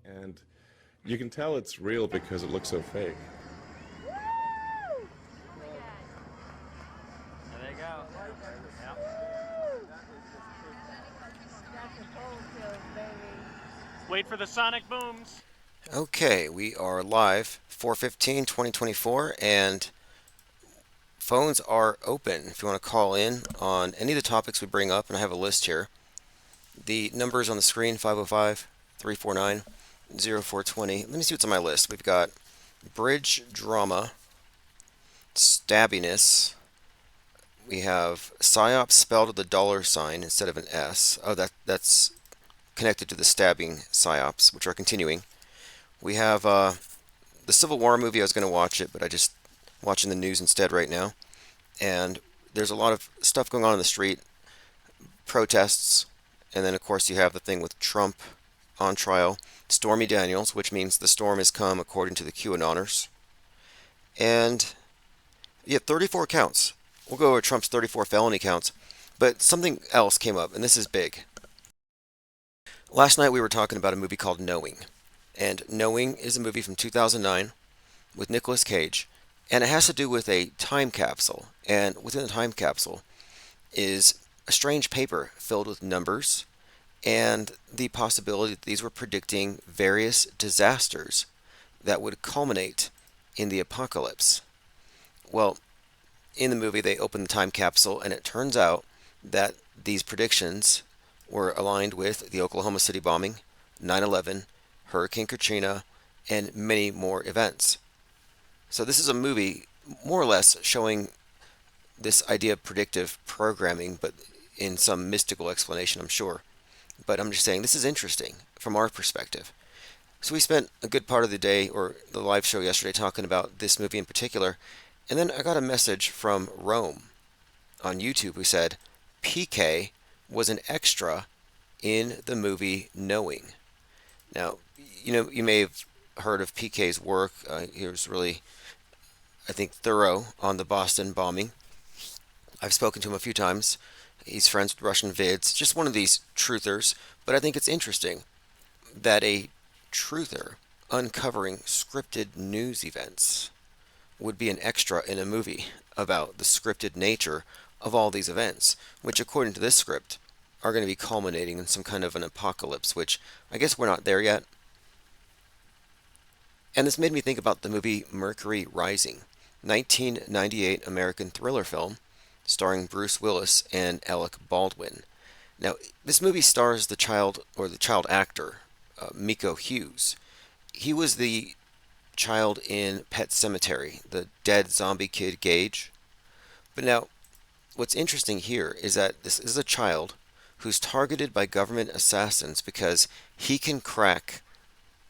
And you can tell it's real because it looks so fake. There they go. Yep. Wait for the sonic booms. Okay, we are live 4/15/2024, and phones are open if you want to call in on any of the topics we bring up, and I have a list here. The number is on the screen, 505-349-0420. Let me see what's on my list. We've got bridge drama, stabbiness. We have psyops spelled with a dollar sign instead of an S. Oh, that's connected to the stabbing psyops, which are continuing. We have the Civil War movie. I was going to watch it, but I just watching the news instead right now. And there's a lot of stuff going on in the street, protests, and then of course you have the thing with Trump on trial, Stormy Daniels, which means the storm has come according to the QAnoners. And yeah, 34 counts. We'll go over Trump's 34 felony counts, but something else came up, and this is big. Last night we were talking about a movie called Knowing. And Knowing is a movie from 2009 with Nicolas Cage, and it has to do with a time capsule. And within the time capsule is a strange paper filled with numbers and the possibility that these were predicting various disasters that would culminate in the apocalypse. Well, in the movie, they open the time capsule, and it turns out that these predictions were aligned with the Oklahoma City bombing, 9/11, Hurricane Katrina, and many more events. So this is a movie more or less showing this idea of predictive programming, but in some mystical explanation, I'm sure. But I'm just saying this is interesting from our perspective. So we spent a good part of the day, or the live show yesterday, talking about this movie in particular. And then I got a message from Rome on YouTube who said PK was an extra in the movie Knowing. Now, you may have heard of PK's work. He was really, I think, thorough on the Boston bombing. I've spoken to him a few times. He's friends with Russian vids. Just one of these truthers. But I think it's interesting that a truther uncovering scripted news events would be an extra in a movie about the scripted nature of all these events, which, according to this script, are going to be culminating in some kind of an apocalypse, which I guess we're not there yet. And this made me think about the movie Mercury Rising, 1998 American thriller film starring Bruce Willis and Alec Baldwin. Now, this movie stars the child actor, Miko Hughes. He was the child in Pet Sematary, the dead zombie kid Gage. But now, what's interesting here is that this is a child who's targeted by government assassins because he can crack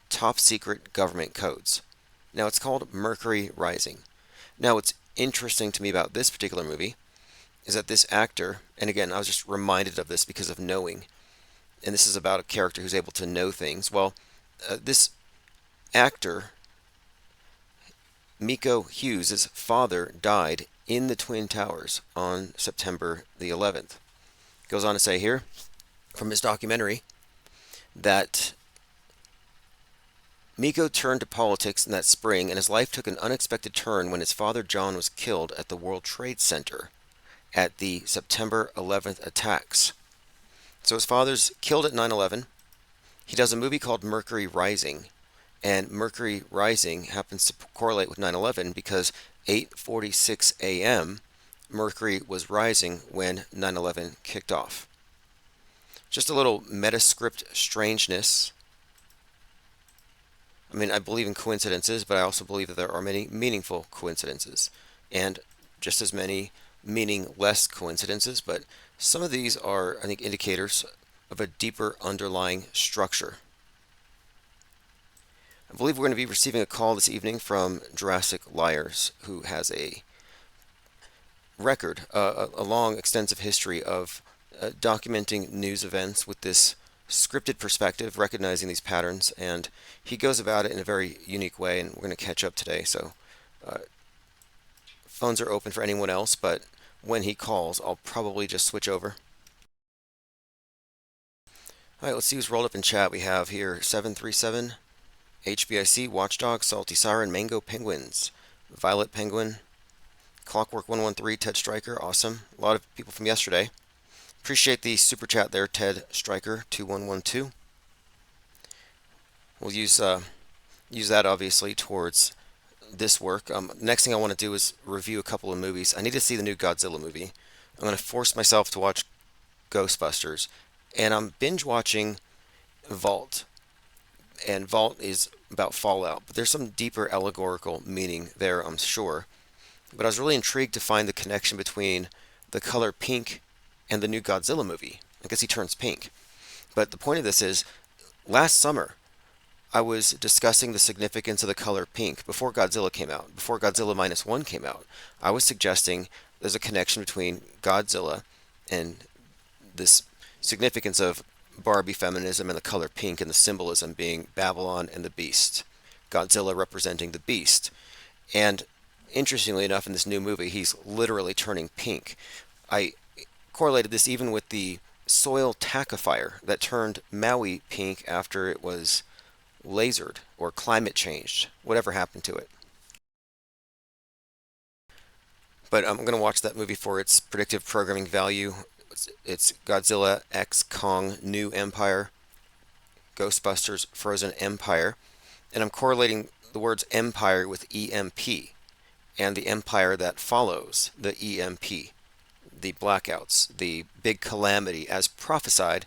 top secret government codes. Now, it's called Mercury Rising. Now, what's interesting to me about this particular movie is that this actor, and again, I was just reminded of this because of Knowing, and this is about a character who's able to know things. Well, this actor, Miko Hughes' father, died in the Twin Towers on September the 11th. It goes on to say here, from his documentary, that Miko turned to politics in that spring, and his life took an unexpected turn when his father John was killed at the World Trade Center at the September 11th attacks. So his father's killed at 9/11. He does a movie called Mercury Rising, and Mercury Rising happens to correlate with 9/11 because 8:46 a.m. Mercury was rising when 9/11 kicked off. Just a little metascript strangeness. I mean, I believe in coincidences, but I also believe that there are many meaningful coincidences, and just as many meaningless coincidences, but some of these are, I think, indicators of a deeper underlying structure. I believe we're going to be receiving a call this evening from Jurassic Liars, who has a record, a long, extensive history of documenting news events with this scripted perspective, recognizing these patterns, and he goes about it in a very unique way, and we're going to catch up today. So phones are open for anyone else, but when he calls, I'll probably just switch over. All right, let's see who's rolled up in chat. We have here 737 HBIC, Watchdog, Salty Siren, Mango Penguins, Violet Penguin, Clockwork 113, Ted Striker, awesome. A lot of people from yesterday. Appreciate the super chat there, Ted Striker 2112. We'll use that obviously towards this work. Next thing I want to do is review a couple of movies. I need to see the new Godzilla movie. I'm going to force myself to watch Ghostbusters, and I'm binge watching Vault. And Vault is about Fallout, but there's some deeper allegorical meaning there, I'm sure. But I was really intrigued to find the connection between the color pink and the new Godzilla movie. I guess he turns pink. But the point of this is, last summer, I was discussing the significance of the color pink before Godzilla came out, before Godzilla Minus One came out. I was suggesting there's a connection between Godzilla and this significance of Barbie feminism and the color pink, and the symbolism being Babylon and the Beast. Godzilla representing the Beast. And interestingly enough, in this new movie, he's literally turning pink. I correlated this even with the soil tackifier that turned Maui pink after it was lasered or climate changed, whatever happened to it. But I'm going to watch that movie for its predictive programming value. It's Godzilla X Kong New Empire, Ghostbusters Frozen Empire, and I'm correlating the words empire with EMP and the empire that follows the EMP, the blackouts, the big calamity as prophesied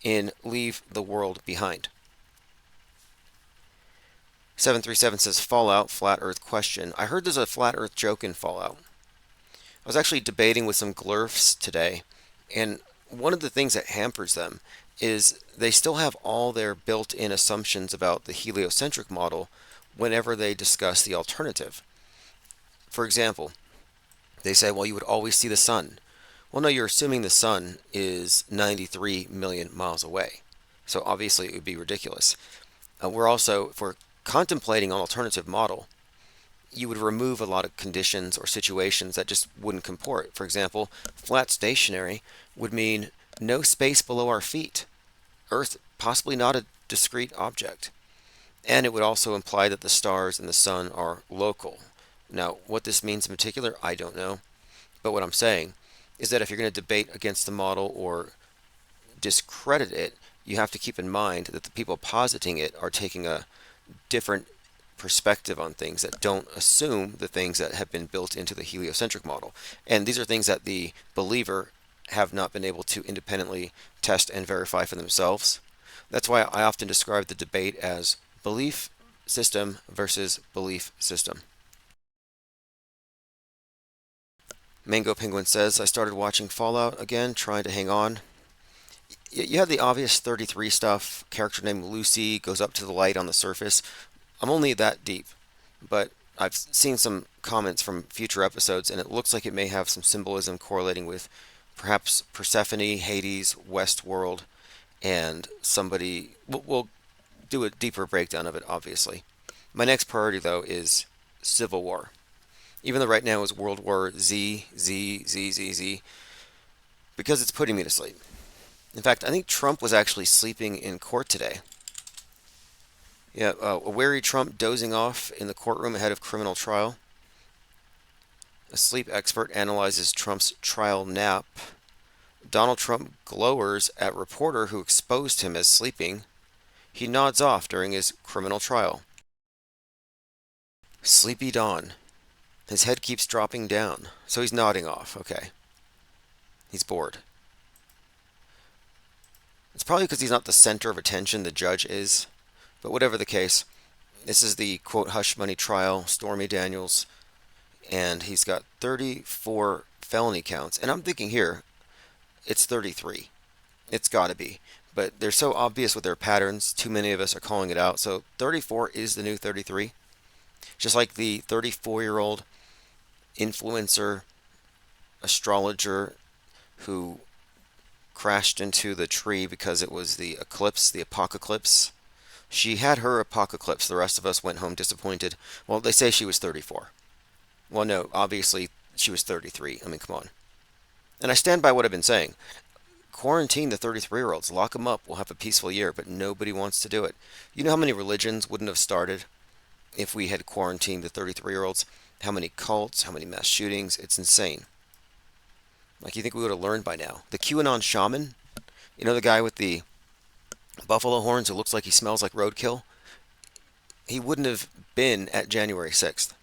in Leave the World Behind. 737 says Fallout, flat earth question. I heard there's a flat earth joke in Fallout. I was actually debating with some glurfs today, and one of the things that hampers them is they still have all their built-in assumptions about the heliocentric model whenever they discuss the alternative. For example, they say, well, you would always see the sun. Well, no, you're assuming the sun is 93 million miles away. So obviously it would be ridiculous. We're also, if we're contemplating an alternative model, you would remove a lot of conditions or situations that just wouldn't comport. For example, flat stationary would mean no space below our feet. Earth possibly not a discrete object. And it would also imply that the stars and the sun are local. Now, what this means in particular, I don't know. But what I'm saying is that if you're going to debate against the model or discredit it, you have to keep in mind that the people positing it are taking a different perspective on things that don't assume the things that have been built into the heliocentric model. And these are things that the believer have not been able to independently test and verify for themselves. That's why I often describe the debate as belief system versus belief system. Mango Penguin says, I started watching Fallout again, trying to hang on. You have the obvious 33 stuff, character named Lucy goes up to the light on the surface. I'm only that deep, but I've seen some comments from future episodes, and it looks like it may have some symbolism correlating with perhaps Persephone, Hades, Westworld, and somebody. We'll do a deeper breakdown of it, obviously. My next priority, though, is Civil War. Even though right now is World War Z, because it's putting me to sleep. In fact, I think Trump was actually sleeping in court today. Yeah, a wary Trump dozing off in the courtroom ahead of criminal trial. A sleep expert analyzes Trump's trial nap. Donald Trump glowers at reporter who exposed him as sleeping. He nods off during his criminal trial. Sleepy Don. His head keeps dropping down, so he's nodding off. Okay. He's bored. It's probably because he's not the center of attention, the judge is. But whatever the case, this is the quote hush money trial, Stormy Daniels, and he's got 34 felony counts. And I'm thinking here, it's 33. It's got to be. But they're so obvious with their patterns, too many of us are calling it out. So 34 is the new 33. Just like the 34-year-old influencer, astrologer who crashed into the tree because it was the eclipse, the apocalypse. She had her apocalypse. The rest of us went home disappointed. Well, they say she was 34. Well, no, obviously she was 33. I mean, come on. And I stand by what I've been saying. quarantine the 33-year-olds, lock them up, we'll have a peaceful year, but nobody wants to do it. You know how many religions wouldn't have started if we had quarantined the 33-year-olds? How many cults, how many mass shootings? It's insane. Like, you think we would have learned by now. The QAnon shaman, you know, the guy with the buffalo horns who looks like he smells like roadkill? He wouldn't have been at January 6th.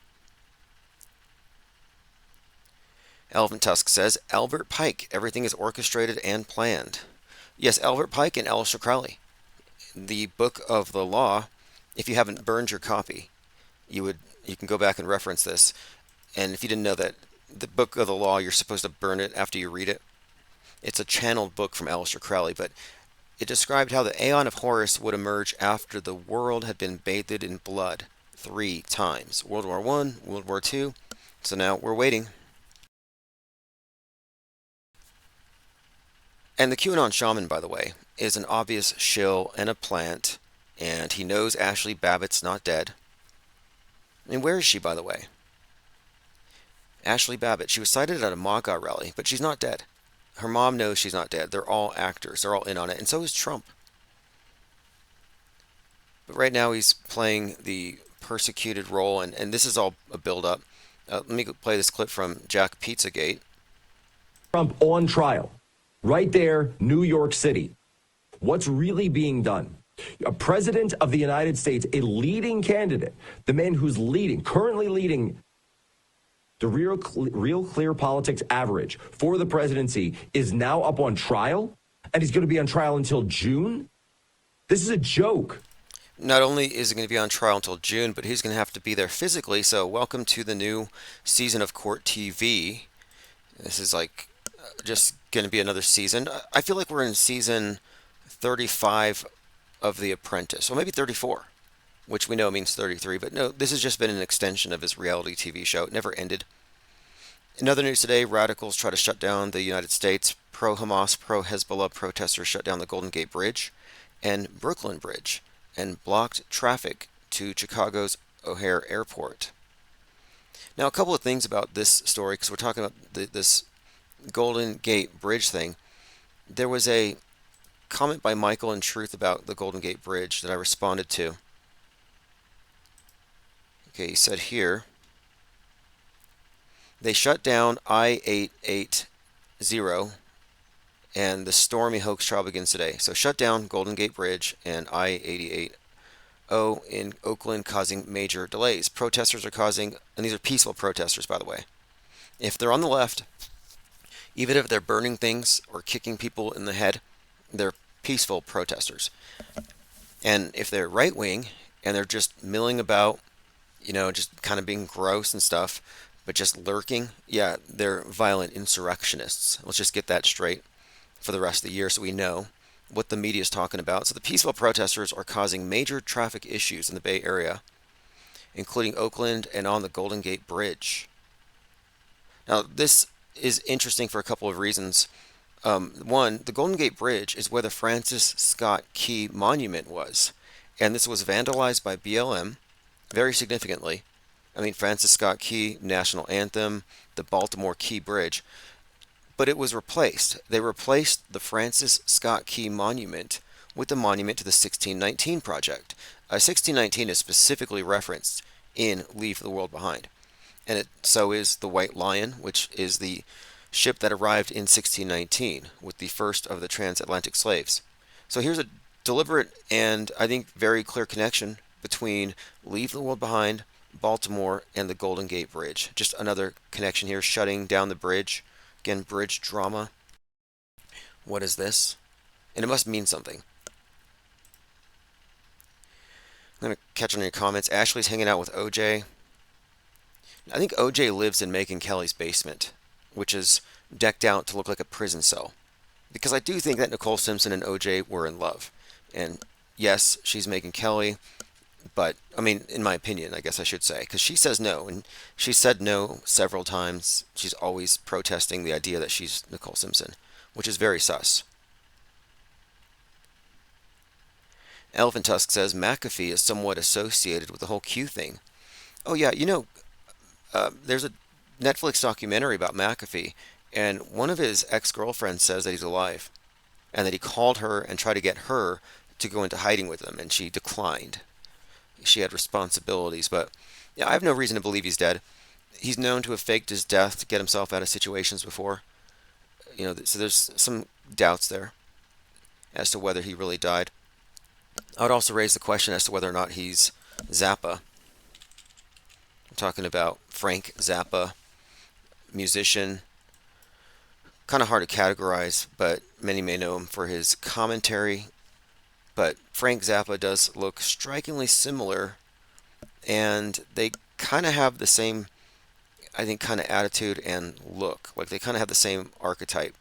Elephant Tusk says, Albert Pike, everything is orchestrated and planned. Yes, Albert Pike and Aleister Crowley. The Book of the Law, if you haven't burned your copy, you can go back and reference this. And if you didn't know that, the Book of the Law, you're supposed to burn it after you read it. It's a channeled book from Aleister Crowley, but it described how the Aeon of Horus would emerge after the world had been bathed in blood 3 times. World War I, World War II. So now we're waiting. And the QAnon shaman, by the way, is an obvious shill and a plant, and he knows Ashley Babbitt's not dead. And where is she, by the way? Ashley Babbitt. She was sighted at a MAGA rally, but she's not dead. Her mom knows she's not dead. They're all actors. They're all in on it, and so is Trump. But right now he's playing the persecuted role, and this is all a build-up. Let me play this clip from Jack Pizzagate. Trump on trial. Right there, New York City. What's really being done? A president of the United States, a leading candidate, the man who's currently leading the real clear politics average for the presidency, is now up on trial, and he's going to be on trial until June? This is a joke. Not only is he going to be on trial until June, but he's going to have to be there physically. So welcome to the new season of Court TV. This is like just going to be another season. I feel like we're in season 35 of The Apprentice, or maybe 34, which we know means 33, but no, this has just been an extension of his reality TV show. It never ended. In other news today, radicals try to shut down the United States. Pro-Hamas, pro-Hezbollah protesters shut down the Golden Gate Bridge and Brooklyn Bridge and blocked traffic to Chicago's O'Hare Airport. Now, a couple of things about this story, because we're talking about this Golden Gate Bridge thing. There was a comment by Michael in Truth about the Golden Gate Bridge that I responded to. Okay, he said here, they shut down I-880 and the stormy hoax trial begins today. So shut down Golden Gate Bridge and I-880 in Oakland, causing major delays. Protesters are causing, and these are peaceful protesters, by the way. If they're on the left, even if they're burning things or kicking people in the head, they're peaceful protesters. And if they're right wing and they're just milling about, just kind of being gross and stuff, but just lurking, yeah, they're violent insurrectionists. Let's just get that straight for the rest of the year so we know what the media is talking about. So the peaceful protesters are causing major traffic issues in the Bay Area, including Oakland and on the Golden Gate Bridge. Now, this is interesting for a couple of reasons. One, the Golden Gate Bridge is where the Francis Scott Key Monument was, and this was vandalized by BLM very significantly. I mean, Francis Scott Key, national anthem, the Baltimore Key Bridge, but it was replaced. They replaced the Francis Scott Key Monument with the monument to the 1619 Project. 1619 is specifically referenced in Leave the World Behind. And so is the White Lion, which is the ship that arrived in 1619 with the first of the transatlantic slaves. So here's a deliberate and I think very clear connection between Leave the World Behind, Baltimore, and the Golden Gate Bridge. Just another connection here, shutting down the bridge. Again, bridge drama. What is this? And it must mean something. I'm going to catch on your comments. Ashley's hanging out with OJ. I think OJ lives in Megyn Kelly's basement, which is decked out to look like a prison cell. Because I do think that Nicole Simpson and OJ were in love. And yes, she's Megyn Kelly, but, I mean, in my opinion, I guess I should say, because she says no, and she said no several times. She's always protesting the idea that she's Nicole Simpson, which is very sus. Elephant Tusk says McAfee is somewhat associated with the whole Q thing. Oh yeah, there's a Netflix documentary about McAfee, and one of his ex-girlfriends says that he's alive. and that he called her and tried to get her to go into hiding with him, and she declined. She had responsibilities, but yeah, I have no reason to believe he's dead. He's known to have faked his death to get himself out of situations before. So there's some doubts there as to whether he really died. I would also raise the question as to whether or not he's Zappa. I'm talking about Frank Zappa, musician. Kind of hard to categorize, but many may know him for his commentary. But Frank Zappa does look strikingly similar, and they kind of have the same, I think, kind of attitude and look. Like they kind of have the same archetype.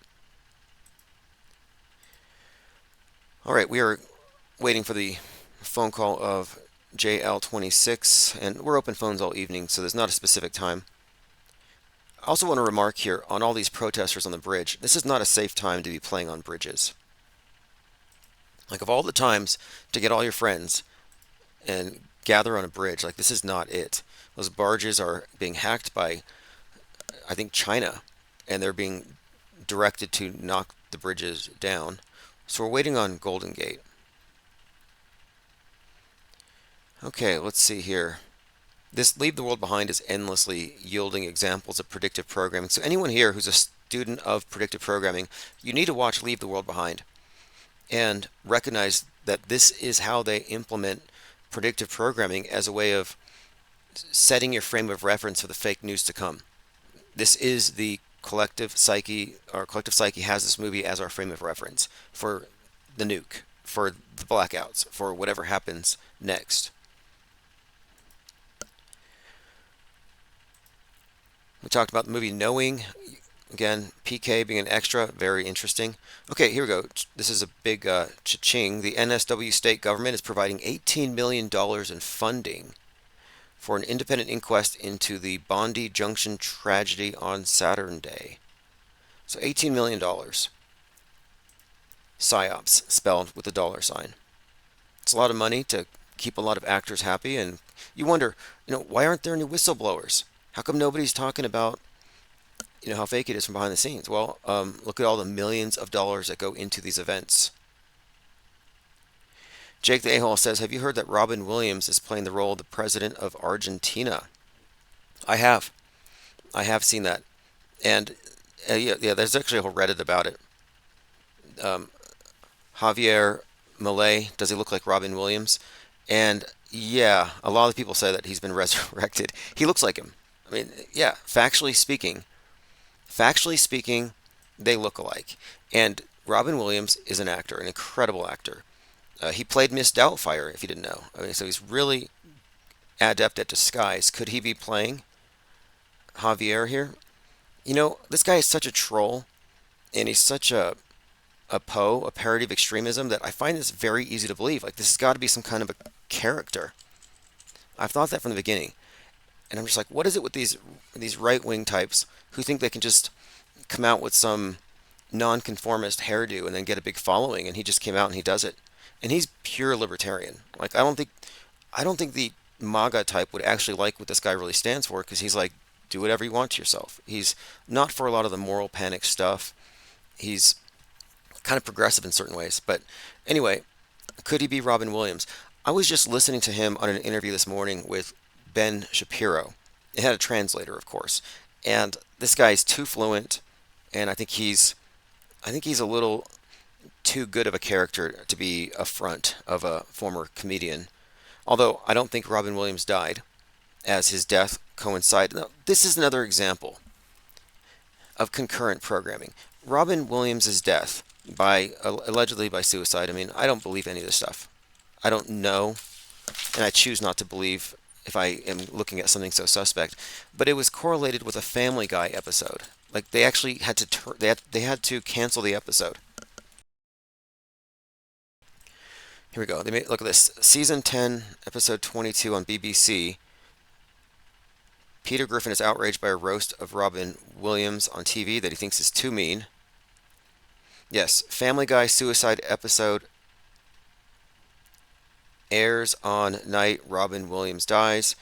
All right, we are waiting for the phone call of JL26, and we're open phones all evening, so there's not a specific time. I also want to remark here on all these protesters on the bridge, this is not a safe time to be playing on bridges. Like, of all the times to get all your friends and gather on a bridge, like, this is not it. Those barges are being hacked by, I think, China, and they're being directed to knock the bridges down. So we're waiting on Golden Gate. Okay, let's see here. This Leave the World Behind is endlessly yielding examples of predictive programming. So anyone here who's a student of predictive programming, you need to watch Leave the World Behind and recognize that this is how they implement predictive programming as a way of setting your frame of reference for the fake news to come. This is the collective psyche. Our collective psyche has this movie as our frame of reference for the nuke, for the blackouts, for whatever happens next. We talked about the movie Knowing. Again, PK being an extra, very interesting. Okay, here we go. This is a big cha-ching. The NSW state government is providing $18 million in funding for an independent inquest into the Bondi Junction tragedy on Saturday. So $18 million. PSYOPs, spelled with a dollar sign. It's a lot of money to keep a lot of actors happy, and you wonder, why aren't there any whistleblowers? How come nobody's talking about, how fake it is from behind the scenes? Well, look at all the millions of dollars that go into these events. Jake the A-hole says, have you heard that Robin Williams is playing the role of the president of Argentina? I have. I have seen that. And yeah, there's actually a whole Reddit about it. Javier Milei, does he look like Robin Williams? And yeah, a lot of people say that he's been resurrected. He looks like him. I mean, yeah, factually speaking, they look alike. And Robin Williams is an actor, an incredible actor. He played Miss Doubtfire, if you didn't know. I mean, so he's really adept at disguise. Could he be playing Javier here? This guy is such a troll, and he's such a parody of extremism, that I find this very easy to believe. Like, this has got to be some kind of a character. I've thought that from the beginning. And I'm just like, what is it with these right-wing types who think they can just come out with some nonconformist hairdo and then get a big following? And he just came out and he does it. And he's pure libertarian. Like, I don't think the MAGA type would actually like what this guy really stands for, because he's like, do whatever you want to yourself. He's not for a lot of the moral panic stuff. He's kind of progressive in certain ways. But anyway, could he be Robin Williams? I was just listening to him on an interview this morning with Ben Shapiro. It had a translator, of course. And this guy is too fluent, and I think he's a little too good of a character to be a front of a former comedian. Although I don't think Robin Williams died, as his death coincided. Now, this is another example of concurrent programming. Robin Williams' death allegedly by suicide. I mean, I don't believe any of this stuff. I don't know, and I choose not to believe if I am looking at something so suspect. But it was correlated with a Family Guy episode. Like, they actually had to they had to cancel the episode. Here we go. Look at this. Season 10, episode 22 on BBC. Peter Griffin is outraged by a roast of Robin Williams on TV that he thinks is too mean. Yes, Family Guy suicide episode airs on night Robin Williams dies.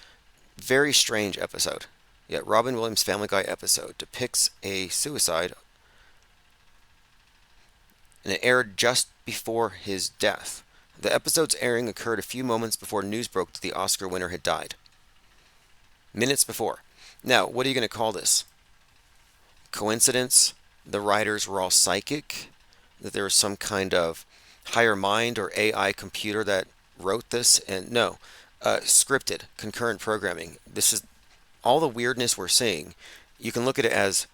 Very strange episode. Yet Robin Williams' Family Guy episode depicts a suicide and it aired just before his death. The episode's airing occurred a few moments before news broke that the Oscar winner had died. Minutes before. Now, what are you going to call this? Coincidence? The writers were all psychic? That there was some kind of higher mind or AI computer that wrote this? And no, scripted, concurrent programming. This is all the weirdness we're seeing. You can look at it as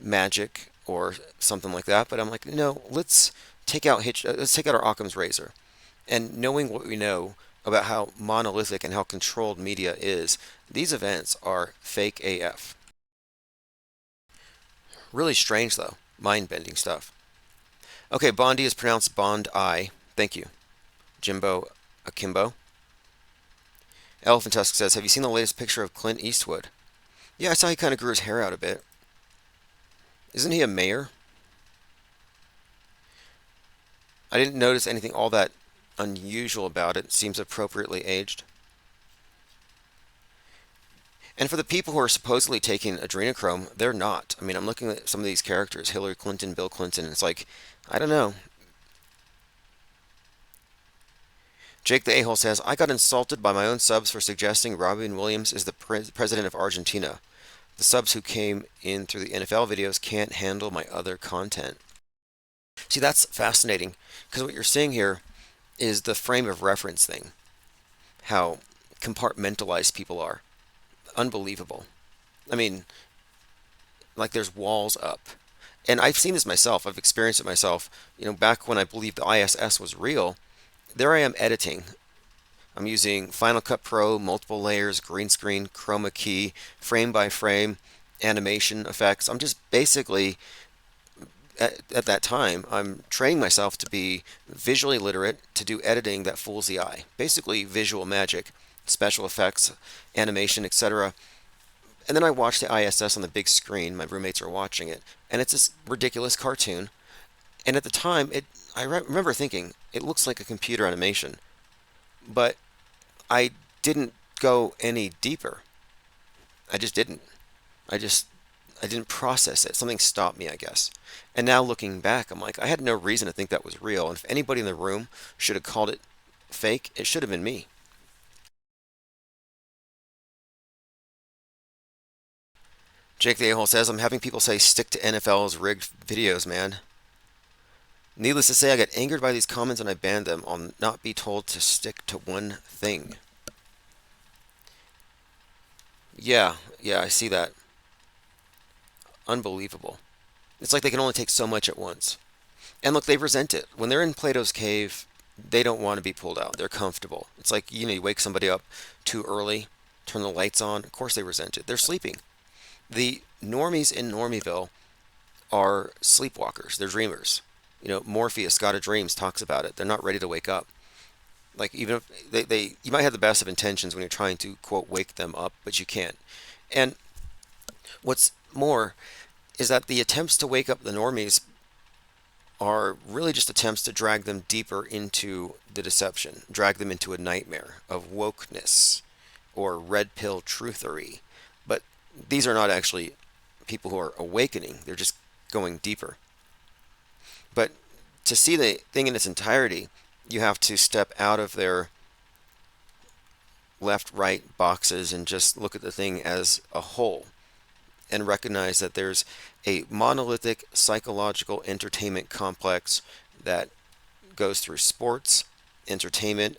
magic or something like that, but I'm like, no, let's take out our Occam's razor. And knowing what we know about how monolithic and how controlled media is, these events are fake AF. Really strange though, mind-bending stuff. Okay, Bondi is pronounced Bond-I. Thank you. Jimbo Akimbo. Elephant Tusk says, have you seen the latest picture of Clint Eastwood? Yeah, I saw he kind of grew his hair out a bit. Isn't he a mayor? I didn't notice anything all that unusual about it. It seems appropriately aged. And for the people who are supposedly taking adrenochrome, they're not. I mean, I'm looking at some of these characters, Hillary Clinton, Bill Clinton, and it's like, I don't know. Jake the A-hole says, I got insulted by my own subs for suggesting Robin Williams is the president of Argentina. The subs who came in through the NFL videos can't handle my other content. See, that's fascinating, because what you're seeing here is the frame of reference thing. How compartmentalized people are. Unbelievable. I mean, like there's walls up. And I've seen this myself. I've experienced it myself. You know, back when I believed the ISS was real, there I am editing. I'm using Final Cut Pro, multiple layers, green screen, chroma key, frame by frame, animation effects. I'm just basically, at that time, I'm training myself to be visually literate, to do editing that fools the eye. Basically visual magic, special effects, animation, etc. And then I watch the ISS on the big screen. My roommates are watching it. And it's this ridiculous cartoon. And at the time, I remember thinking, it looks like a computer animation. But I didn't go any deeper. I just didn't. I didn't process it. Something stopped me, I guess. And now looking back, I'm like, I had no reason to think that was real. And if anybody in the room should have called it fake, it should have been me. Jake the A-hole says, I'm having people say stick to NFL's rigged videos, man. Needless to say, I got angered by these comments and I banned them. I'll not be told to stick to one thing. Yeah, I see that. Unbelievable. It's like they can only take so much at once. And look, they resent it. When they're in Plato's cave, they don't want to be pulled out. They're comfortable. It's like, you wake somebody up too early, turn the lights on. Of course they resent it. They're sleeping. The normies in Normieville are sleepwalkers. They're dreamers. Morpheus, God of Dreams, talks about it. They're not ready to wake up. Like, even if you might have the best of intentions when you're trying to, quote, wake them up, but you can't. And what's more is that the attempts to wake up the normies are really just attempts to drag them deeper into the deception, drag them into a nightmare of wokeness or red pill truthery. But these are not actually people who are awakening. They're just going deeper. But to see the thing in its entirety, you have to step out of their left-right boxes and just look at the thing as a whole and recognize that there's a monolithic psychological entertainment complex that goes through sports, entertainment,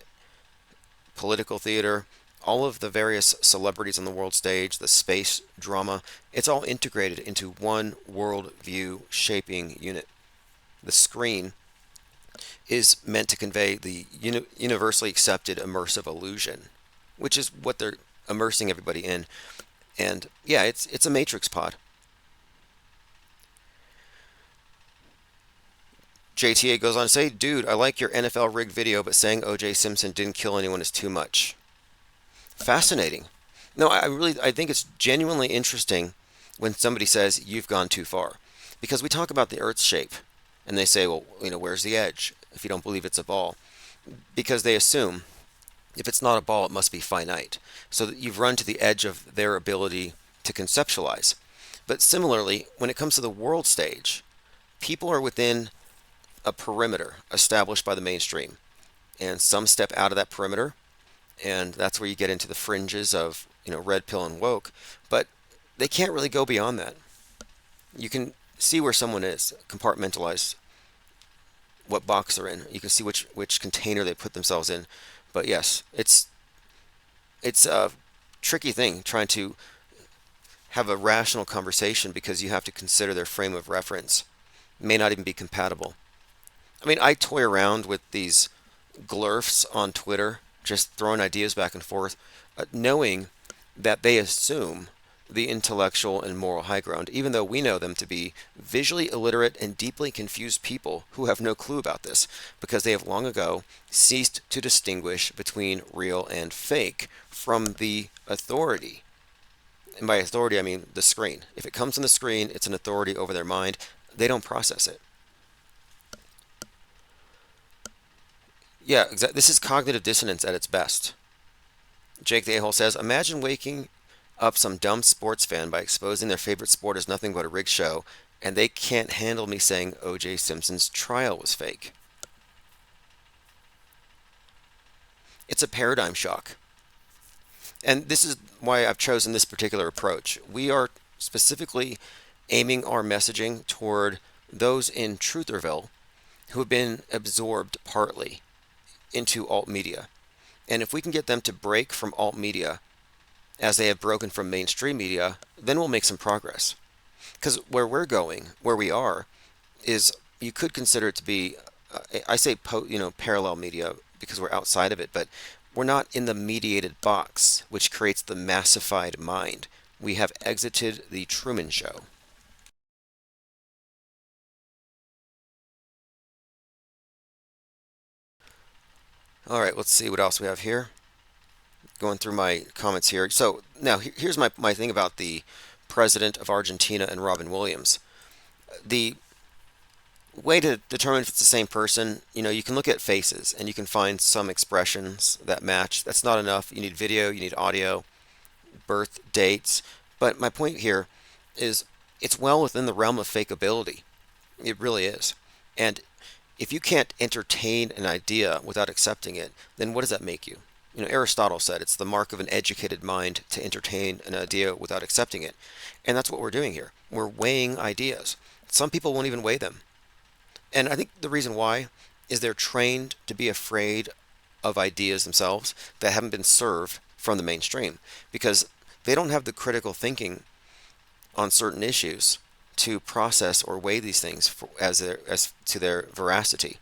political theater, all of the various celebrities on the world stage, the space drama. It's all integrated into one worldview shaping unit. The screen is meant to convey the universally accepted immersive illusion, which is what they're immersing everybody in. And yeah, it's a Matrix pod. JTA goes on to say, dude, I like your NFL rigged video, but saying O.J. Simpson didn't kill anyone is too much. Fascinating. No, I think it's genuinely interesting when somebody says you've gone too far. Because we talk about the Earth's shape, and they say, well, where's the edge if you don't believe it's a ball? Because they assume if it's not a ball, it must be finite. So that you've run to the edge of their ability to conceptualize. But similarly, when it comes to the world stage, people are within a perimeter established by the mainstream, and some step out of that perimeter, and that's where you get into the fringes of, red pill and woke, but they can't really go beyond that. You can see where someone is, compartmentalize what box they're in. You can see which container they put themselves in. But yes, it's a tricky thing trying to have a rational conversation because you have to consider their frame of reference. It may not even be compatible. I mean, I toy around with these glurfs on Twitter, just throwing ideas back and forth, knowing that they assume the intellectual and moral high ground, even though we know them to be visually illiterate and deeply confused people who have no clue about this, because they have long ago ceased to distinguish between real and fake from the authority. And by authority, I mean the screen. If it comes on the screen, it's an authority over their mind. They don't process it. Yeah, this is cognitive dissonance at its best. Jake the A-hole says, imagine waking up some dumb sports fan by exposing their favorite sport as nothing but a rigged show, and they can't handle me saying O.J. Simpson's trial was fake. It's a paradigm shock. And this is why I've chosen this particular approach. We are specifically aiming our messaging toward those in Trutherville who have been absorbed partly into alt media. And if we can get them to break from alt media as they have broken from mainstream media, then we'll make some progress. Because where we're going, where we are, is you could consider it to be, I say parallel media because we're outside of it, but we're not in the mediated box, which creates the massified mind. We have exited the Truman Show. All right, let's see what else we have here. Going through my comments here. So now here's my thing about the president of Argentina and Robin Williams. The way to determine if it's the same person, you can look at faces and you can find some expressions that match. That's not enough. You need video, you need audio, birth dates. But my point here is it's well within the realm of fakeability. It really is. And if you can't entertain an idea without accepting it, then what does that make you? Aristotle said it's the mark of an educated mind to entertain an idea without accepting it. And that's what we're doing here. We're weighing ideas. Some people won't even weigh them. And I think the reason why is they're trained to be afraid of ideas themselves that haven't been served from the mainstream, because they don't have the critical thinking on certain issues to process or weigh these things as to their veracity.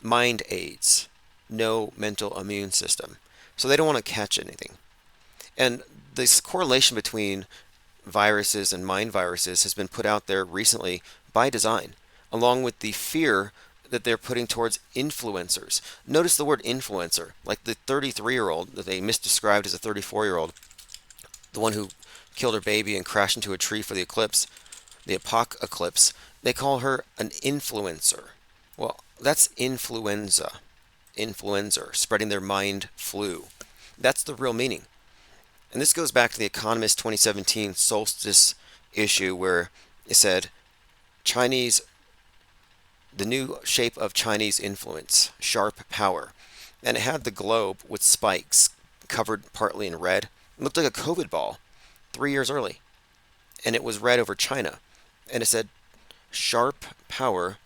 Mind aids, no mental immune system. So they don't want to catch anything. And this correlation between viruses and mind viruses has been put out there recently by design, along with the fear that they're putting towards influencers. Notice the word influencer, like the 33-year-old that they misdescribed as a 34-year-old, the one who killed her baby and crashed into a tree for the eclipse, the apocalypse. They call her an influencer. Well, that's influenza. Influencer, spreading their mind flu. That's the real meaning. And this goes back to the Economist 2017 solstice issue where it said the new shape of Chinese influence, sharp power. And it had the globe with spikes covered partly in red. It looked like a COVID ball 3 years early. And it was red over China. And it said, sharp power,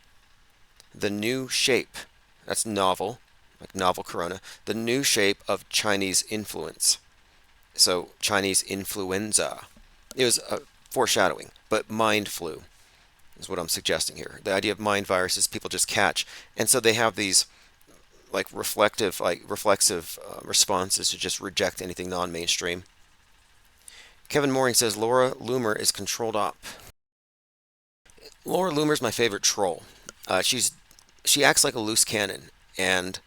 the new shape. That's novel. Like novel corona, the new shape of Chinese influence. So Chinese influenza. It was a foreshadowing, but mind flu is what I'm suggesting here. The idea of mind viruses people just catch, and so they have these reflexive responses to just reject anything non-mainstream. Kevin Mooring says Laura Loomer is controlled op. Laura Loomer is my favorite troll. She acts like a loose cannon, and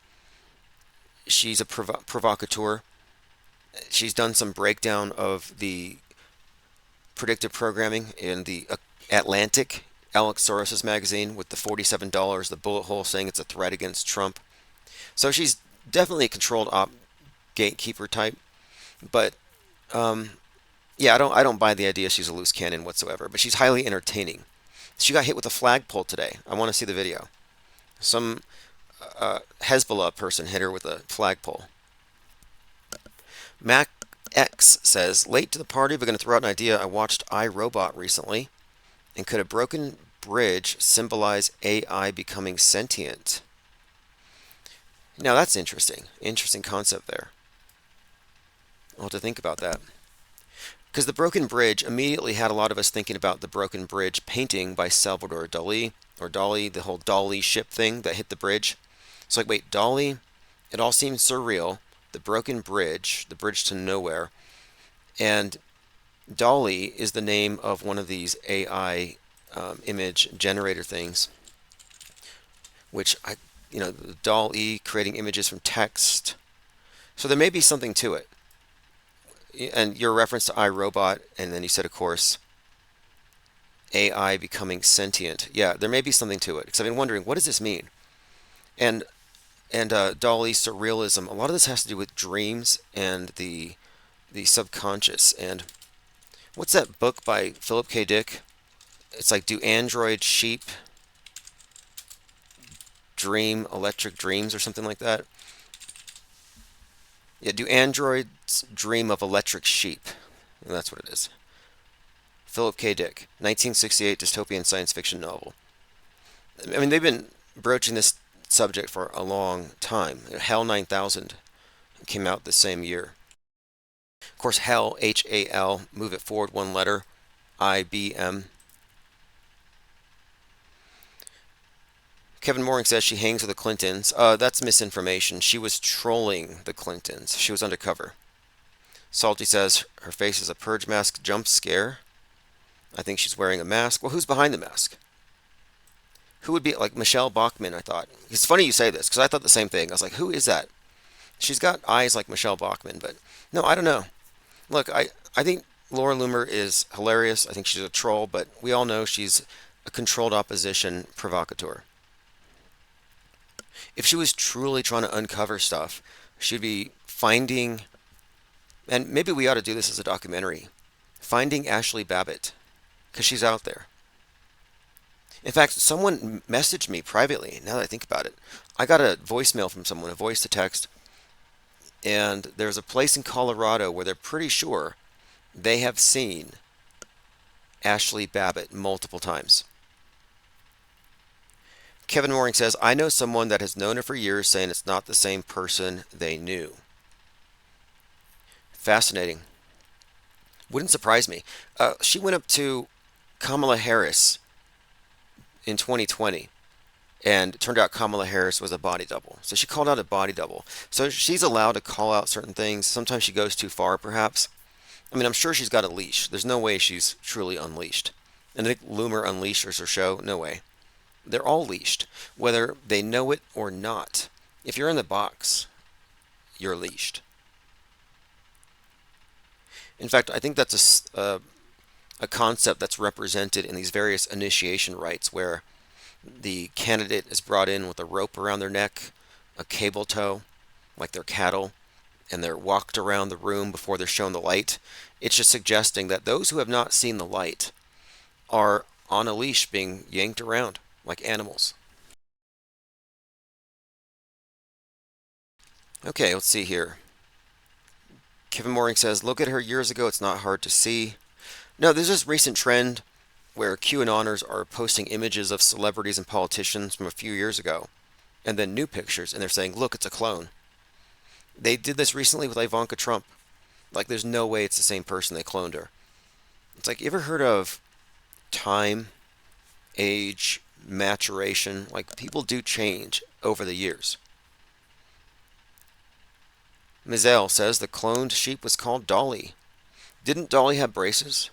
she's a provocateur. She's done some breakdown of the predictive programming in the Atlantic, Alex Soros' magazine, with the $47, the bullet hole saying it's a threat against Trump. So she's definitely a controlled op gatekeeper type. But yeah, I don't buy the idea she's a loose cannon whatsoever. But she's highly entertaining. She got hit with a flagpole today. I want to see the video. Some Hezbollah person hit her with a flagpole. Mac X says, late to the party, but going to throw out an idea. I watched iRobot recently, and could a broken bridge symbolize AI becoming sentient? Now that's interesting. Interesting concept there. I'll have to think about that. Because the broken bridge immediately had a lot of us thinking about the broken bridge painting by Salvador Dali, or Dali, the whole Dali ship thing that hit the bridge. It's like, wait, Dali? It all seems surreal. The broken bridge, the bridge to nowhere. And Dali is the name of one of these AI image generator things, which Dali creating images from text. So there may be something to it. And your reference to iRobot, and then you said, of course, AI becoming sentient. Yeah, there may be something to it. Because I've been wondering, what does this mean? And Dali surrealism. A lot of this has to do with dreams and the subconscious. And what's that book by Philip K. Dick? It's like, do android sheep dream electric dreams or something like that? Yeah, do androids dream of electric sheep? And that's what it is. Philip K. Dick, 1968 dystopian science fiction novel. I mean, they've been broaching this subject for a long time. Hell 9000 came out the same year. Of course, Hell, H-A-L, move it forward one letter, I-B-M. Kevin Mooring says she hangs with the Clintons. That's misinformation. She was trolling the Clintons. She was undercover. Salty says her face is a purge mask jump scare. I think she's wearing a mask. Well, who's behind the mask? Who would be, like Michelle Bachmann, I thought. It's funny you say this, because I thought the same thing. I was like, who is that? She's got eyes like Michelle Bachmann, but no, I don't know. Look, I think Laura Loomer is hilarious. I think she's a troll, but we all know she's a controlled opposition provocateur. If she was truly trying to uncover stuff, she'd be finding, and maybe we ought to do this as a documentary, finding Ashley Babbitt, because she's out there. In fact, someone messaged me privately, now that I think about it. I got a voicemail from someone, a voice to text, and there's a place in Colorado where they're pretty sure they have seen Ashley Babbitt multiple times. Kevin Mooring says, I know someone that has known her for years, saying it's not the same person they knew. Fascinating. Wouldn't surprise me. She went up to Kamala Harris in 2020, and it turned out Kamala Harris was a body double. So she called out a body double. So she's allowed to call out certain things. Sometimes she goes too far, perhaps. I mean, I'm sure she's got a leash. There's no way she's truly unleashed. And I think Loomer unleashes her show. No way. They're all leashed, whether they know it or not. If you're in the box, you're leashed. In fact, I think that's a concept that's represented in these various initiation rites where the candidate is brought in with a rope around their neck, a cable tow, like they're cattle, and they're walked around the room before they're shown the light. It's just suggesting that those who have not seen the light are on a leash being yanked around like animals. Okay, let's see here. Kevin Mooring says, look at her years ago, it's not hard to see. No, there's this recent trend where QAnoners are posting images of celebrities and politicians from a few years ago, and then new pictures, and they're saying, look, it's a clone. They did this recently with Ivanka Trump. Like, there's no way it's the same person, they cloned her. It's like, you ever heard of time, age, maturation? Like, people do change over the years. Mizell says the cloned sheep was called Dolly. Didn't Dolly have braces?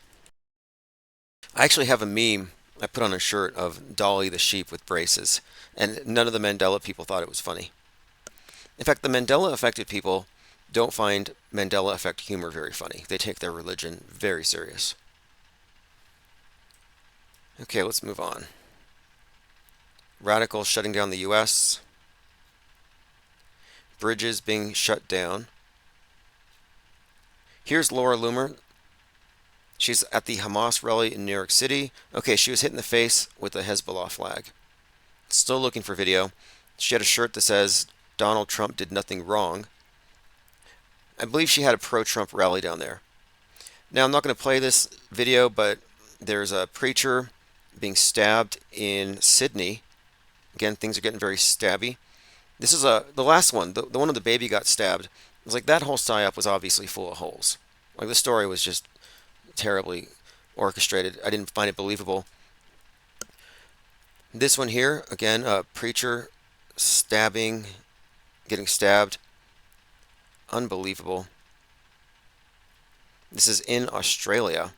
I actually have a meme I put on a shirt of Dolly the sheep with braces, and none of the Mandela people thought it was funny. In fact, the Mandela affected people don't find Mandela effect humor very funny. They take their religion very serious. Okay, let's move on. Radicals shutting down the U.S. Bridges being shut down. Here's Laura Loomer. She's at the Hamas rally in New York City. Okay, she was hit in the face with a Hezbollah flag. Still looking for video. She had a shirt that says Donald Trump did nothing wrong. I believe she had a pro-Trump rally down there. Now, I'm not going to play this video, but there's a preacher being stabbed in Sydney. Again, things are getting very stabby. This is the last one, the one where the baby got stabbed. It was like that whole psyop was obviously full of holes. Like the story was just terribly orchestrated. I didn't find it believable. This one here, again, a preacher getting stabbed. Unbelievable. This is in Australia.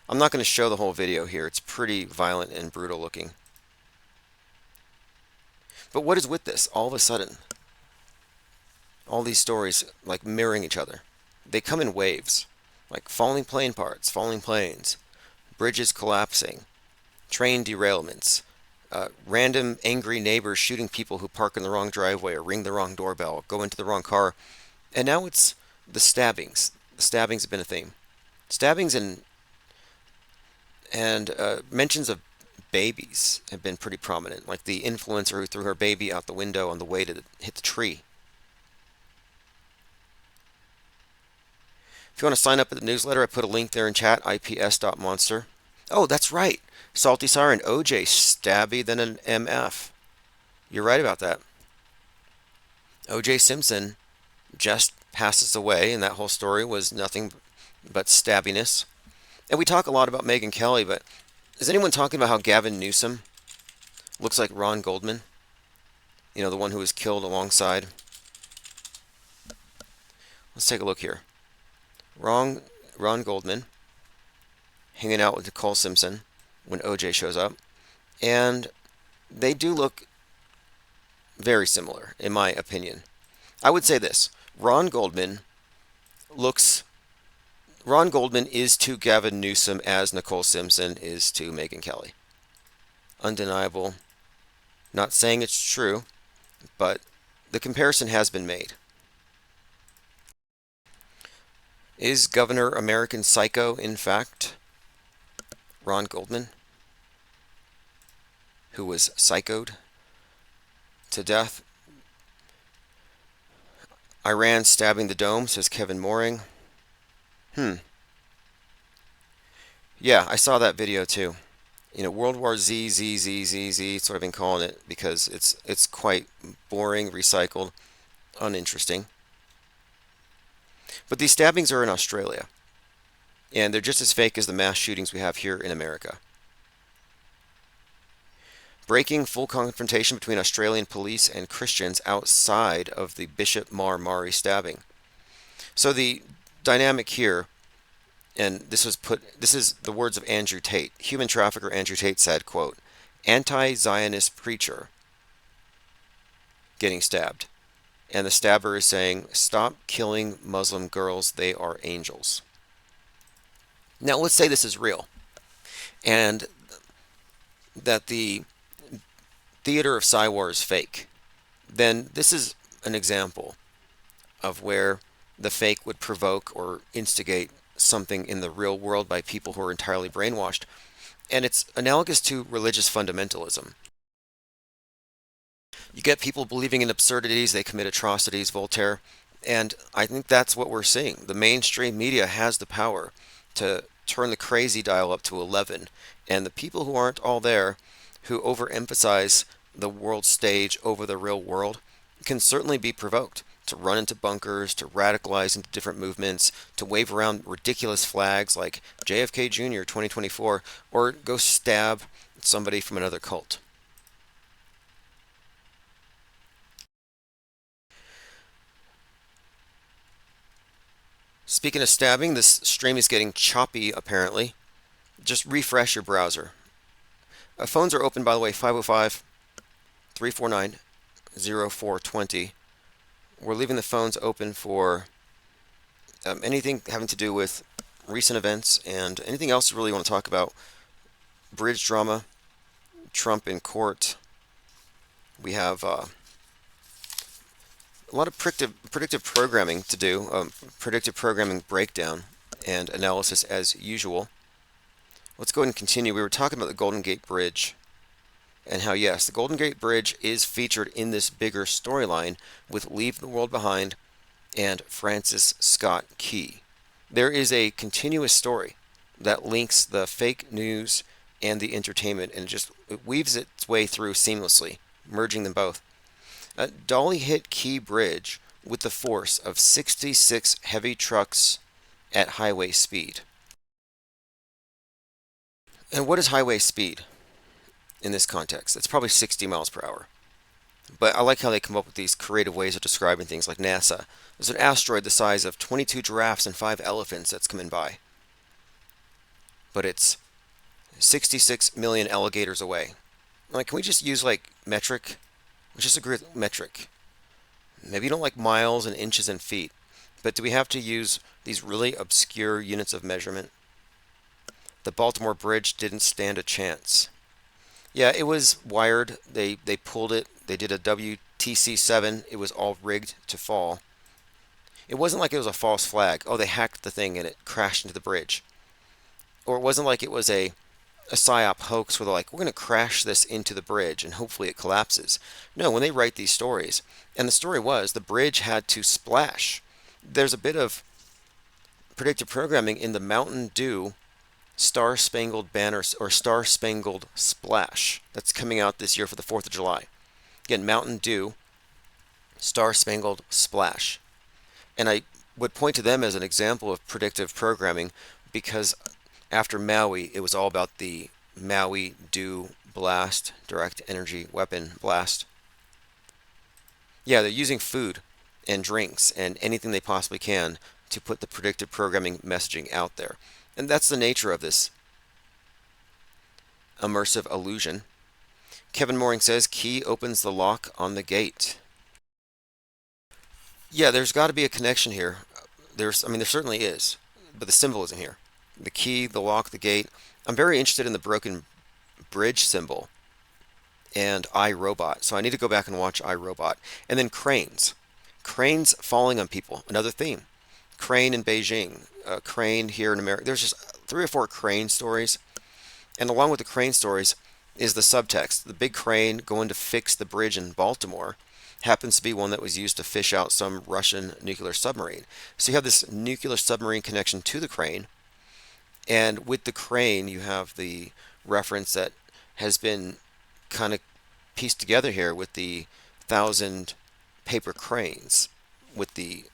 I'm not going to show the whole video here. It's pretty violent and brutal looking. But what is with this? All of a sudden, all these stories like mirroring each other. They come in waves, like falling plane parts, falling planes, bridges collapsing, train derailments, random angry neighbors shooting people who park in the wrong driveway or ring the wrong doorbell, go into the wrong car. And now it's the stabbings. The stabbings have been a theme. Stabbings and mentions of babies have been pretty prominent, like the influencer who threw her baby out the window on the way to hit the tree. If you want to sign up at the newsletter, I put a link there in chat, ips.monster. Oh, that's right. Salty Siren, OJ stabby than an MF. You're right about that. OJ Simpson just passes away, and that whole story was nothing but stabbiness. And we talk a lot about Megyn Kelly, but is anyone talking about how Gavin Newsom looks like Ron Goldman? You know, the one who was killed alongside. Let's take a look here. Ron Goldman hanging out with Nicole Simpson when OJ shows up. And they do look very similar, in my opinion. I would say this. Ron Goldman is to Gavin Newsom as Nicole Simpson is to Megyn Kelly. Undeniable. Not saying it's true, but the comparison has been made. Is Governor American Psycho, in fact, Ron Goldman, who was psychoed to death? Iran stabbing the dome, says Kevin Mooring. Yeah, I saw that video too. You know, World War Z, that's what I've been calling it, because it's quite boring, recycled, uninteresting. But these stabbings are in Australia, and they're just as fake as the mass shootings we have here in America. Breaking full confrontation between Australian police and Christians outside of the Bishop Mari stabbing. So the dynamic here, and this is the words of Andrew Tate. Human trafficker Andrew Tate said, quote, "Anti-Zionist preacher getting stabbed." And the stabber is saying, "Stop killing Muslim girls, they are angels." Now let's say this is real, and that the theater of Psywar is fake. Then this is an example of where the fake would provoke or instigate something in the real world by people who are entirely brainwashed. And it's analogous to religious fundamentalism. You get people believing in absurdities, they commit atrocities, Voltaire, and I think that's what we're seeing. The mainstream media has the power to turn the crazy dial up to 11, and the people who aren't all there, who overemphasize the world stage over the real world, can certainly be provoked to run into bunkers, to radicalize into different movements, to wave around ridiculous flags like JFK Jr. 2024, or go stab somebody from another cult. Speaking of stabbing, this stream is getting choppy apparently. Just refresh your browser. Phones are open, by the way, 505-349-0420. We're leaving the phones open for anything having to do with recent events and anything else you really want to talk about. Bridge drama, Trump in court. We have a lot of predictive programming to do, predictive programming breakdown and analysis as usual. Let's go ahead and continue. We were talking about the Golden Gate Bridge and how, yes, the Golden Gate Bridge is featured in this bigger storyline with Leave the World Behind and Francis Scott Key. There is a continuous story that links the fake news and the entertainment, and it weaves its way through seamlessly, merging them both. Dolly hit Key Bridge with the force of 66 heavy trucks at highway speed. And what is highway speed in this context? It's probably 60 miles per hour. But I like how they come up with these creative ways of describing things like NASA. There's an asteroid the size of 22 giraffes and 5 elephants that's coming by. But it's 66 million alligators away. Like, can we just use like metric? Let's just agree with metric. Maybe you don't like miles and inches and feet, but do we have to use these really obscure units of measurement? The Baltimore Bridge didn't stand a chance. Yeah, it was wired. They pulled it. They did a WTC7. It was all rigged to fall. It wasn't like it was a false flag. Oh, they hacked the thing and it crashed into the bridge. Or it wasn't like it was a PSYOP hoax where they're like, we're going to crash this into the bridge and hopefully it collapses. No, when they write these stories, and the story was the bridge had to splash. There's a bit of predictive programming in the Mountain Dew Star Spangled Banner or Star Spangled Splash that's coming out this year for the 4th of July. Again, Mountain Dew Star Spangled Splash. And I would point to them as an example of predictive programming because after Maui, it was all about the Maui Dew Blast, direct energy weapon blast. Yeah, they're using food and drinks and anything they possibly can to put the predictive programming messaging out there. And that's the nature of this immersive illusion. Kevin Mooring says, Key opens the lock on the gate. Yeah, there's got to be a connection here. There certainly is, but the symbol isn't here. The key, the lock, the gate. I'm very interested in the broken bridge symbol and iRobot. So I need to go back and watch iRobot. And then cranes. Cranes falling on people. Another theme. Crane in Beijing. Crane here in America. There's just 3 or 4 crane stories. And along with the crane stories is the subtext. The big crane going to fix the bridge in Baltimore happens to be one that was used to fish out some Russian nuclear submarine. So you have this nuclear submarine connection to the crane. And with the crane, you have the reference that has been kind of pieced together here with the 1,000 paper cranes, with the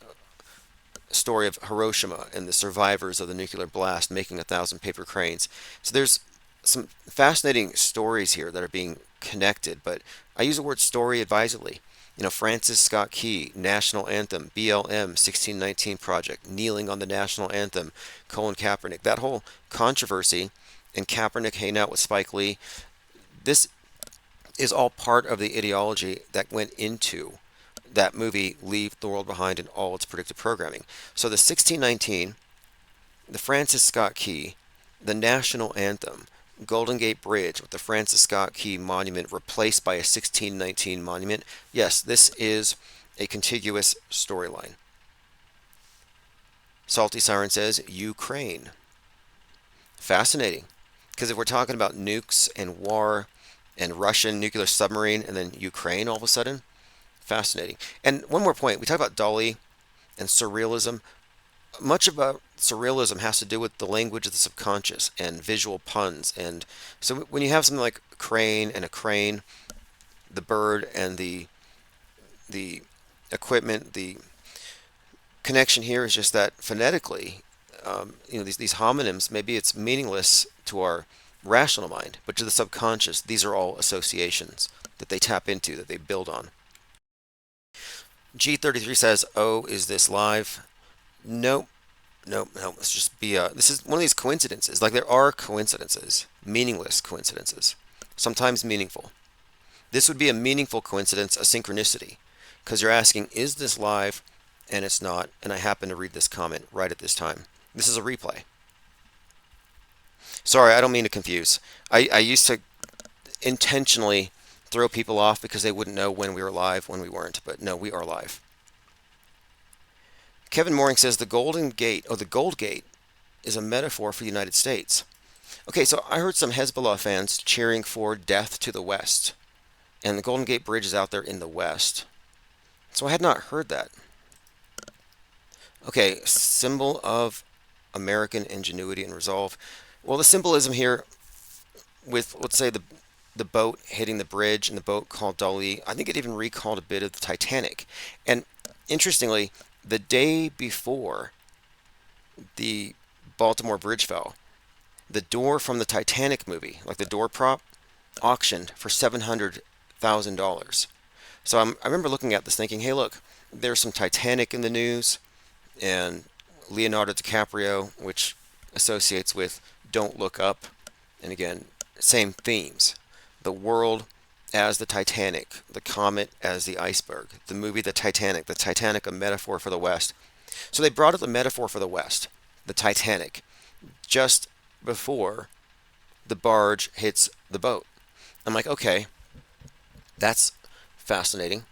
story of Hiroshima and the survivors of the nuclear blast making 1,000 paper cranes. So there's some fascinating stories here that are being connected, but I use the word story advisedly. You know, Francis Scott Key, National Anthem, BLM 1619 Project, kneeling on the National Anthem, Colin Kaepernick, that whole controversy, and Kaepernick hanging out with Spike Lee, this is all part of the ideology that went into that movie, Leave the World Behind, and all its predictive programming. So the 1619, the Francis Scott Key, the National Anthem, Golden Gate Bridge with the Francis Scott Key Monument replaced by a 1619 monument. Yes, this is a contiguous storyline. Salty Siren says, Ukraine. Fascinating. Because if we're talking about nukes and war and Russian nuclear submarine and then Ukraine all of a sudden, fascinating. And one more point. We talk about Dolly and surrealism. Much about surrealism has to do with the language of the subconscious and visual puns. And so when you have something like a crane and a crane, the bird and the equipment, the connection here is just that phonetically, these homonyms, maybe it's meaningless to our rational mind, but to the subconscious, these are all associations that they tap into, that they build on. G33 says, oh, is this live? Nope. Let's just be this is one of these coincidences. Like, there are coincidences, meaningless coincidences, sometimes meaningful. This would be a meaningful coincidence, a synchronicity, because you're asking, is this live? And it's not, and I happen to read this comment right at this time. This is a replay. Sorry, I don't mean to confuse. I used to intentionally throw people off because they wouldn't know when we were live, when we weren't, but no, we are live. Kevin Mooring says the Golden Gate, the Gold Gate, is a metaphor for the United States. Okay, so I heard some Hezbollah fans cheering for death to the west, and the Golden Gate Bridge is out there in the west. So I had not heard that. Okay, symbol of American ingenuity and resolve. Well, the symbolism here with, let's say, the boat hitting the bridge and the boat called Dali, I think it even recalled a bit of the Titanic. And interestingly, the day before the Baltimore Bridge fell, the door from the Titanic movie, like the door prop, auctioned for $700,000. So I remember looking at this thinking, hey, look, there's some Titanic in the news, and Leonardo DiCaprio, which associates with Don't Look Up. And again, same themes. The world as the Titanic, the comet as the iceberg, the movie The Titanic, a metaphor for the West. So they brought up the metaphor for the West, the Titanic, just before the barge hits the boat. I'm like, okay, that's fascinating.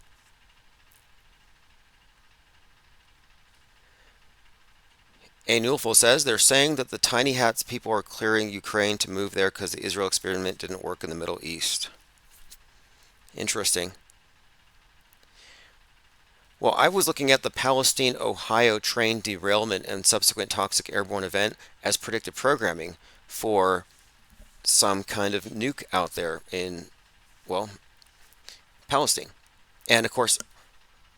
A Newful says they're saying that the tiny hats people are clearing Ukraine to move there because the Israel experiment didn't work in the Middle East. Interesting. Well, I was looking at the Palestine, Ohio train derailment and subsequent toxic airborne event as predictive programming for some kind of nuke out there in, well, Palestine. And of course,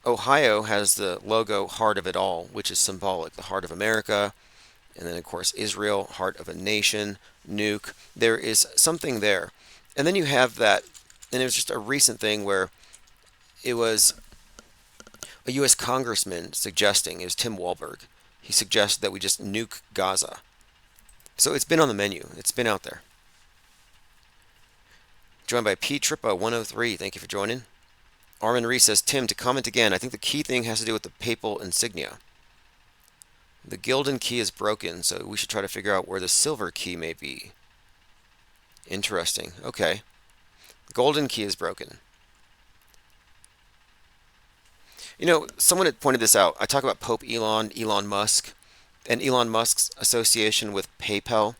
Ohio has the logo Heart of It All, which is symbolic, the heart of America. And then, of course, Israel, heart of a nation, nuke. There is something there. And then you have that, and it was just a recent thing where it was a U.S. congressman suggesting, it was Tim Walberg, he suggested that we just nuke Gaza. So it's been on the menu. It's been out there. Joined by P. Trippa 103. Thank you for joining. Armin Reese says, Tim, to comment again, I think the key thing has to do with the papal insignia. The Gildan key is broken, so we should try to figure out where the silver key may be. Interesting. Okay. The golden key is broken. You know, someone had pointed this out. I talk about Pope Elon Musk, and Elon Musk's association with PayPal.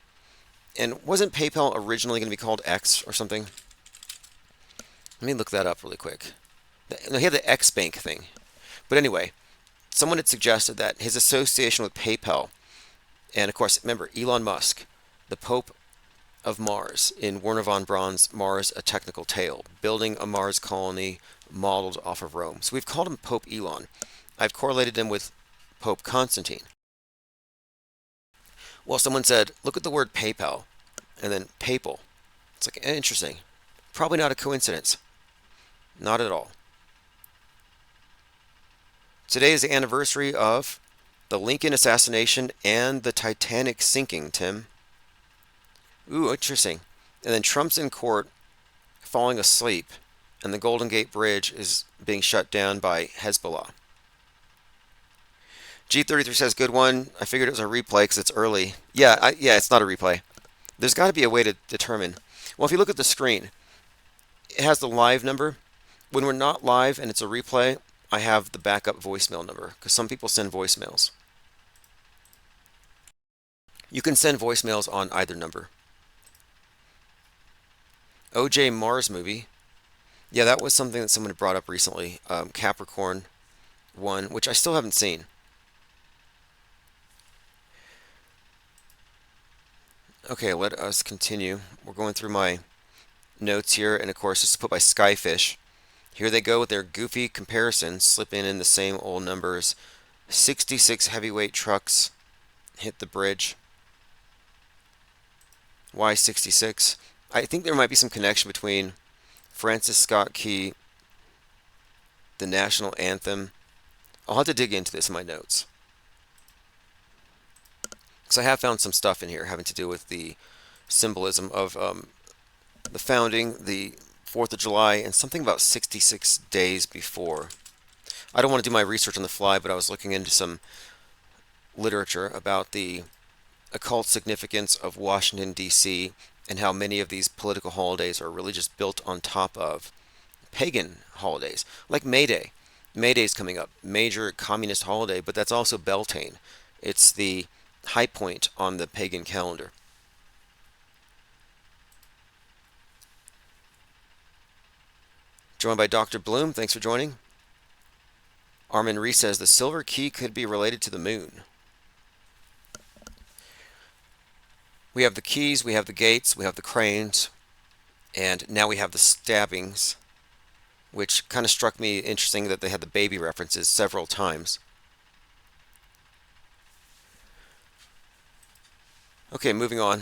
And wasn't PayPal originally going to be called X or something? Let me look that up really quick. No, he had the X Bank thing. But anyway, someone had suggested that his association with PayPal, and of course, remember, Elon Musk, the Pope of Mars in Werner von Braun's Mars, A Technical Tale, building a Mars colony modeled off of Rome. So we've called him Pope Elon. I've correlated him with Pope Constantine. Well, someone said, look at the word PayPal, and then papal. It's like, interesting. Probably not a coincidence. Not at all. Today is the anniversary of the Lincoln assassination and the Titanic sinking, Tim. Ooh, interesting. And then Trump's in court, falling asleep, and the Golden Gate Bridge is being shut down by Hezbollah. G33 says, good one. I figured it was a replay because it's early. Yeah, it's not a replay. There's got to be a way to determine. Well, if you look at the screen, it has the live number. When we're not live and it's a replay, I have the backup voicemail number because some people send voicemails. You can send voicemails on either number. OJ Mars movie. Yeah, that was something that someone had brought up recently. Capricorn 1, which I still haven't seen. Okay, let us continue. We're going through my notes here, and of course, this is put by Skyfish. Here they go with their goofy comparisons, slipping in the same old numbers. 66 heavyweight trucks hit the bridge. Why 66? I think there might be some connection between Francis Scott Key, the national anthem. I'll have to dig into this in my notes. Because I have found some stuff in here having to do with the symbolism of the founding, the 4th of July, and something about 66 days before. I don't want to do my research on the fly, but I was looking into some literature about the occult significance of Washington, D.C., and how many of these political holidays are really just built on top of pagan holidays, like May Day. May Day is coming up, major communist holiday, but that's also Beltane. It's the high point on the pagan calendar. Joined by Dr. Bloom. Thanks for joining. Armin Reese says the silver key could be related to the moon. We have the keys, we have the gates, we have the cranes, and now we have the stabbings, which kind of struck me interesting that they had the baby references several times. Okay, moving on.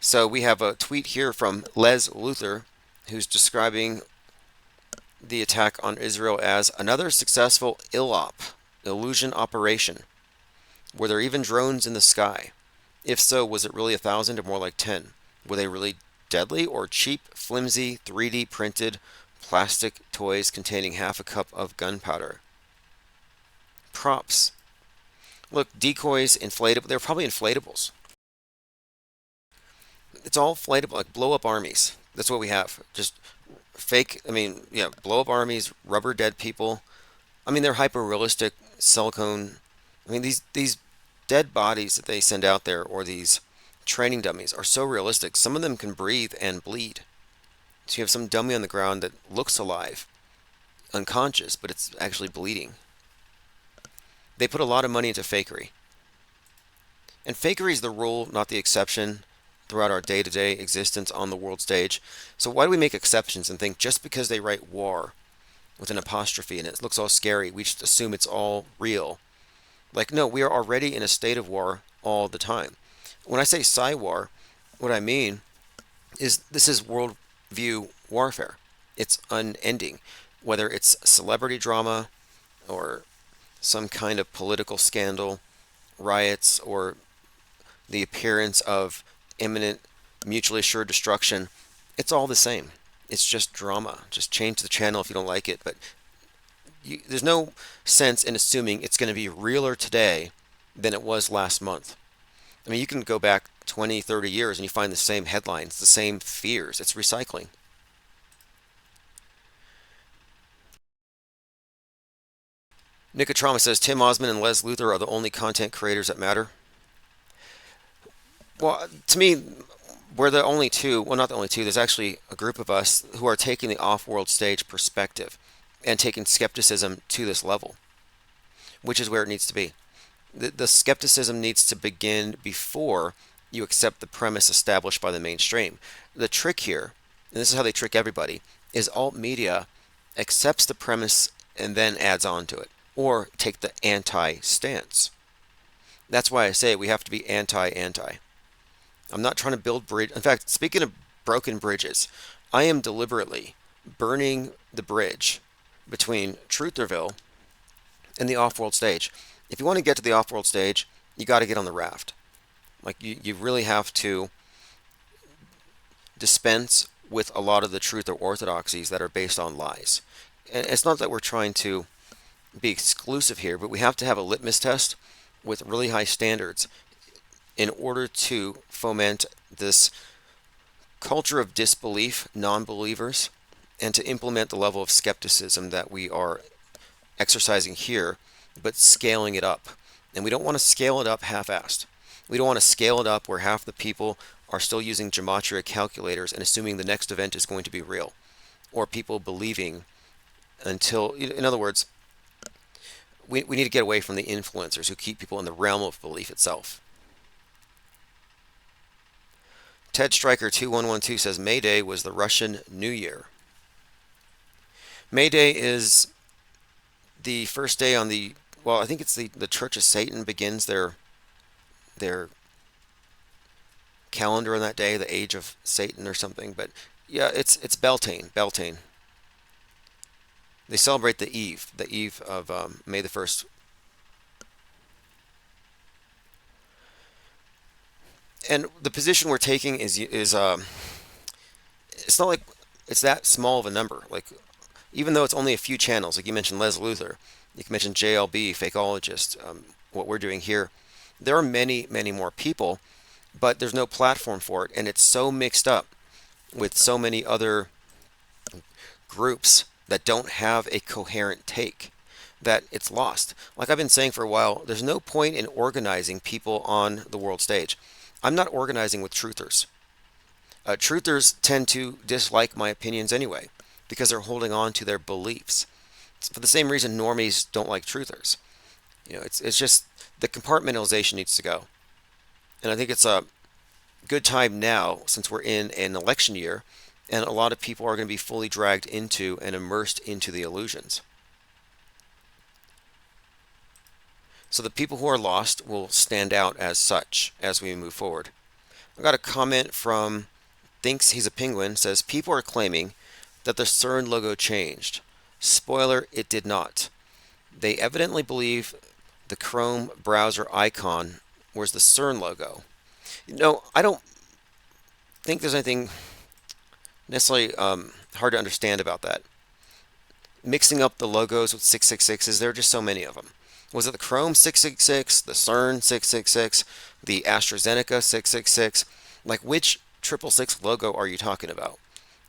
So we have a tweet here from Les Luthor, who's describing the attack on Israel as another successful ILOP, illusion operation. Were there even drones in the sky? If so, was it really 1,000 or more like 10? Were they really deadly or cheap, flimsy, 3D printed plastic toys containing half a cup of gunpowder? Props. Look, decoys, inflatable. They're probably inflatables. It's all inflatable, like blow up armies. That's what we have. Just fake, blow up armies, rubber dead people. They're hyper realistic silicone. These dead bodies that they send out there, or these training dummies, are so realistic. Some of them can breathe and bleed. So you have some dummy on the ground that looks alive, unconscious, but it's actually bleeding. They put a lot of money into fakery. And fakery is the rule, not the exception, throughout our day-to-day existence on the world stage. So why do we make exceptions and think just because they write war with an apostrophe and it looks all scary, we just assume it's all real? Like, no, we are already in a state of war all the time. When I say Psy-war, what I mean is this is worldview warfare. It's unending. Whether it's celebrity drama or some kind of political scandal, riots, or the appearance of imminent mutually assured destruction, it's all the same. It's just drama. Just change the channel if you don't like it. But there's no sense in assuming it's going to be realer today than it was last month. You can go back 20, 30 years and you find the same headlines, the same fears. It's recycling. Nicotrama says Tim Osmond and Les Luthor are the only content creators that matter. Well, to me, we're the only two. Well, not the only two. There's actually a group of us who are taking the off-world stage perspective and taking skepticism to this level, which is where it needs to be. The skepticism needs to begin before you accept the premise established by the mainstream. The trick here, and this is how they trick everybody, is alt media accepts the premise and then adds on to it, or take the anti-stance. That's why I say we have to be anti-anti. I'm not trying to build bridge. In fact, speaking of broken bridges, I am deliberately burning the bridge between Trutherville and the off-world stage. If you want to get to the off-world stage, you got to get on the raft. Like you really have to dispense with a lot of the truth or orthodoxies that are based on lies. And it's not that we're trying to be exclusive here, but we have to have a litmus test with really high standards in order to foment this culture of disbelief, non-believers, and to implement the level of skepticism that we are exercising here, but scaling it up. And we don't want to scale it up half-assed. We don't want to scale it up where half the people are still using gematria calculators and assuming the next event is going to be real, or people believing until, in other words, we need to get away from the influencers who keep people in the realm of belief itself. Ted Stryker 2112 says May Day was the Russian New Year. May Day is the first day on the, well, I think it's the Church of Satan begins their calendar on that day, the Age of Satan or something. But yeah, it's Beltane. They celebrate the eve of May the 1st. And the position we're taking is it's not like it's that small of a number. Like, even though it's only a few channels, like you mentioned Les Luthor, you can mention JLB, Fakeologist, what we're doing here, there are many, many more people, but there's no platform for it, and it's so mixed up with so many other groups that don't have a coherent take that it's lost. Like I've been saying for a while, there's no point in organizing people on the world stage. I'm not organizing with truthers. Truthers tend to dislike my opinions anyway because they're holding on to their beliefs. It's for the same reason normies don't like truthers. It's just the compartmentalization needs to go. And I think it's a good time now, since we're in an election year, and a lot of people are going to be fully dragged into and immersed into the illusions. So the people who are lost will stand out as such as we move forward. I got a comment from Thinks He's a Penguin, says people are claiming that the CERN logo changed. Spoiler, it did not. They evidently believe the Chrome browser icon was the CERN logo. I don't think there's anything necessarily hard to understand about that. Mixing up the logos with 666s, there are just so many of them. Was it the Chrome 666, the CERN 666, the AstraZeneca 666? Like, which 666 logo are you talking about?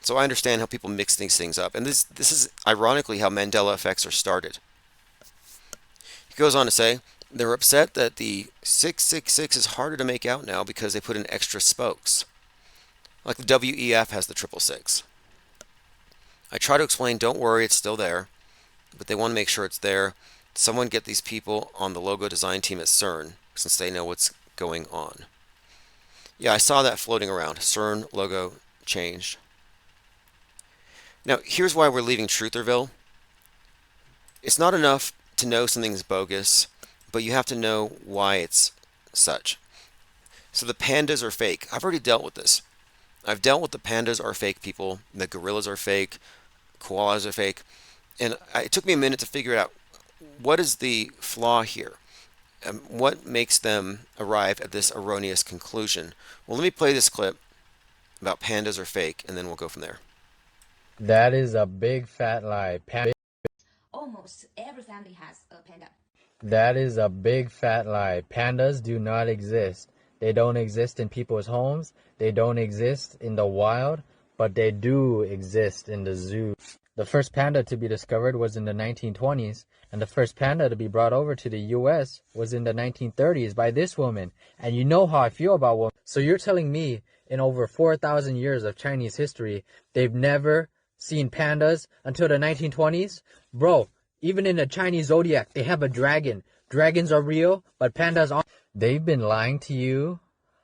So I understand how people mix these things up. And this is ironically how Mandela effects are started. He goes on to say, they're upset that the 666 is harder to make out now because they put in extra spokes. Like the WEF has the 666. I try to explain, don't worry, it's still there. But they want to make sure it's there. Someone get these people on the logo design team at CERN, since they know what's going on. Yeah, I saw that floating around. CERN logo changed. Now, here's why we're leaving Trutherville. It's not enough to know something's bogus, but you have to know why it's such. So the pandas are fake. I've already dealt with this. I've dealt with the pandas are fake people, the gorillas are fake, koalas are fake, and it took me a minute to figure out what is the flaw here. What makes them arrive at this erroneous conclusion? Well, let me play this clip about pandas are fake, and then we'll go from there. That is a big fat lie. Almost every family has a panda. That is a big fat lie. Pandas do not exist. They don't exist in people's homes. They don't exist in the wild, but they do exist in the zoo. The first panda to be discovered was in the 1920s, and the first panda to be brought over to the U.S. was in the 1930s by this woman. And you know how I feel about women. So you're telling me in over 4,000 years of Chinese history, they've never seen pandas until the 1920s? Bro, even in the Chinese zodiac, they have a dragon. Dragons are real, but pandas aren't. They've been lying to you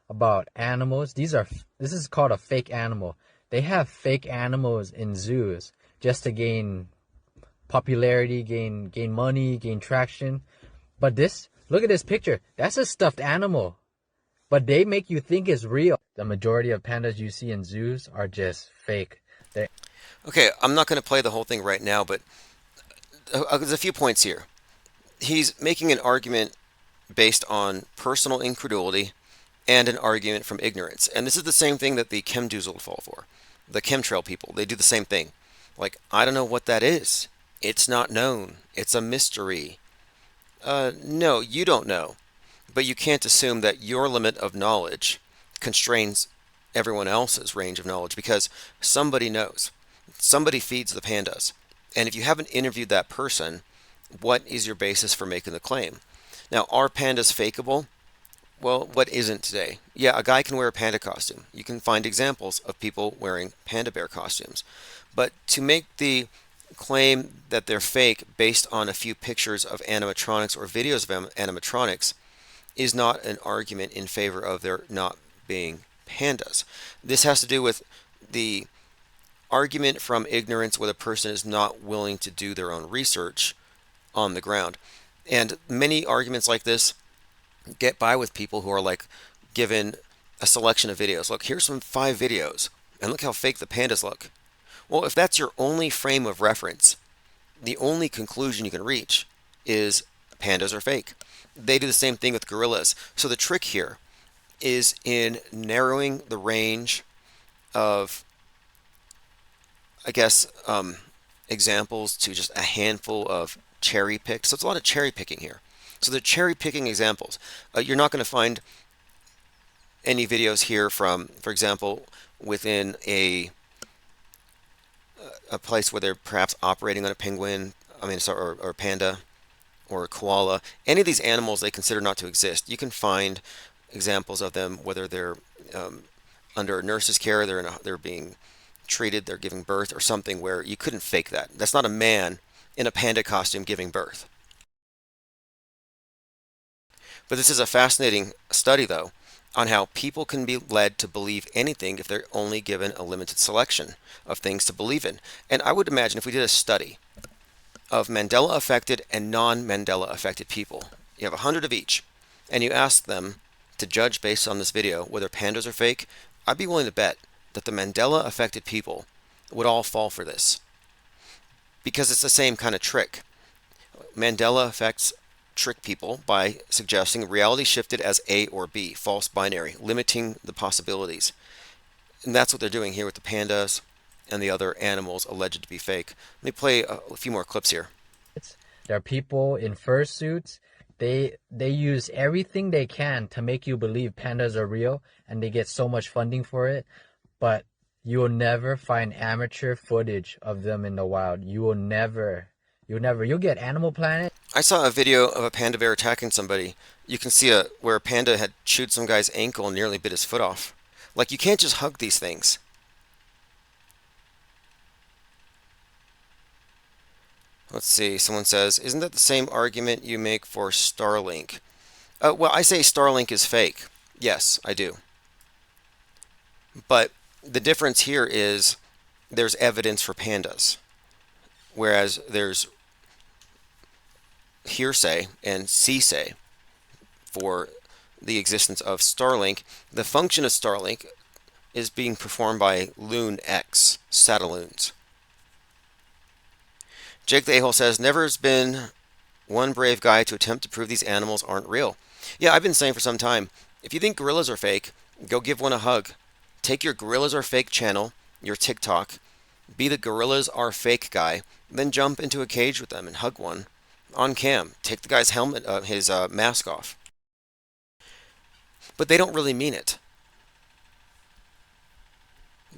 about animals. This is called a fake animal. They have fake animals in zoos just to gain popularity, gain money, gain traction. But look at this picture. That's a stuffed animal. But they make you think it's real. The majority of pandas you see in zoos are just fake. Okay, I'm not going to play the whole thing right now, but there's a few points here. He's making an argument based on personal incredulity and an argument from ignorance. And this is the same thing that the chemdoozled fall for. The chemtrail people, they do the same thing. Like, I don't know what that is. It's not known. It's a mystery. No, you don't know. But you can't assume that your limit of knowledge constrains everyone else's range of knowledge, because somebody knows. Somebody feeds the pandas. And if you haven't interviewed that person, what is your basis for making the claim? Now, are pandas fakeable? Well, what isn't today? Yeah, a guy can wear a panda costume. You can find examples of people wearing panda bear costumes. But to make the claim that they're fake based on a few pictures of animatronics or videos of animatronics is not an argument in favor of there not being pandas. This has to do with the argument from ignorance, where the person is not willing to do their own research on the ground. And many arguments like this get by with people who are like given a selection of videos. Look, here's some 5 videos, and look how fake the pandas look. Well, if that's your only frame of reference, the only conclusion you can reach is pandas are fake. They do the same thing with gorillas. So the trick here is in narrowing the range of, I guess, examples to just a handful of cherry picked. So it's a lot of cherry picking here. So the cherry picking examples. You're not going to find any videos here from, for example, within a place where they're perhaps operating on a penguin, or a panda, or a koala. Any of these animals they consider not to exist. You can find examples of them, whether they're under a nurse's care, they're being treated, they're giving birth or something where you couldn't fake that. That's not a man in a panda costume giving birth. But this is a fascinating study, though, on how people can be led to believe anything if they're only given a limited selection of things to believe in. And I would imagine if we did a study of Mandela affected and non-Mandela affected people, you have 100 of each, and you ask them to judge based on this video whether pandas are fake, I'd be willing to bet that the Mandela affected people would all fall for this. Because it's the same kind of trick. Mandela effects trick people by suggesting reality shifted as A or B, false binary, limiting the possibilities. And that's what they're doing here with the pandas and the other animals alleged to be fake. Let me play a few more clips here. There are people in fursuits. They use everything they can to make you believe pandas are real, and they get so much funding for it. But you will never find amateur footage of them in the wild. You'll get Animal Planet. I saw a video of a panda bear attacking somebody. You can see where a panda had chewed some guy's ankle and nearly bit his foot off. Like, you can't just hug these things. Let's see, someone says, isn't that the same argument you make for Starlink? Well, I say Starlink is fake. Yes, I do. But the difference here is there's evidence for pandas, whereas there's hearsay and say for the existence of Starlink. The function of Starlink is being performed by Loon X, Satelloons. Jake the A-hole says, never has been one brave guy to attempt to prove these animals aren't real. Yeah, I've been saying for some time, if you think gorillas are fake, go give one a hug. Take your Gorillas Are Fake channel, your TikTok, be the Gorillas Are Fake guy, then jump into a cage with them and hug one on cam. Take the guy's helmet, his mask off. But they don't really mean it.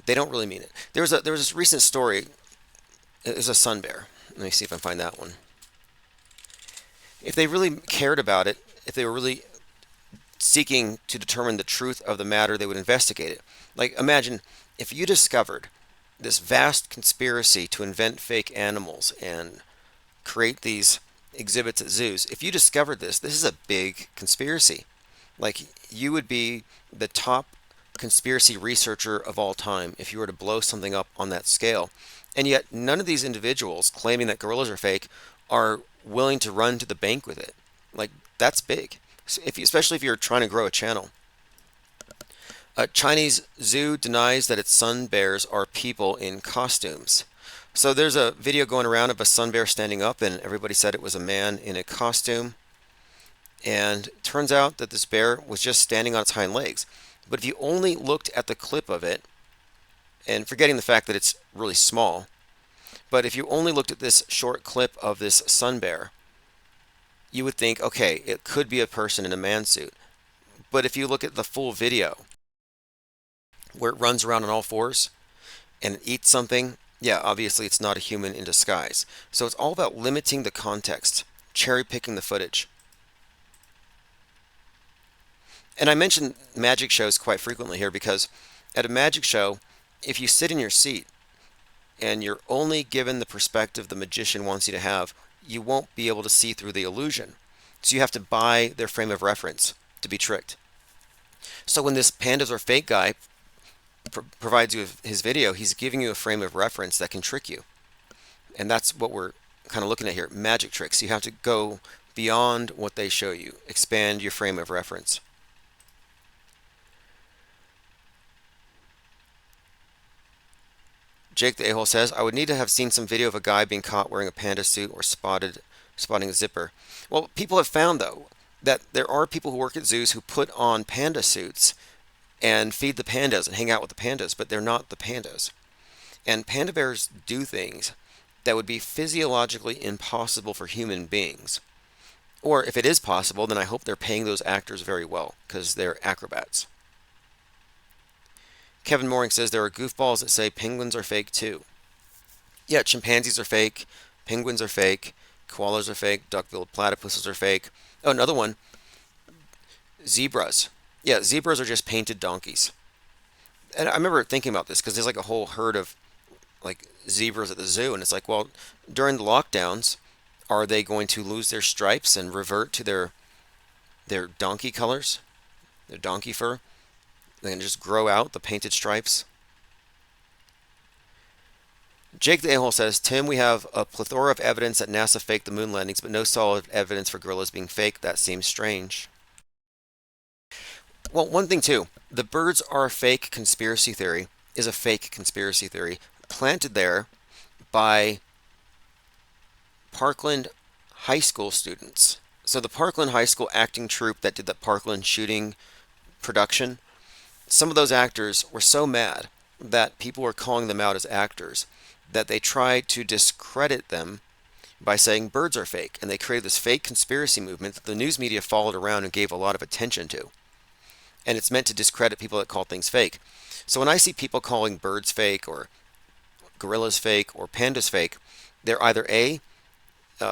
They don't really mean it. There was this recent story. It was a sun bear. Let me see if I can find that one. If they really cared about it, if they were really seeking to determine the truth of the matter, they would investigate it. Like, imagine if you discovered this vast conspiracy to invent fake animals and create these exhibits at zoos. If you discovered this is a big conspiracy. Like, you would be the top conspiracy researcher of all time if you were to blow something up on that scale. And yet none of these individuals claiming that gorillas are fake are willing to run to the bank with it. Like, that's big. Especially if you're trying to grow a channel. A Chinese zoo denies that its sun bears are people in costumes. So there's a video going around of a sun bear standing up, and everybody said it was a man in a costume. And it turns out that this bear was just standing on its hind legs. But if you only looked at the clip of it, and forgetting the fact that it's really small, but if you only looked at this short clip of this sun bear, you would think, okay, it could be a person in a man suit. But if you look at the full video, where it runs around on all fours and it eats something, yeah, obviously it's not a human in disguise. So it's all about limiting the context, cherry picking the footage. And I mention magic shows quite frequently here because at a magic show, if you sit in your seat and you're only given the perspective the magician wants you to have, you won't be able to see through the illusion. So you have to buy their frame of reference to be tricked. So when this pandas are fake guy provides you with his video, he's giving you a frame of reference that can trick you. And that's what we're kind of looking at here, magic tricks. You have to go beyond what they show you, expand your frame of reference. Jake the A-hole says, I would need to have seen some video of a guy being caught wearing a panda suit or spotting a zipper. Well, people have found, though, that there are people who work at zoos who put on panda suits and feed the pandas and hang out with the pandas, but they're not the pandas. And panda bears do things that would be physiologically impossible for human beings. Or if it is possible, then I hope they're paying those actors very well, because they're acrobats. Kevin Mooring says there are goofballs that say penguins are fake too. Yeah, chimpanzees are fake, penguins are fake, koalas are fake, duck-billed platypuses are fake. Oh, another one, zebras. Yeah, zebras are just painted donkeys. And I remember thinking about this because there's like a whole herd of like zebras at the zoo, and it's like, well, during the lockdowns, are they going to lose their stripes and revert to their donkey colors, their donkey fur? They can just grow out the painted stripes. Jake the A-hole says, Tim, we have a plethora of evidence that NASA faked the moon landings, but no solid evidence for gorillas being fake. That seems strange. Well, one thing too, the birds are a fake conspiracy theory is a fake conspiracy theory planted there by Parkland High School students. So the Parkland High School acting troupe that did the Parkland shooting production, some of those actors were so mad that people were calling them out as actors that they tried to discredit them by saying birds are fake. And they created this fake conspiracy movement that the news media followed around and gave a lot of attention to. And it's meant to discredit people that call things fake. So when I see people calling birds fake or gorillas fake or pandas fake, they're either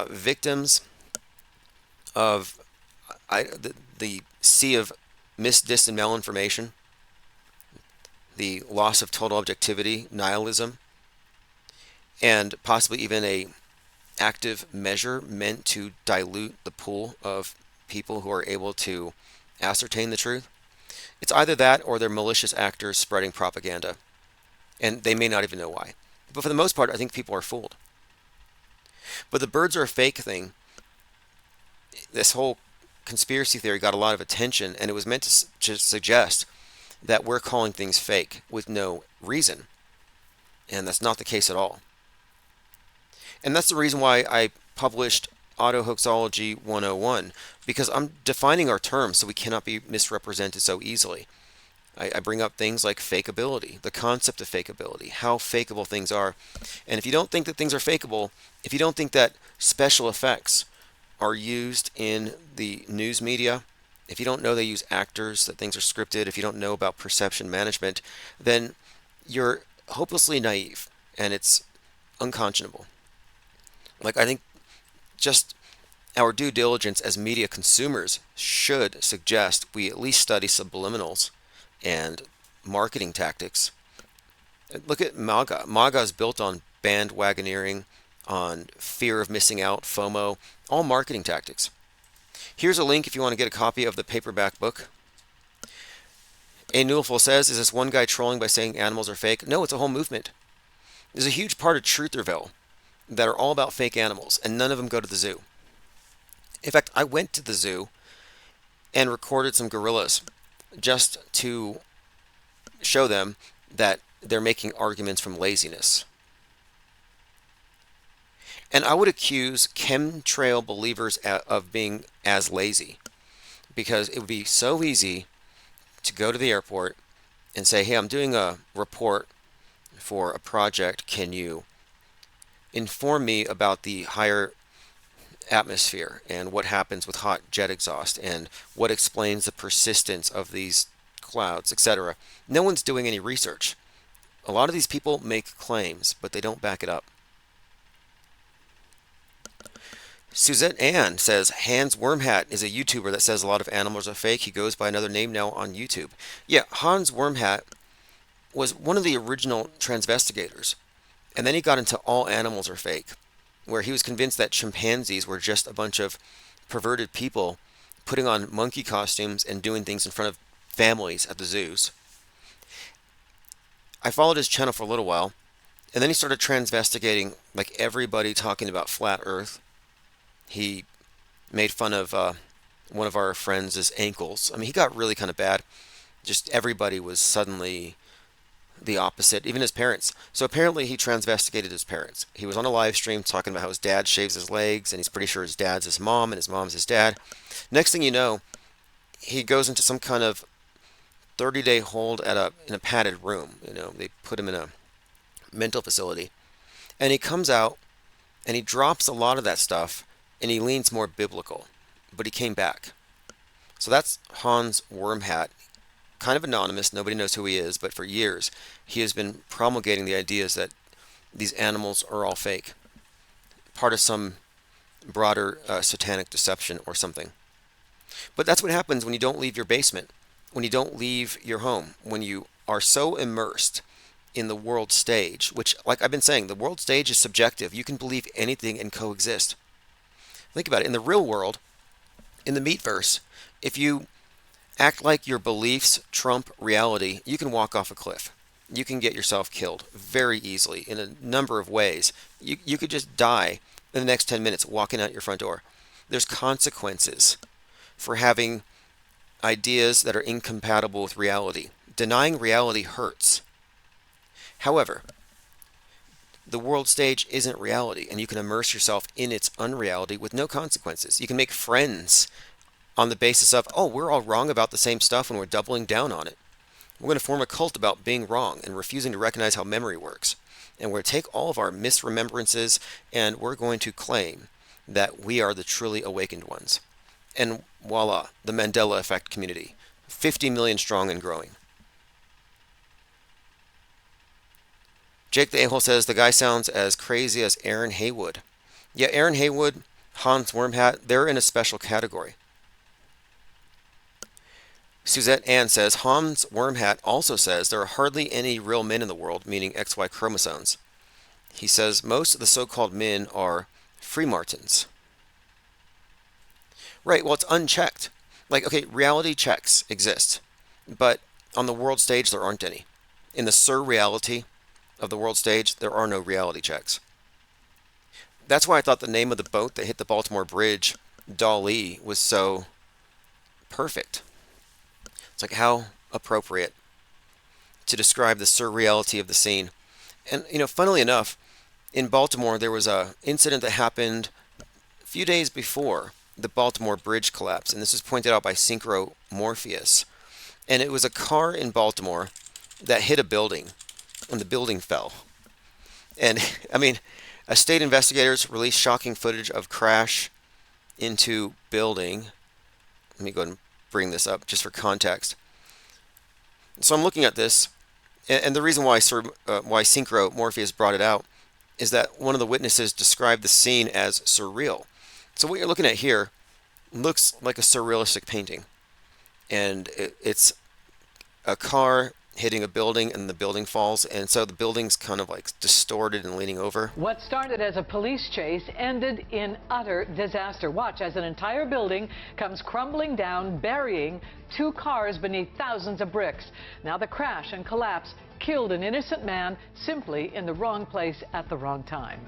victims of the sea of mis, dis, and malinformation, the loss of total objectivity, nihilism, and possibly even a active measure meant to dilute the pool of people who are able to ascertain the truth. It's either that or they're malicious actors spreading propaganda, and they may not even know why. But for the most part, I think people are fooled. But the birds are a fake thing, this whole conspiracy theory got a lot of attention, and it was meant to suggest that we're calling things fake with no reason. And that's not the case at all. And that's the reason why I published Autohoaxology 101, because I'm defining our terms so we cannot be misrepresented so easily. I bring up things like fakeability, the concept of fakeability, how fakeable things are. And if you don't think that things are fakeable, if you don't think that special effects are used in the news media, if you don't know they use actors, that things are scripted, if you don't know about perception management, then you're hopelessly naive and it's unconscionable. Like, I think just our due diligence as media consumers should suggest we at least study subliminals and marketing tactics. Look at MAGA. MAGA is built on bandwagoneering, on fear of missing out, FOMO, all marketing tactics. Here's a link if you want to get a copy of the paperback book. A. Newellful says, is this one guy trolling by saying animals are fake? No, it's a whole movement. There's a huge part of Trutherville that are all about fake animals, and none of them go to the zoo. In fact, I went to the zoo and recorded some gorillas just to show them that they're making arguments from laziness. And I would accuse chemtrail believers of being as lazy, because it would be so easy to go to the airport and say, hey, I'm doing a report for a project. Can you inform me about the higher atmosphere and what happens with hot jet exhaust and what explains the persistence of these clouds, etc. No one's doing any research. A lot of these people make claims, but they don't back it up. Suzette Ann says, Hans Wormhat is a YouTuber that says a lot of animals are fake. He goes by another name now on YouTube. Yeah, Hans Wormhat was one of the original transvestigators. And then he got into all animals are fake, where he was convinced that chimpanzees were just a bunch of perverted people putting on monkey costumes and doing things in front of families at the zoos. I followed his channel for a little while, and then he started transvestigating like everybody talking about flat earth. He made fun of one of our friends' ankles. I mean, he got really kind of bad. Just everybody was suddenly the opposite, even his parents. So apparently he transvestigated his parents. He was on a live stream talking about how his dad shaves his legs, and he's pretty sure his dad's his mom and his mom's his dad. Next thing you know, he goes into some kind of 30-day hold in a padded room. You know, they put him in a mental facility, and he comes out and he drops a lot of that stuff and he leans more biblical, but he came back. So that's Hans Wormhat. Kind of anonymous, nobody knows who he is, but for years he has been promulgating the ideas that these animals are all fake, part of some broader satanic deception or something. But that's what happens when you don't leave your basement, when you don't leave your home, when you are so immersed in the world stage, which, like I've been saying, the world stage is subjective. You can believe anything and coexist. Think about it. In the real world, in the meatverse, if you act like your beliefs trump reality, you can walk off a cliff. You can get yourself killed very easily in a number of ways. You could just die in the next 10 minutes walking out your front door. There's consequences for having ideas that are incompatible with reality. Denying reality hurts. However, the world stage isn't reality, and you can immerse yourself in its unreality with no consequences. You can make friends on the basis of, oh, we're all wrong about the same stuff and we're doubling down on it. We're going to form a cult about being wrong and refusing to recognize how memory works. And we're going to take all of our misremembrances and we're going to claim that we are the truly awakened ones. And voila, the Mandela Effect community, 50 million strong and growing. Jake the A-hole says, the guy sounds as crazy as Aaron Haywood. Yeah, Aaron Haywood, Hans Wormhat, they're in a special category. Suzette Ann says, Hans Wormhat also says there are hardly any real men in the world, meaning XY chromosomes. He says most of the so-called men are Freemartins. Right, well, it's unchecked. Like, okay, reality checks exist, but on the world stage, there aren't any. In the surreality of the world stage, there are no reality checks. That's why I thought the name of the boat that hit the Baltimore Bridge, Dali, was so perfect. It's like how appropriate to describe the surreality of the scene. And, you know, funnily enough, in Baltimore, there was an incident that happened a few days before the Baltimore Bridge collapse, and this was pointed out by Synchro Morpheus. And it was a car in Baltimore that hit a building, and the building fell. And, I mean, state investigators released shocking footage of crash into building. Let me go ahead and bring this up just for context. So I'm looking at this, and the reason why Synchro Morpheus brought it out is that one of the witnesses described the scene as surreal. So what you're looking at here looks like a surrealistic painting, and it's a car hitting a building and the building falls, and so the building's kind of like distorted and leaning over. What started as a police chase ended in utter disaster. Watch as an entire building comes crumbling down, burying 2 cars beneath thousands of bricks. Now the crash and collapse killed an innocent man simply in the wrong place at the wrong time.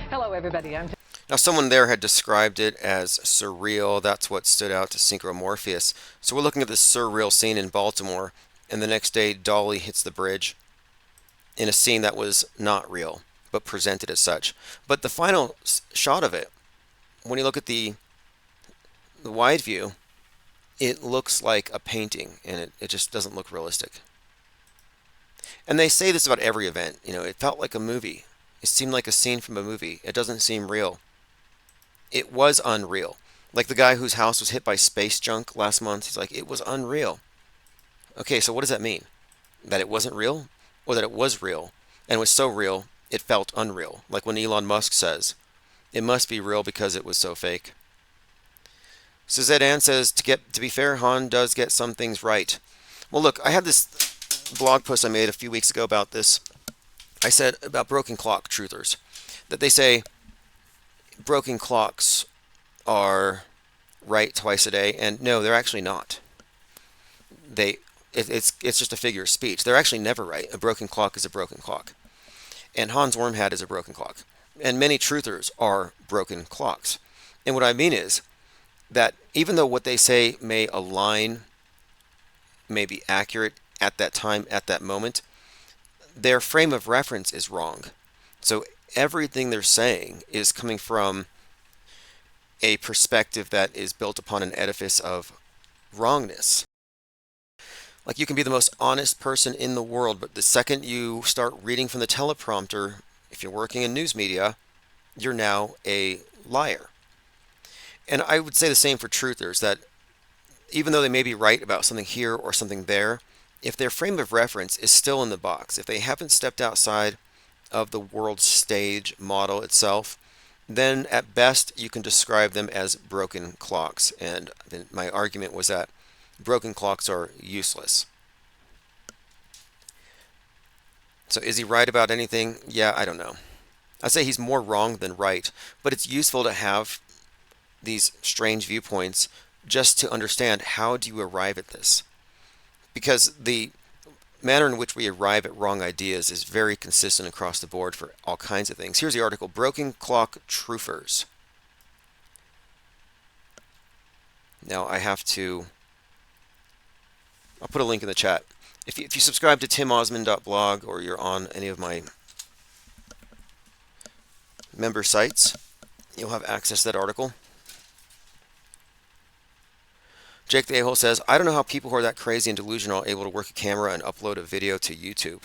Hello everybody, Now someone there had described it as surreal. That's what stood out to Synchro Morpheus. So we're looking at this surreal scene in Baltimore, and the next day Dolly hits the bridge in a scene that was not real, but presented as such. But the final shot of it, when you look at the wide view, it looks like a painting, and it just doesn't look realistic. And they say this about every event. You know, it felt like a movie. It seemed like a scene from a movie. It doesn't seem real. It was unreal. Like the guy whose house was hit by space junk last month, he's like, it was unreal. Okay, so what does that mean? That it wasn't real? Or that it was real, and was so real, it felt unreal? Like when Elon Musk says, it must be real because it was so fake. Suzette Ann says, to be fair, Han does get some things right. Well, look, I had this blog post I made a few weeks ago about this. I said about broken clock truthers, that they say broken clocks are right twice a day, and no, they're actually not. It's just a figure of speech. They're actually never right. A broken clock is a broken clock. And Hans Wormhat is a broken clock. And many truthers are broken clocks. And what I mean is that even though what they say may align, may be accurate at that time, at that moment, their frame of reference is wrong. So everything they're saying is coming from a perspective that is built upon an edifice of wrongness. Like you can be the most honest person in the world, but the second you start reading from the teleprompter, if you're working in news media, you're now a liar. And I would say the same for truthers, that even though they may be right about something here or something there, if their frame of reference is still in the box, if they haven't stepped outside of the world stage model itself, then at best you can describe them as broken clocks. And my argument was that broken clocks are useless. So is he right about anything? Yeah, I don't know. I'd say he's more wrong than right, but it's useful to have these strange viewpoints just to understand how do you arrive at this. Because the manner in which we arrive at wrong ideas is very consistent across the board for all kinds of things. Here's the article, Broken Clock Truthers. Now I'll put a link in the chat. If you subscribe to timosman.blog or you're on any of my member sites, you'll have access to that article. Jake the A-hole says, I don't know how people who are that crazy and delusional are able to work a camera and upload a video to YouTube.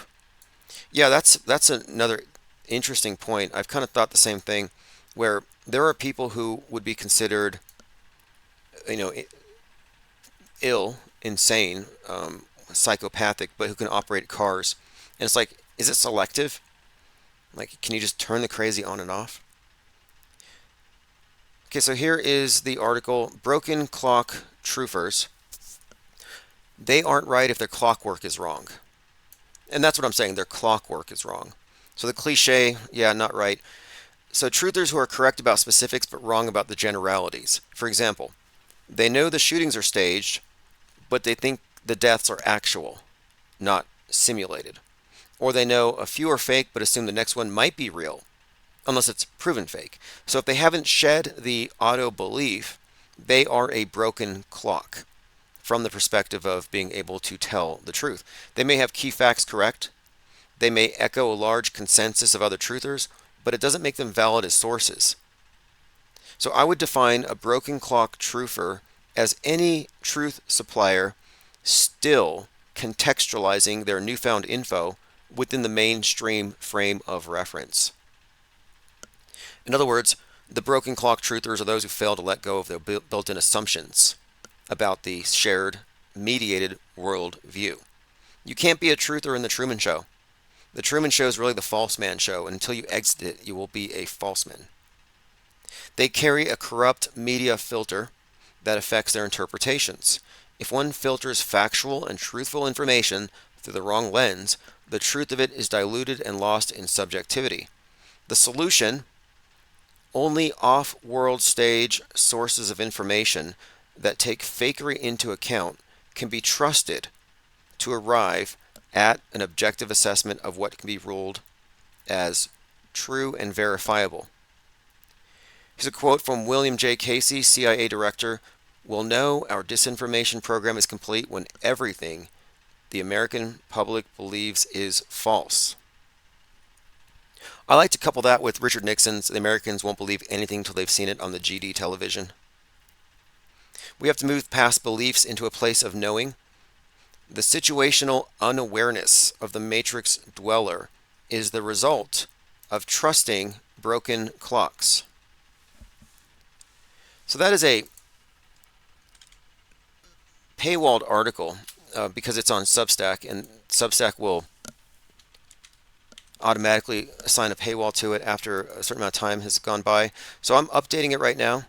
Yeah, that's another interesting point. I've kind of thought the same thing, where there are people who would be considered, ill, insane, psychopathic, but who can operate cars. And it's like, is it selective? Like, can you just turn the crazy on and off? Okay, so here is the article, Broken Clock Truthers. They aren't right if their clockwork is wrong. And that's what I'm saying, their clockwork is wrong. So the cliche, yeah, not right. So truthers who are correct about specifics but wrong about the generalities. For example, they know the shootings are staged, but they think the deaths are actual, not simulated. Or they know a few are fake but assume the next one might be real, unless it's proven fake. So if they haven't shed the auto belief, they are a broken clock from the perspective of being able to tell the truth. They may have key facts correct. They may echo a large consensus of other truthers, but it doesn't make them valid as sources. So I would define a broken clock truther as any truth supplier still contextualizing their newfound info within the mainstream frame of reference. In other words, the broken clock truthers are those who fail to let go of their built-in assumptions about the shared, mediated world view. You can't be a truther in the Truman Show. The Truman Show is really the false man show, and until you exit it, you will be a false man. They carry a corrupt media filter that affects their interpretations. If one filters factual and truthful information through the wrong lens, the truth of it is diluted and lost in subjectivity. The solution: only off-world stage sources of information that take fakery into account can be trusted to arrive at an objective assessment of what can be ruled as true and verifiable. Here's a quote from William J. Casey, CIA director. We'll know our disinformation program is complete when everything the American public believes is false. I like to couple that with Richard Nixon's "The Americans won't believe anything until they've seen it on the GD television." We have to move past beliefs into a place of knowing. The situational unawareness of the matrix dweller is the result of trusting broken clocks. So that is a paywalled article because it's on Substack, and Substack will automatically assign a paywall to it after a certain amount of time has gone by. So I'm updating it right now,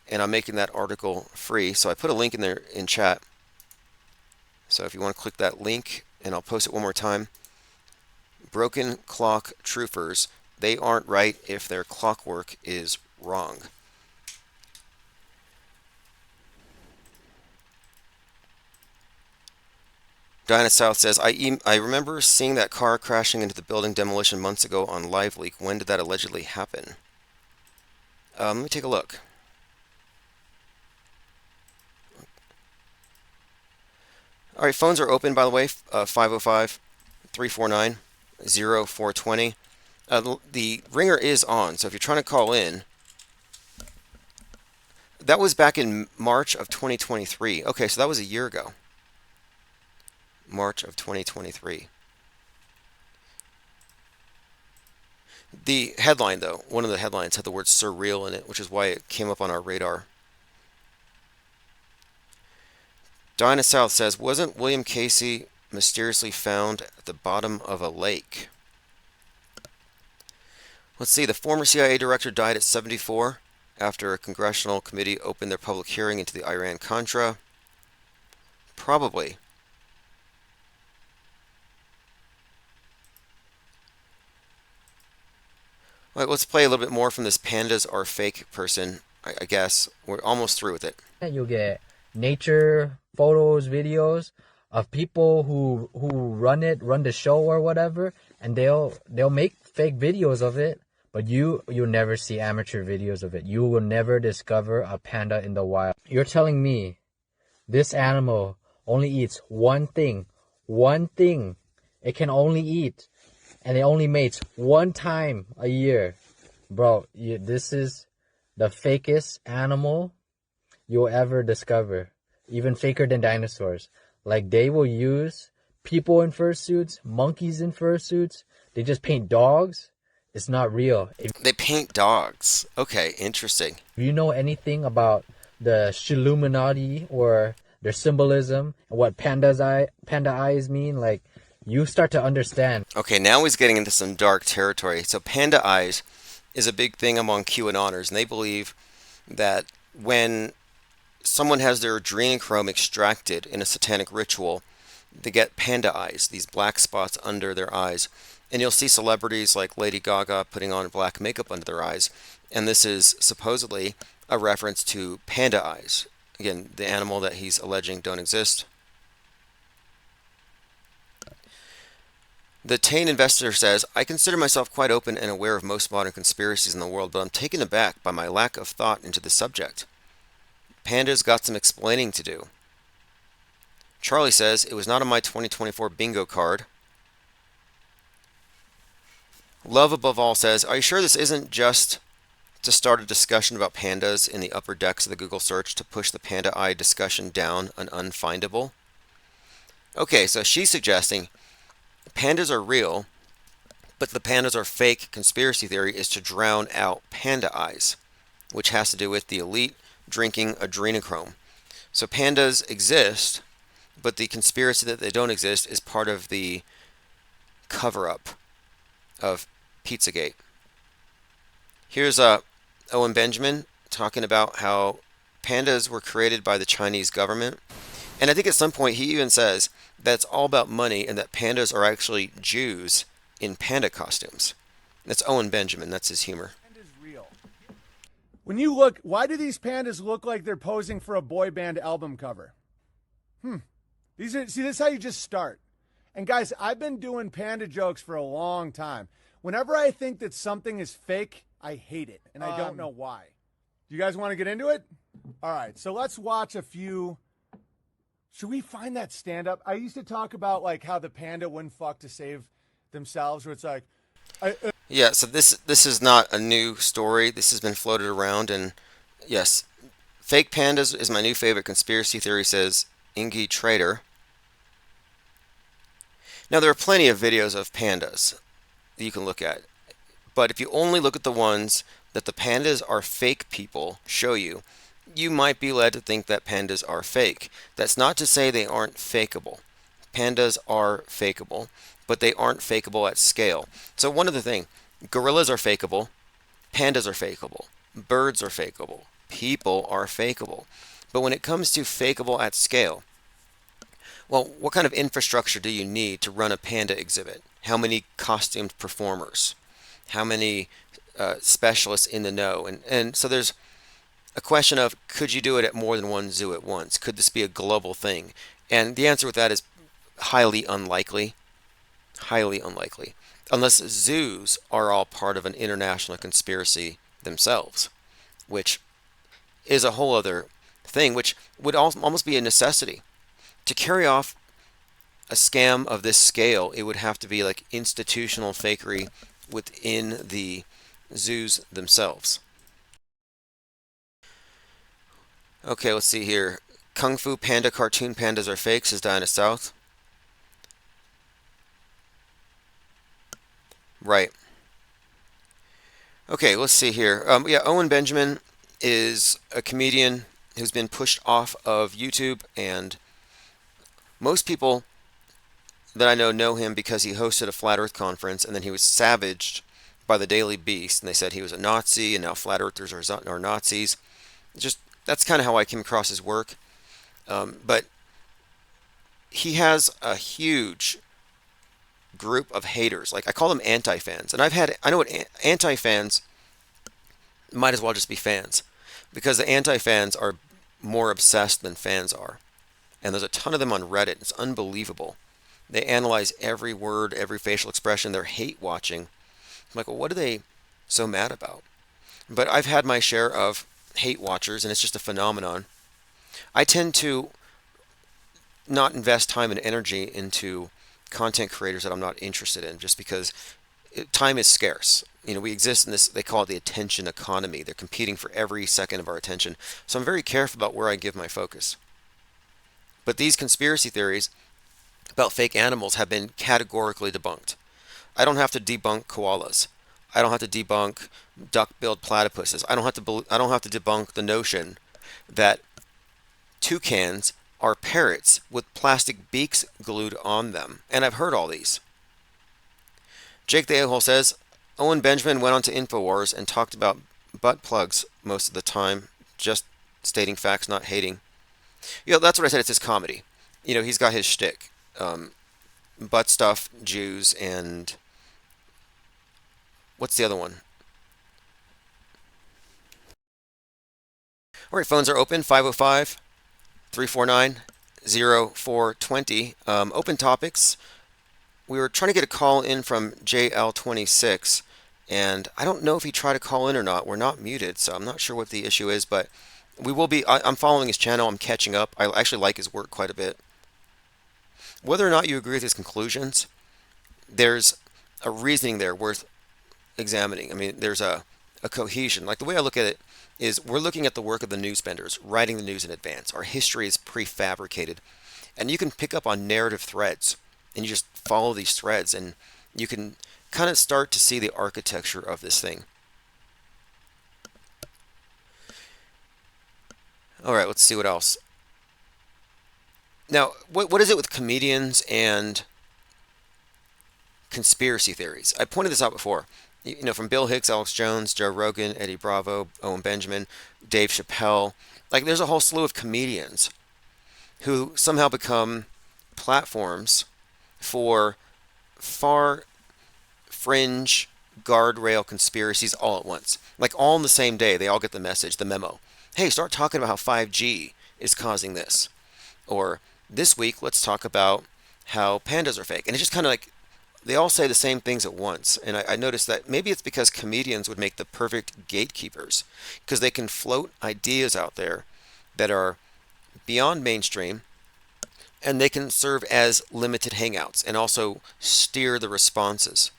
and I'm making that article free. So I put a link in there in chat. So if you want to click that link, and I'll post it one more time. Broken clock truthers, they aren't right if their clockwork is wrong. Diana South says, I remember seeing that car crashing into the building demolition months ago on LiveLeak. When did that allegedly happen? Let me take a look. All right, phones are open, by the way, 505-349-0420. The ringer is on, so if you're trying to call in, that was back in March of 2023. Okay, so that was a year ago. March of 2023. The headline, though, one of the headlines had the word surreal in it, which is why it came up on our radar. Dinah South says, wasn't William Casey mysteriously found at the bottom of a lake? Let's see, the former CIA director died at 74 after a congressional committee opened their public hearing into the Iran-Contra. Probably. All right, let's play a little bit more from this pandas are fake person. I guess we're almost through with it. You get nature photos, videos of people who run the show or whatever, and they'll make fake videos of it, but you'll never see amateur videos of it. You will never discover a panda in the wild. You're telling me this animal only eats one thing. It can only eat, and it only mates one time a year. Bro, this is the fakest animal you'll ever discover. Even faker than dinosaurs. Like, they will use people in fursuits, monkeys in fursuits. They just paint dogs. It's not real. They paint dogs. Okay, interesting. If you know anything about the Shilluminati or their symbolism and what panda eyes mean, like, you start to understand. Okay, now he's getting into some dark territory. So panda eyes is a big thing among QAnoners, and they believe that when someone has their adrenochrome extracted in a satanic ritual, they get panda eyes, these black spots under their eyes. And you'll see celebrities like Lady Gaga putting on black makeup under their eyes. And this is supposedly a reference to panda eyes. Again, the animal that he's alleging don't exist. The Tane Investor says, I consider myself quite open and aware of most modern conspiracies in the world, but I'm taken aback by my lack of thought into the subject. Panda's got some explaining to do. Charlie says, it was not on my 2024 bingo card. Love Above All says, are you sure this isn't just to start a discussion about pandas in the upper decks of the Google search to push the panda eye discussion down an unfindable? Okay, so she's suggesting pandas are real, but the pandas are fake conspiracy theory is to drown out panda eyes, which has to do with the elite drinking adrenochrome. So pandas exist, but the conspiracy that they don't exist is part of the cover-up of Pizzagate. Here's Owen Benjamin talking about how pandas were created by the Chinese government. And I think at some point he even says that it's all about money and that pandas are actually Jews in panda costumes. That's Owen Benjamin. That's his humor. Real. When you look, why do these pandas look like they're posing for a boy band album cover? See, this is how you just start. And guys, I've been doing panda jokes for a long time. Whenever I think that something is fake, I hate it, and I don't know why. Do you guys want to get into it? All right, so let's watch a few. Should we find that stand-up? I used to talk about like how the panda wouldn't fuck to save themselves, where it's like, yeah. So this is not a new story. This has been floated around, and yes, fake pandas is my new favorite conspiracy theory, says Ingy Trader. Now there are plenty of videos of pandas that you can look at, but if you only look at the ones that the pandas are fake people show you, you might be led to think that pandas are fake. That's not to say they aren't fakeable. Pandas are fakeable, but they aren't fakeable at scale. So one other thing, gorillas are fakeable, pandas are fakeable, birds are fakeable, people are fakeable. But when it comes to fakeable at scale, well, what kind of infrastructure do you need to run a panda exhibit? How many costumed performers? How many specialists in the know? And so there's a question of, could you do it at more than one zoo at once? Could this be a global thing? And the answer with that is highly unlikely. Highly unlikely. Unless zoos are all part of an international conspiracy themselves, which is a whole other thing, which would almost be a necessity. To carry off a scam of this scale, it would have to be like institutional fakery within the zoos themselves. Okay, let's see here. Kung Fu Panda cartoon pandas are fakes, says Diana South. Right. Okay, let's see here. Yeah, Owen Benjamin is a comedian who's been pushed off of YouTube, and most people that I know him because he hosted a Flat Earth conference, and then he was savaged by the Daily Beast, and they said he was a Nazi, and now Flat Earthers are Nazis. Just that's kind of how I came across his work. But he has a huge group of haters. Like, I call them anti-fans. And I know what anti-fans might as well just be fans, because the anti-fans are more obsessed than fans are. And there's a ton of them on Reddit. It's unbelievable. They analyze every word, every facial expression. They're hate watching. I'm like, well, what are they so mad about? But I've had my share of hate watchers, and it's just a phenomenon. I tend to not invest time and energy into content creators that I'm not interested in, just because time is scarce. We exist in this, they call it the attention economy. They're competing for every second of our attention. So I'm very careful about where I give my focus. But these conspiracy theories about fake animals have been categorically debunked. I don't have to debunk koalas. I don't have to debunk duck-billed platypuses. I don't have to debunk the notion that toucans are parrots with plastic beaks glued on them. And I've heard all these. Jake the A-hole says, Owen Benjamin went on to InfoWars and talked about butt plugs most of the time, just stating facts, not hating. That's what I said. It's his comedy. He's got his shtick. Butt stuff, Jews, and what's the other one? All right, phones are open, 505-349-0420. Open topics. We were trying to get a call in from JL26, and I don't know if he tried to call in or not. We're not muted, so I'm not sure what the issue is, but we will be. I'm following his channel. I'm catching up. I actually like his work quite a bit. Whether or not you agree with his conclusions, there's a reasoning there worth examining. I mean, there's a cohesion. Like, the way I look at it is, we're looking at the work of the newsbenders, writing the news in advance. Our history is prefabricated, and you can pick up on narrative threads, and you just follow these threads, and you can kind of start to see the architecture of this thing. All right, let's see what else. Now, what is it with comedians and conspiracy theories? I pointed this out before. From Bill Hicks, Alex Jones, Joe Rogan, Eddie Bravo, Owen Benjamin, Dave Chappelle. Like, there's a whole slew of comedians who somehow become platforms for far fringe guardrail conspiracies all at once. Like, all in the same day, they all get the message, the memo. Hey, start talking about how 5G is causing this. Or, this week, let's talk about how pandas are fake. And it's just kind of like, they all say the same things at once. And I noticed that maybe it's because comedians would make the perfect gatekeepers, because they can float ideas out there that are beyond mainstream, and they can serve as limited hangouts and also steer the responses.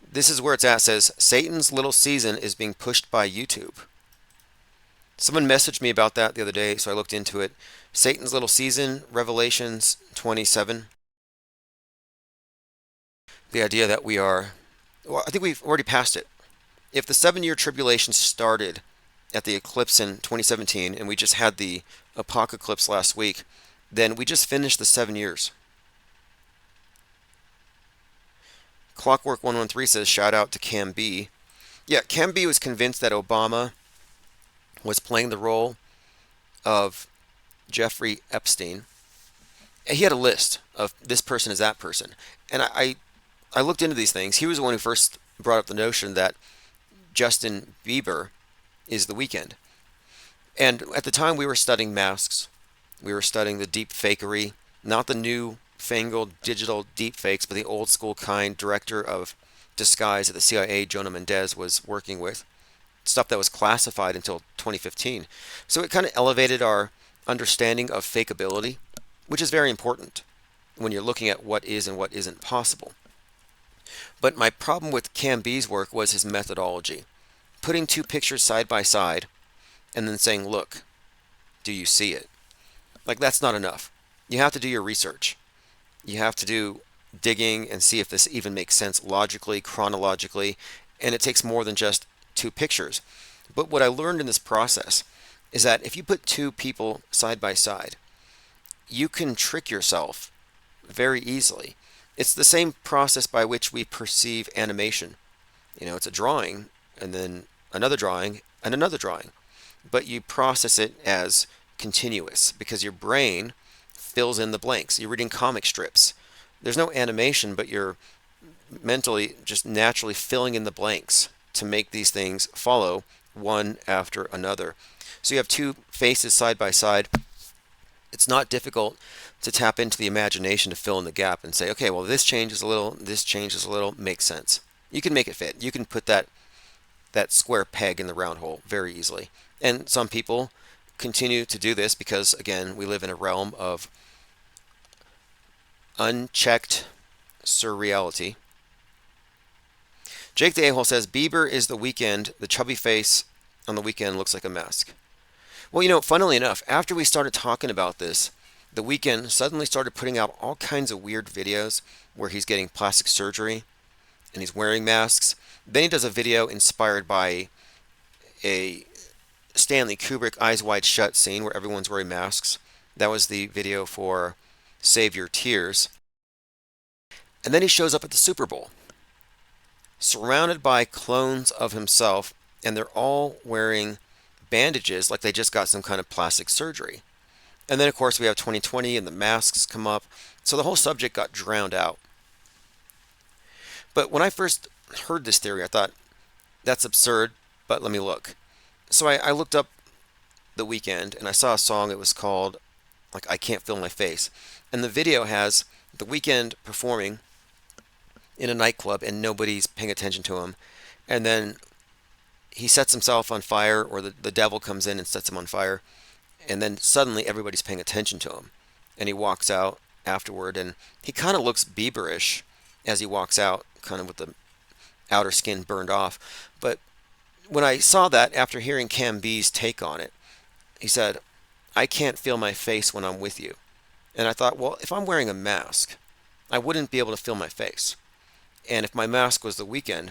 This is where it's at. It says, Satan's Little Season is being pushed by YouTube. Someone messaged me about that the other day, so I looked into it. Satan's Little Season, Revelations 27. The idea that I think we've already passed it. If the 7-year tribulation started at the eclipse in 2017, and we just had the apocalypse last week, then we just finished the 7 years. Clockwork 113 says, shout out to Cam B. Yeah, Cam B was convinced that Obama was playing the role of Jeffrey Epstein. He had a list of this person is that person. And I looked into these things. He was the one who first brought up the notion that Justin Bieber is The Weeknd. And at the time, we were studying masks. We were studying the deep fakery, not the new fangled digital deep fakes, but the old school kind. Director of disguise at the CIA, Jonah Mendez, was working with. Stuff that was classified until 2015. So it kind of elevated our understanding of fakeability, which is very important when you're looking at what is and what isn't possible. But my problem with Cam B's work was his methodology. Putting two pictures side by side and then saying, look, do you see it? Like, that's not enough. You have to do your research. You have to do digging and see if this even makes sense logically, chronologically, and it takes more than just two pictures. But what I learned in this process is that if you put two people side by side, you can trick yourself very easily. It's the same process by which we perceive animation. It's a drawing, and then another drawing, and another drawing. But you process it as continuous because your brain fills in the blanks. You're reading comic strips. There's no animation, but you're mentally just naturally filling in the blanks to make these things follow one after another. So you have two faces side by side. It's not difficult to tap into the imagination to fill in the gap and say, okay, well, this changes a little, this changes a little, makes sense. You can make it fit. You can put that square peg in the round hole very easily. And some people continue to do this because, again, we live in a realm of unchecked surreality. Jake the A-hole says, Bieber is the Weeknd. The chubby face on the Weeknd looks like a mask. Well, funnily enough, after we started talking about this, the Weeknd suddenly started putting out all kinds of weird videos where he's getting plastic surgery and he's wearing masks. Then he does a video inspired by a Stanley Kubrick Eyes Wide Shut scene where everyone's wearing masks. That was the video for Save Your Tears. And then he shows up at the Super Bowl, surrounded by clones of himself, and they're all wearing bandages like they just got some kind of plastic surgery. And then, of course, we have 2020 and the masks come up. So the whole subject got drowned out. But when I first heard this theory, I thought, that's absurd, but let me look. So I looked up the Weeknd and I saw a song. It was called, like, I Can't Feel My Face. And the video has the Weeknd performing in a nightclub and nobody's paying attention to him. And then he sets himself on fire, or the devil comes in and sets him on fire. And then suddenly everybody's paying attention to him. And he walks out afterward, and he kind of looks Bieberish as he walks out, kind of with the outer skin burned off. But when I saw that, after hearing Cam B's take on it, he said, I can't feel my face when I'm with you. And I thought, well, if I'm wearing a mask, I wouldn't be able to feel my face. And if my mask was the Weeknd,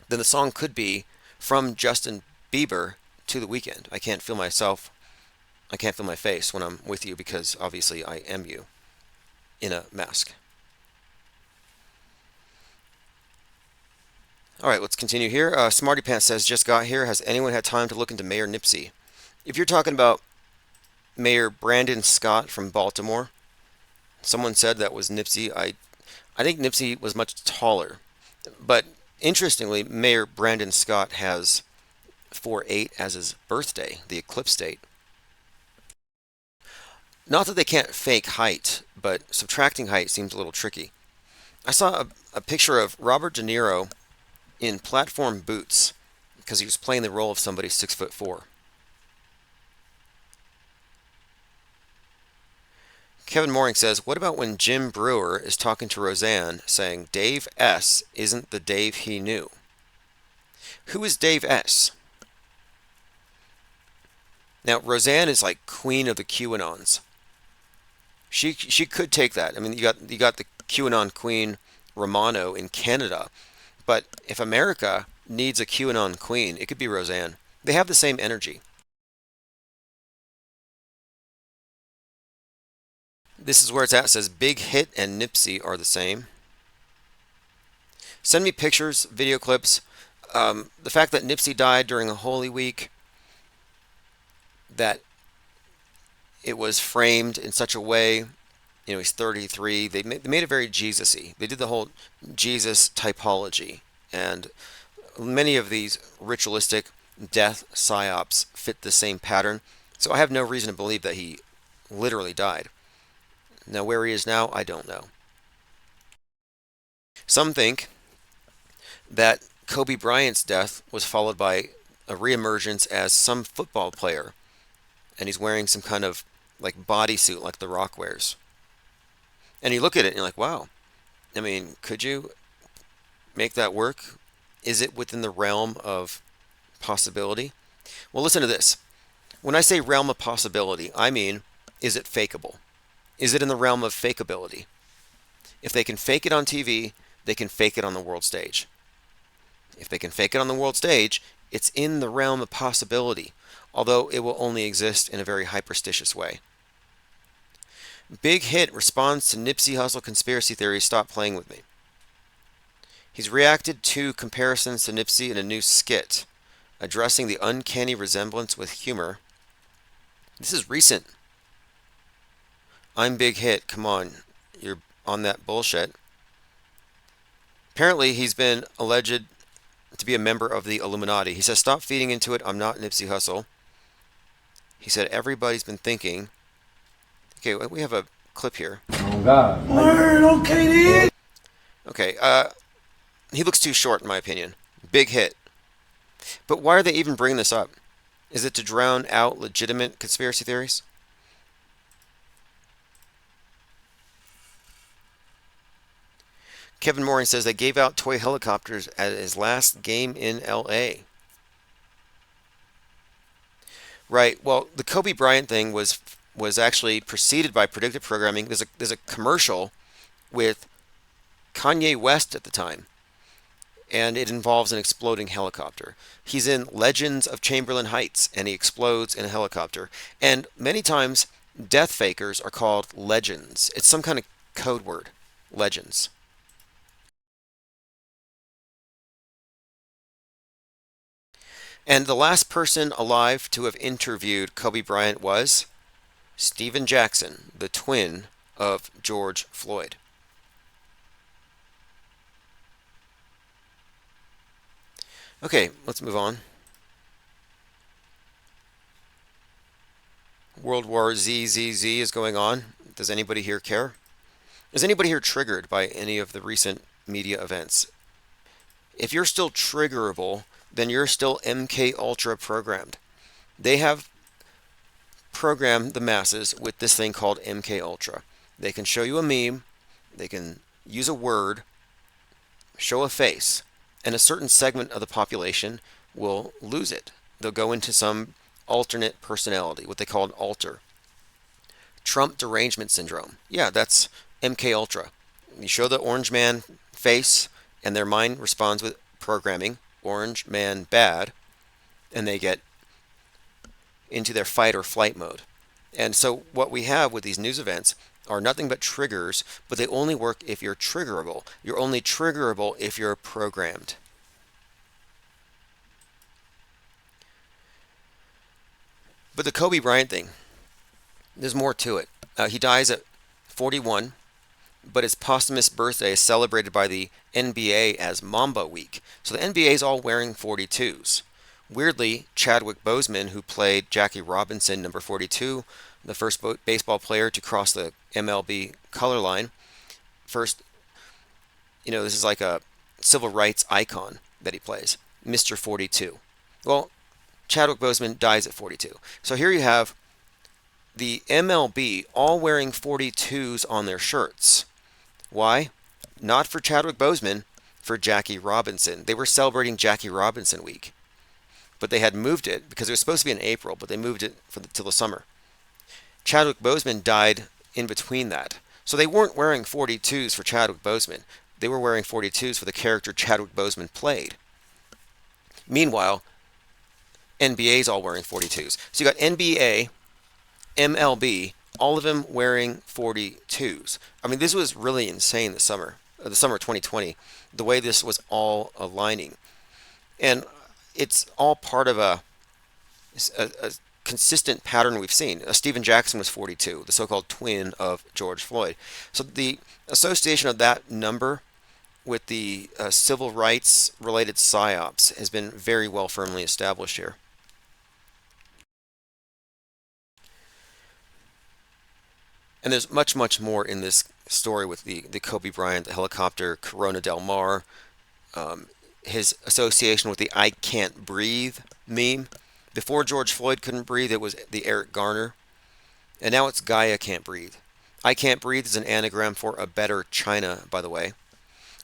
then the song could be from Justin Bieber to the Weeknd. I can't feel myself. I can't feel my face when I'm with you because obviously I am you in a mask. All right, let's continue here. Smarty Pants says, just got here. Has anyone had time to look into Mayor Nipsey? If you're talking about Mayor Brandon Scott from Baltimore, someone said that was Nipsey. I think Nipsey was much taller. But interestingly, Mayor Brandon Scott has 4'8" as his birthday, the eclipse date. Not that they can't fake height, but subtracting height seems a little tricky. I saw a picture of Robert De Niro in platform boots because he was playing the role of somebody 6'4". Kevin Mooring says, what about when Jim Brewer is talking to Roseanne saying Dave S. isn't the Dave he knew? Who is Dave S.? Now, Roseanne is like queen of the QAnons. She could take that. I mean, you got the QAnon queen Romano in Canada, but if America needs a QAnon queen, it could be Roseanne. They have the same energy. This is where it's at. It says Big Hit and Nipsey are the same. Send me pictures, video clips. The fact that Nipsey died during a Holy Week, that it was framed in such a way, he's 33. They made it very Jesus-y. They did the whole Jesus typology. And many of these ritualistic death psyops fit the same pattern. So I have no reason to believe that he literally died. Now, where he is now, I don't know. Some think that Kobe Bryant's death was followed by a reemergence as some football player, and he's wearing some kind of like bodysuit like The Rock wears. And you look at it and you're like, wow. I mean, could you make that work? Is it within the realm of possibility? Well, listen to this. When I say realm of possibility, I mean, is it fakeable? Is it in the realm of fakeability? If they can fake it on TV, they can fake it on the world stage. If they can fake it on the world stage, it's in the realm of possibility, although it will only exist in a very hyperstitious way. Big Hit responds to Nipsey Hussle conspiracy theories. Stop playing with me. He's reacted to comparisons to Nipsey in a new skit, addressing the uncanny resemblance with humor. This is recent. I'm big hit. Come on. You're on that bullshit. Apparently, he's been alleged to be a member of the Illuminati. He says, stop feeding into it. I'm not Nipsey Hussle. He said, everybody's been thinking. Okay, we have a clip here. Oh, God. Word, okay, then. Okay, he looks too short, in my opinion. Big hit. But why are they even bringing this up? Is it to drown out legitimate conspiracy theories? Kevin Moran says they gave out toy helicopters at his last game in LA. Right. Well, the Kobe Bryant thing was actually preceded by predictive programming. There's a commercial with Kanye West at the time, and it involves an exploding helicopter. He's in Legends of Chamberlain Heights, and he explodes in a helicopter. And many times, death fakers are called legends. It's some kind of code word, legends. And the last person alive to have interviewed Kobe Bryant was Stephen Jackson, the twin of George Floyd. Okay, let's move on. World War ZZZ is going on. Does anybody here care? Is anybody here triggered by any of the recent media events? If you're still triggerable, then you're still MK Ultra programmed. They have programmed the masses with this thing called MK Ultra. They can show you a meme, they can use a word, show a face, and a certain segment of the population will lose it. They'll go into some alternate personality, what they call an alter. Trump derangement syndrome. Yeah, that's MK Ultra. You show the orange man face, and their mind responds with programming, orange man bad, and they get into their fight or flight mode. And so what we have with these news events are nothing but triggers, but they only work if you're triggerable. You're only triggerable if you're programmed. But the Kobe Bryant thing, there's more to it. He dies at 41, but his posthumous birthday is celebrated by the NBA as Mamba Week. So the NBA is all wearing 42s. Weirdly, Chadwick Boseman, who played Jackie Robinson, number 42, the first baseball player to cross the MLB color line, first, this is like a civil rights icon that he plays, Mr. 42. Well, Chadwick Boseman dies at 42. So here you have the MLB all wearing 42s on their shirts. Why? Not for Chadwick Boseman, for Jackie Robinson. They were celebrating Jackie Robinson week. But they had moved it because it was supposed to be in April, but they moved it till the summer. Chadwick Boseman died in between that. So they weren't wearing 42s for Chadwick Boseman. They were wearing 42s for the character Chadwick Boseman played. Meanwhile, NBA's all wearing 42s. So you got NBA, MLB, all of them wearing 42s. I mean, this was really insane the summer of 2020, the way this was all aligning. And it's all part of a consistent pattern we've seen. Stephen Jackson was 42, the so-called twin of George Floyd. So the association of that number with the civil rights related psyops has been very well firmly established here. And there's much, much more in this story with the Kobe Bryant, the helicopter, Corona Del Mar, his association with the I can't breathe meme. Before George Floyd couldn't breathe, it was the Eric Garner. And now it's Gaia can't breathe. I can't breathe is an anagram for a better China, by the way,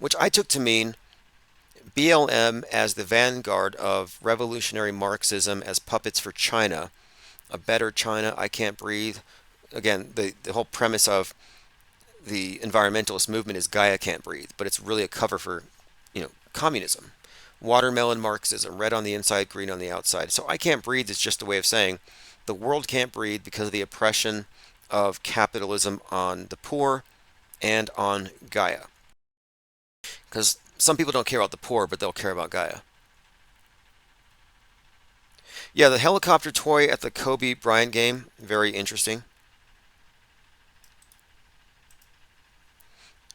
which I took to mean BLM as the vanguard of revolutionary Marxism as puppets for China. A better China, I can't breathe. Again, the whole premise of the environmentalist movement is Gaia can't breathe, but it's really a cover for, communism. Watermelon Marxism, red on the inside, green on the outside. So I can't breathe is just a way of saying the world can't breathe because of the oppression of capitalism on the poor and on Gaia. Because some people don't care about the poor, but they'll care about Gaia. Yeah, the helicopter toy at the Kobe Bryant game, very interesting.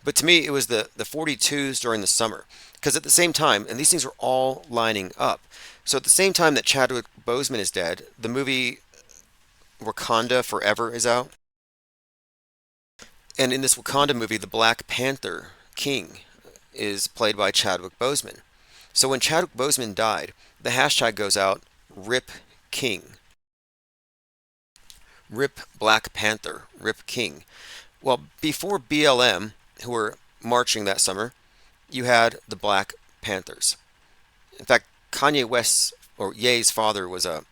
But to me, it was the 42s during the summer. Because at the same time, and these things are all lining up. So at the same time that Chadwick Boseman is dead, the movie Wakanda Forever is out. And in this Wakanda movie, the Black Panther King is played by Chadwick Boseman. So when Chadwick Boseman died, the hashtag goes out, Rip King. Rip Black Panther, Rip King. Well, before BLM, who were marching that summer, you had the Black Panthers. In fact, Kanye West's or Ye's father was a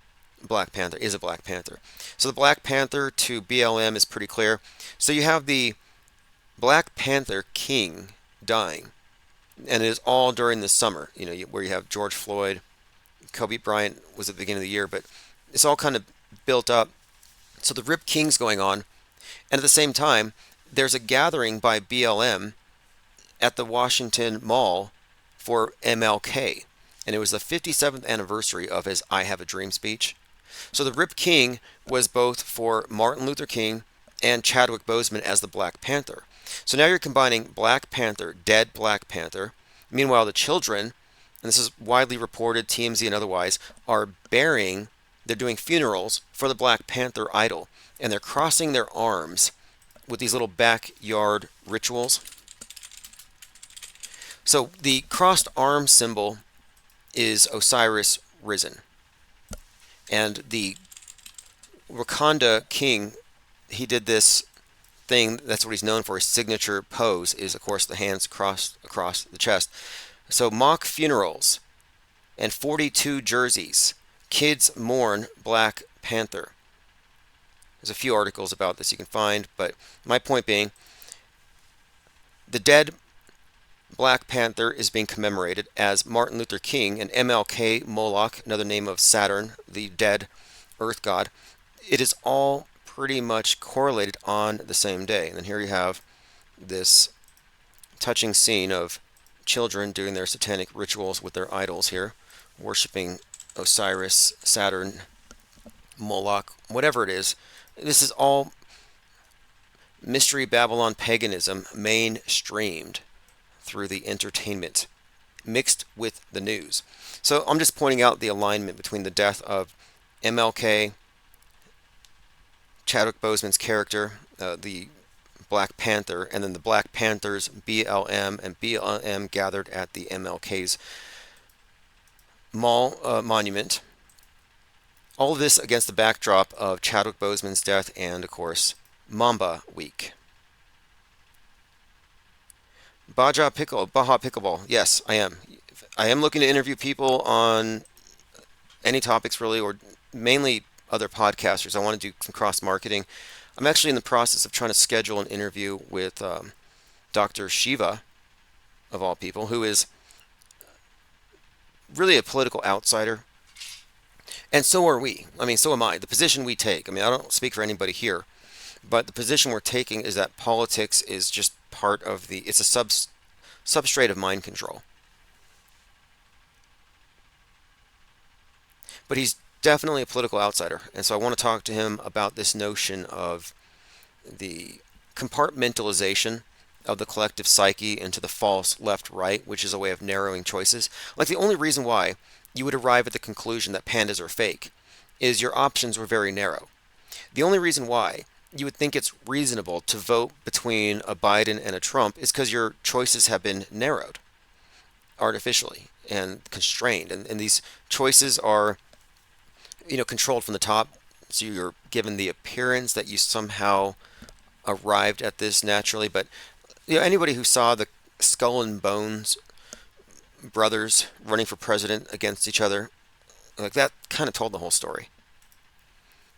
Black Panther, is a Black Panther. So the Black Panther to BLM is pretty clear. So you have the Black Panther King dying, and it is all during the summer. Where you have George Floyd, Kobe Bryant was at the beginning of the year, but it's all kind of built up. So the Rip King's going on, and at the same time, there's a gathering by BLM at the Washington Mall for MLK, and it was the 57th anniversary of his I Have a Dream speech. So the Rip King was both for Martin Luther King and Chadwick Boseman as the Black Panther. So now you're combining Black Panther, dead Black Panther. Meanwhile, the children, and this is widely reported, TMZ and otherwise, they're doing funerals for the Black Panther idol, and they're crossing their arms with these little backyard rituals. So the crossed arm symbol is Osiris risen. And the Wakanda king, he did this thing, that's what he's known for, his signature pose is, of course, the hands crossed across the chest. So mock funerals and 42 jerseys. Kids mourn Black Panther. There's a few articles about this you can find, but my point being, the dead Black Panther is being commemorated as Martin Luther King and MLK Moloch, another name of Saturn, the dead earth god. It is all pretty much correlated on the same day. And then here you have this touching scene of children doing their satanic rituals with their idols here, worshiping Osiris, Saturn, Moloch, whatever it is. This is all Mystery Babylon paganism mainstreamed through the entertainment, mixed with the news. So I'm just pointing out the alignment between the death of MLK, Chadwick Boseman's character, the Black Panther, and then the Black Panthers, BLM, and BLM gathered at the MLK's mall monument. All of this against the backdrop of Chadwick Boseman's death and, of course, Mamba Week. Baja Pickleball. Yes, I am. I am looking to interview people on any topics really, or mainly other podcasters. I want to do some cross marketing. I'm actually in the process of trying to schedule an interview with Dr. Shiva, of all people, who is really a political outsider. And so are we. I mean, so am I. The position we take. I mean, I don't speak for anybody here, but the position we're taking is that politics is just part of it's a substrate of mind control. But he's definitely a political outsider, and so I want to talk to him about this notion of the compartmentalization of the collective psyche into the false left-right, which is a way of narrowing choices. Like, the only reason why you would arrive at the conclusion that pandas are fake is your options were very narrow. The only reason why you would think it's reasonable to vote between a Biden and a Trump is because your choices have been narrowed artificially and constrained, and these choices are, controlled from the top, so you're given the appearance that you somehow arrived at this naturally. But anybody who saw the Skull and Bones brothers running for president against each other, like, that kind of told the whole story.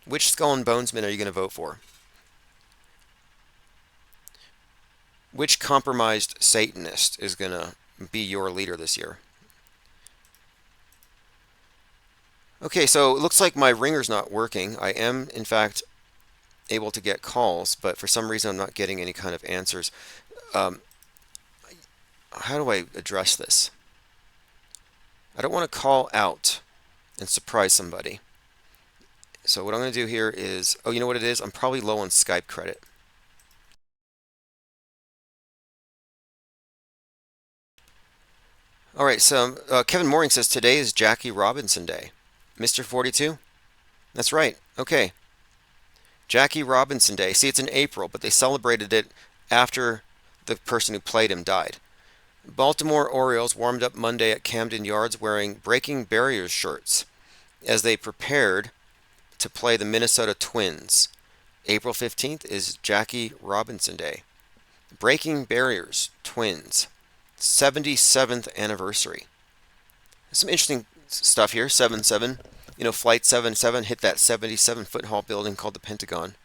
Which Skull and Bonesman are you going to vote for? Which compromised Satanist is going to be your leader this year? Okay, so it looks like my ringer's not working. I am, in fact, able to get calls, but for some reason I'm not getting any kind of answers. How do I address this? I don't want to call out and surprise somebody. So what I'm going to do here is, you know what it is? I'm probably low on Skype credit. All right, so Kevin Mooring says today is Jackie Robinson Day. Mr. 42? That's right. Okay. Jackie Robinson Day. See, it's in April, but they celebrated it after the person who played him died. Baltimore Orioles warmed up Monday at Camden Yards wearing Breaking Barriers shirts as they prepared to play the Minnesota Twins. April 15th is Jackie Robinson Day. Breaking Barriers, Twins. 77th anniversary. Some interesting stuff here. 7-7. You know, Flight 77 hit that 77-foot tall building called the Pentagon.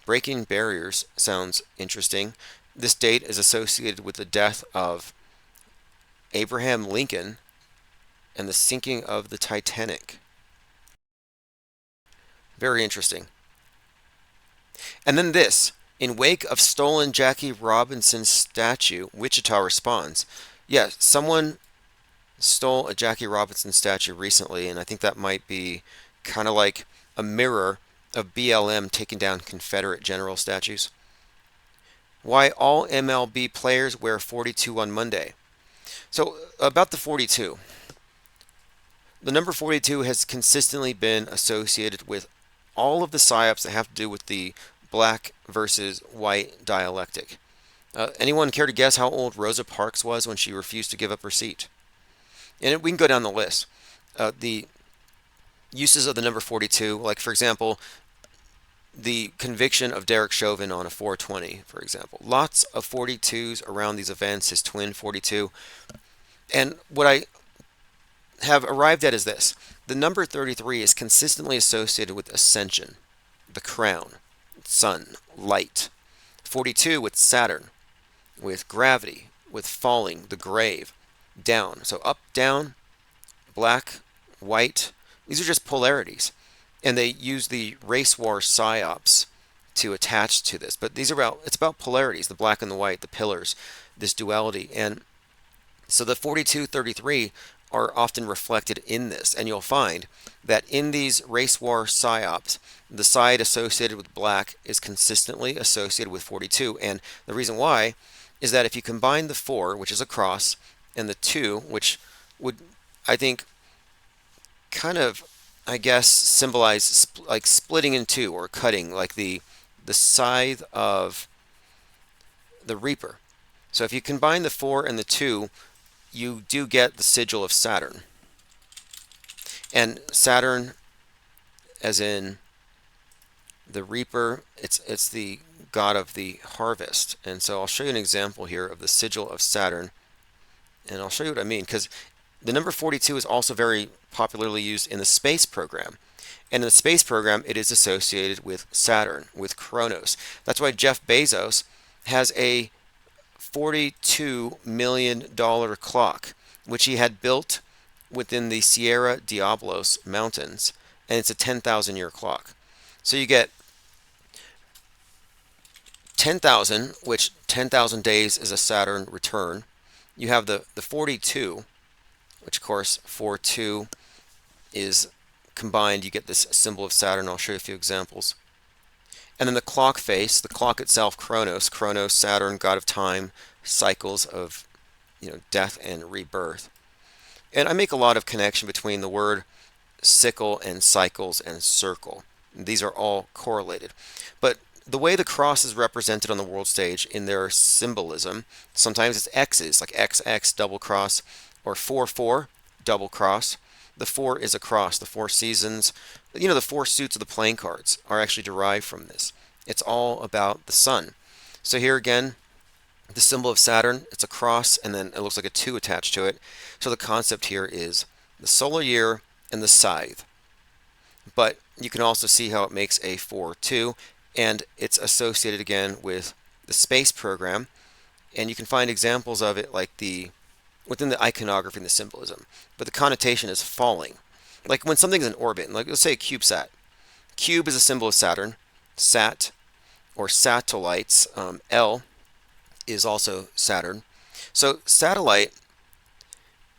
Breaking Barriers sounds interesting. This date is associated with the death of Abraham Lincoln and the sinking of the Titanic. Very interesting. And then this. In wake of stolen Jackie Robinson statue, Wichita responds. Yeah, someone stole a Jackie Robinson statue recently, and I think that might be kind of like a mirror of BLM taking down Confederate general statues. Why all MLB players wear 42 on Monday. So, about the 42. The number 42 has consistently been associated with all of the psyops that have to do with the black versus white dialectic. Anyone care to guess how old Rosa Parks was when she refused to give up her seat? And we can go down the list. The uses of the number 42, like for example, the conviction of Derek Chauvin on a 420, for example. Lots of 42s around these events, his twin 42. And what I have arrived at is this. The number 33 is consistently associated with ascension, the crown, sun, light. 42 with Saturn, with gravity, with falling, the grave, down. So up, down, black, white. These are just polarities. And they use the race war psyops to attach to this. But it's about polarities, the black and the white, the pillars, this duality. And so the 42-33 are often reflected in this. And you'll find that in these race war psyops, the side associated with black is consistently associated with 42. And the reason why is that if you combine the 4, which is a cross, and the 2, which would, I think, kind of, I guess, symbolize like splitting in two or cutting, like the scythe of the reaper. So if you combine the 4 and the 2, you do get the sigil of Saturn. And Saturn, as in the reaper, it's the god of the harvest. And so I'll show you an example here of the sigil of Saturn. And I'll show you what I mean, because the number 42 is also very popularly used in the space program. And in the space program, it is associated with Saturn, with Kronos. That's why Jeff Bezos has a $42 million clock, which he had built within the Sierra Diablos Mountains. And it's a 10,000-year clock. So you get 10,000, which 10,000 days is a Saturn return. You have the 42, which of course 4-2 is combined. You get this symbol of Saturn. I'll show you a few examples. And then the clock face, the clock itself, Kronos, Saturn, god of time, cycles of death and rebirth. And I make a lot of connection between the word sickle and cycles and circle. These are all correlated. But the way the cross is represented on the world stage in their symbolism, sometimes it's X's, like XX, double cross, or 4-4, double cross. The 4 is a cross. The 4 seasons, the 4 suits of the playing cards are actually derived from this. It's all about the sun. So here again, the symbol of Saturn, it's a cross, and then it looks like a 2 attached to it. So the concept here is the solar year and the scythe. But you can also see how it makes a 4-2, and it's associated again with the space program. And you can find examples of it like within the iconography and the symbolism. But the connotation is falling. Like when something's in orbit, like let's say a CubeSat. Cube is a symbol of Saturn. Sat or satellites, L is also Saturn. So satellite,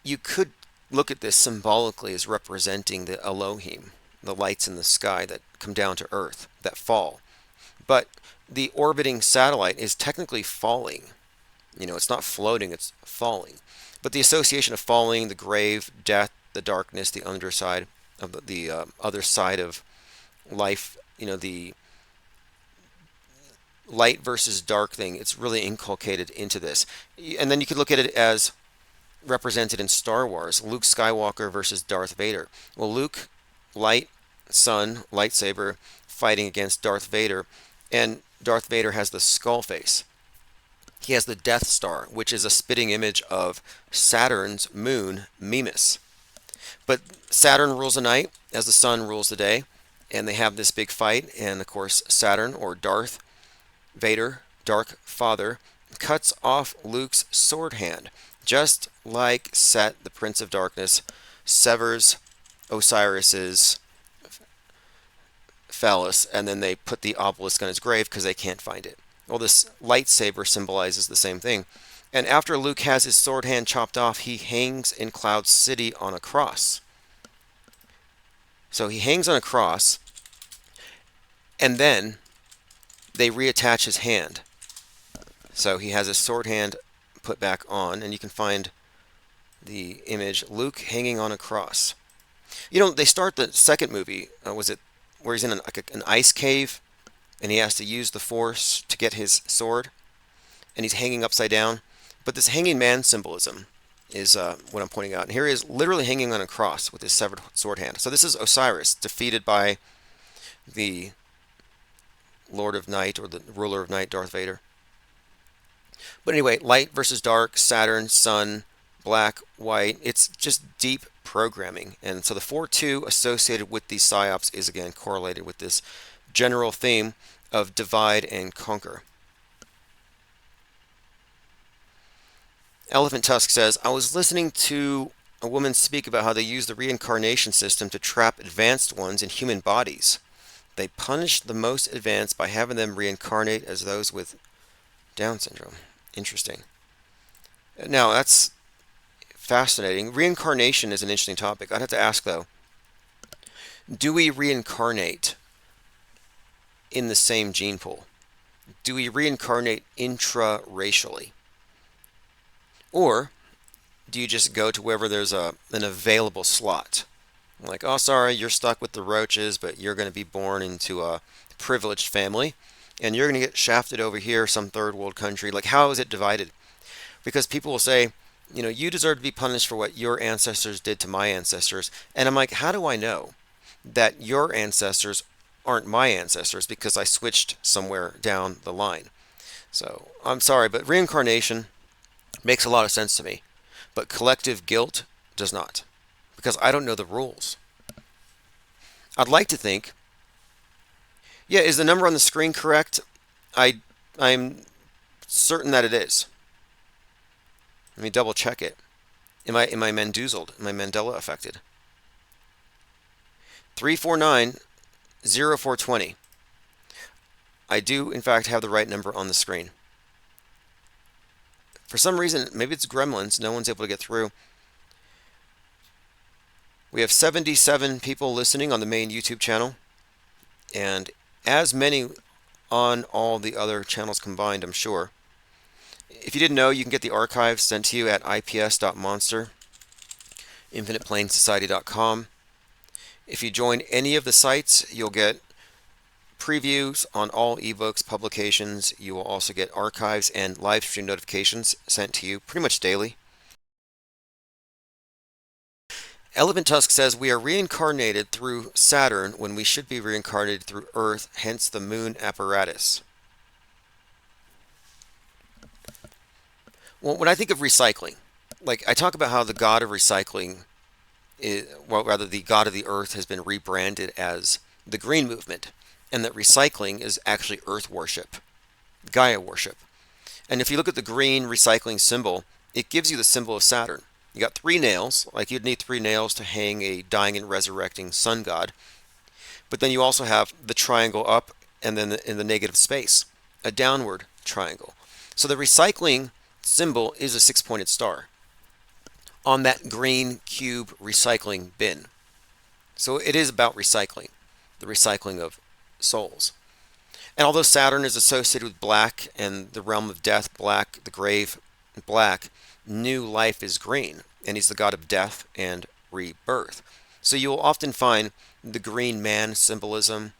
you could look at this symbolically as representing the Elohim, the lights in the sky that come down to Earth, that fall. But the orbiting satellite is technically falling. It's not floating, it's falling. But the association of falling, the grave, death, the darkness, the underside of the other side of life, the light versus dark thing, it's really inculcated into this. And then you could look at it as represented in Star Wars, Luke Skywalker versus Darth Vader. Well, Luke, light, sun, lightsaber, fighting against Darth Vader, and Darth Vader has the skull face. He has the Death Star, which is a spitting image of Saturn's moon, Mimas. But Saturn rules the night as the sun rules the day, and they have this big fight, and of course Saturn, or Darth Vader, Dark Father, cuts off Luke's sword hand, just like Set, the Prince of Darkness, severs Osiris's phallus, and then they put the obelisk on his grave because they can't find it. Well, this lightsaber symbolizes the same thing. And after Luke has his sword hand chopped off, he hangs in Cloud City on a cross. So he hangs on a cross, and then they reattach his hand. So he has his sword hand put back on, and you can find the image, Luke hanging on a cross. They start the second movie, was it where he's in an ice cave, and he has to use the Force to get his sword, and he's hanging upside down. But this hanging man symbolism is what I'm pointing out. And here he is literally hanging on a cross with his severed sword hand. So this is Osiris, defeated by the Lord of Night, or the ruler of night, Darth Vader. But anyway, light versus dark, Saturn, sun, black, white. It's just deep programming. And so the 4-2 associated with these psyops is again correlated with this general theme of divide and conquer. Elephant Tusk says, I was listening to a woman speak about how they use the reincarnation system to trap advanced ones in human bodies. They punish the most advanced by having them reincarnate as those with Down syndrome. Interesting. Now, that's fascinating. Reincarnation is an interesting topic. I'd have to ask, though, do we reincarnate in the same gene pool? Do we reincarnate intra-racially? Or do you just go to wherever there's an available slot? Like, oh, sorry, you're stuck with the roaches, but you're going to be born into a privileged family, and you're going to get shafted over here, some third world country. Like, how is it divided? Because people will say, you deserve to be punished for what your ancestors did to my ancestors. And I'm like, how do I know that your ancestors aren't my ancestors because I switched somewhere down the line? So, I'm sorry, but reincarnation makes a lot of sense to me. But collective guilt does not, because I don't know the rules. I'd like to think, yeah, is the number on the screen correct? I'm certain that it is. Let me double check it. Am I Mendoozled? Am I Mandela affected? 349-0420. I do, in fact, have the right number on the screen. For some reason, maybe it's gremlins, no one's able to get through. We have 77 people listening on the main YouTube channel, and as many on all the other channels combined, I'm sure. If you didn't know, you can get the archives sent to you at ips.monster, infiniteplainsociety.com. If you join any of the sites, you'll get previews on all ebooks, publications. You will also get archives and live stream notifications sent to you pretty much daily. Elephant Tusk says we are reincarnated through Saturn when we should be reincarnated through Earth, hence the moon apparatus. Well, when I think of recycling, like I talk about how the god of recycling is, well, rather the god of the earth has been rebranded as the green movement, and that recycling is actually earth worship, Gaia worship. And if you look at the green recycling symbol, it gives you the symbol of Saturn. You got 3 nails, like you'd need 3 nails to hang a dying and resurrecting sun god. But then you also have the triangle up, and then in the negative space, a downward triangle. So the recycling symbol is a 6-pointed star on that green cube recycling bin. So it is about recycling, the recycling of souls. And although Saturn is associated with black and the realm of death, black, the grave, black, new life is green, and he's the god of death and rebirth. So you will often find the green man symbolism,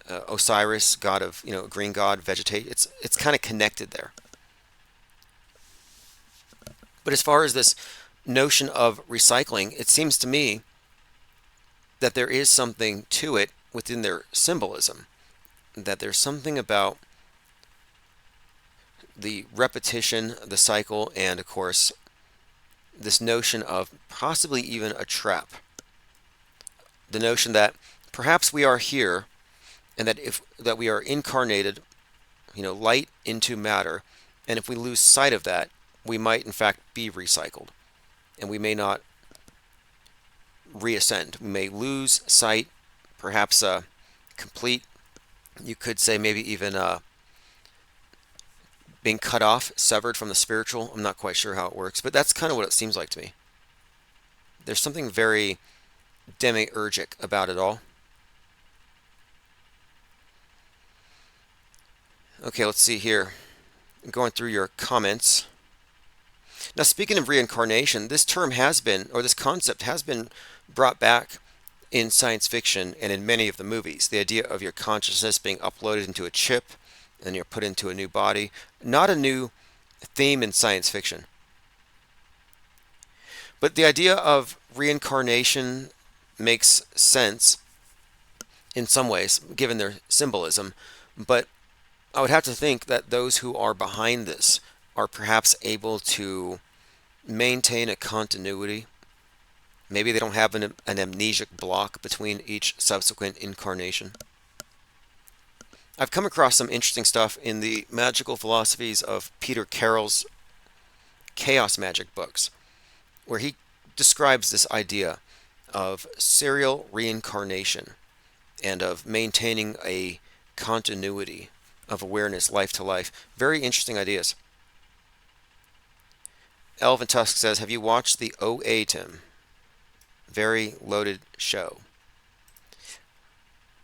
Osiris, god of, green god, vegetate. It's kind of connected there. But as far as this notion of recycling, it seems to me that there is something to it within their symbolism, that there's something about the repetition, the cycle, and of course this notion of possibly even a trap. The notion that perhaps we are here, and that we are incarnated, light into matter, and if we lose sight of that, we might in fact be recycled, and we may not reascend. We may lose sight, perhaps complete, you could say maybe even being cut off, severed from the spiritual. I'm not quite sure how it works, but that's kind of what it seems like to me. There's something very demiurgic about it all. Okay, let's see here. I'm going through your comments. Now, speaking of reincarnation, this term has been, or this concept has been brought back in science fiction and in many of the movies. The idea of your consciousness being uploaded into a chip and you're put into a new body. Not a new theme in science fiction. But the idea of reincarnation makes sense in some ways, given their symbolism. But I would have to think that those who are behind this are perhaps able to maintain a continuity. Maybe they don't have an amnesic block between each subsequent incarnation. I've come across some interesting stuff in the magical philosophies of Peter Carroll's Chaos Magic books, where he describes this idea of serial reincarnation and of maintaining a continuity of awareness life to life. Very interesting ideas. Elvin Tusk says, have you watched the OA, Tim? Very loaded show.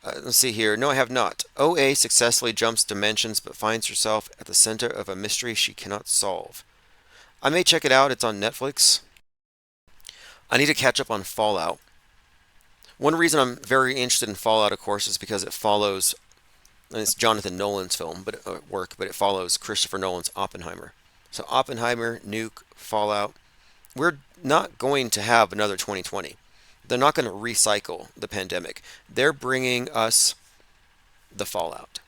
Let's see here. No, I have not. OA successfully jumps dimensions but finds herself at the center of a mystery she cannot solve. I may check it out. It's on Netflix. I need to catch up on Fallout. One reason I'm very interested in Fallout, of course, is because it follows, and it's Jonathan Nolan's film, but it follows Christopher Nolan's Oppenheimer. So Oppenheimer, Nuke, Fallout. We're not going to have another 2020. They're not going to recycle the pandemic. They're bringing us the fallout.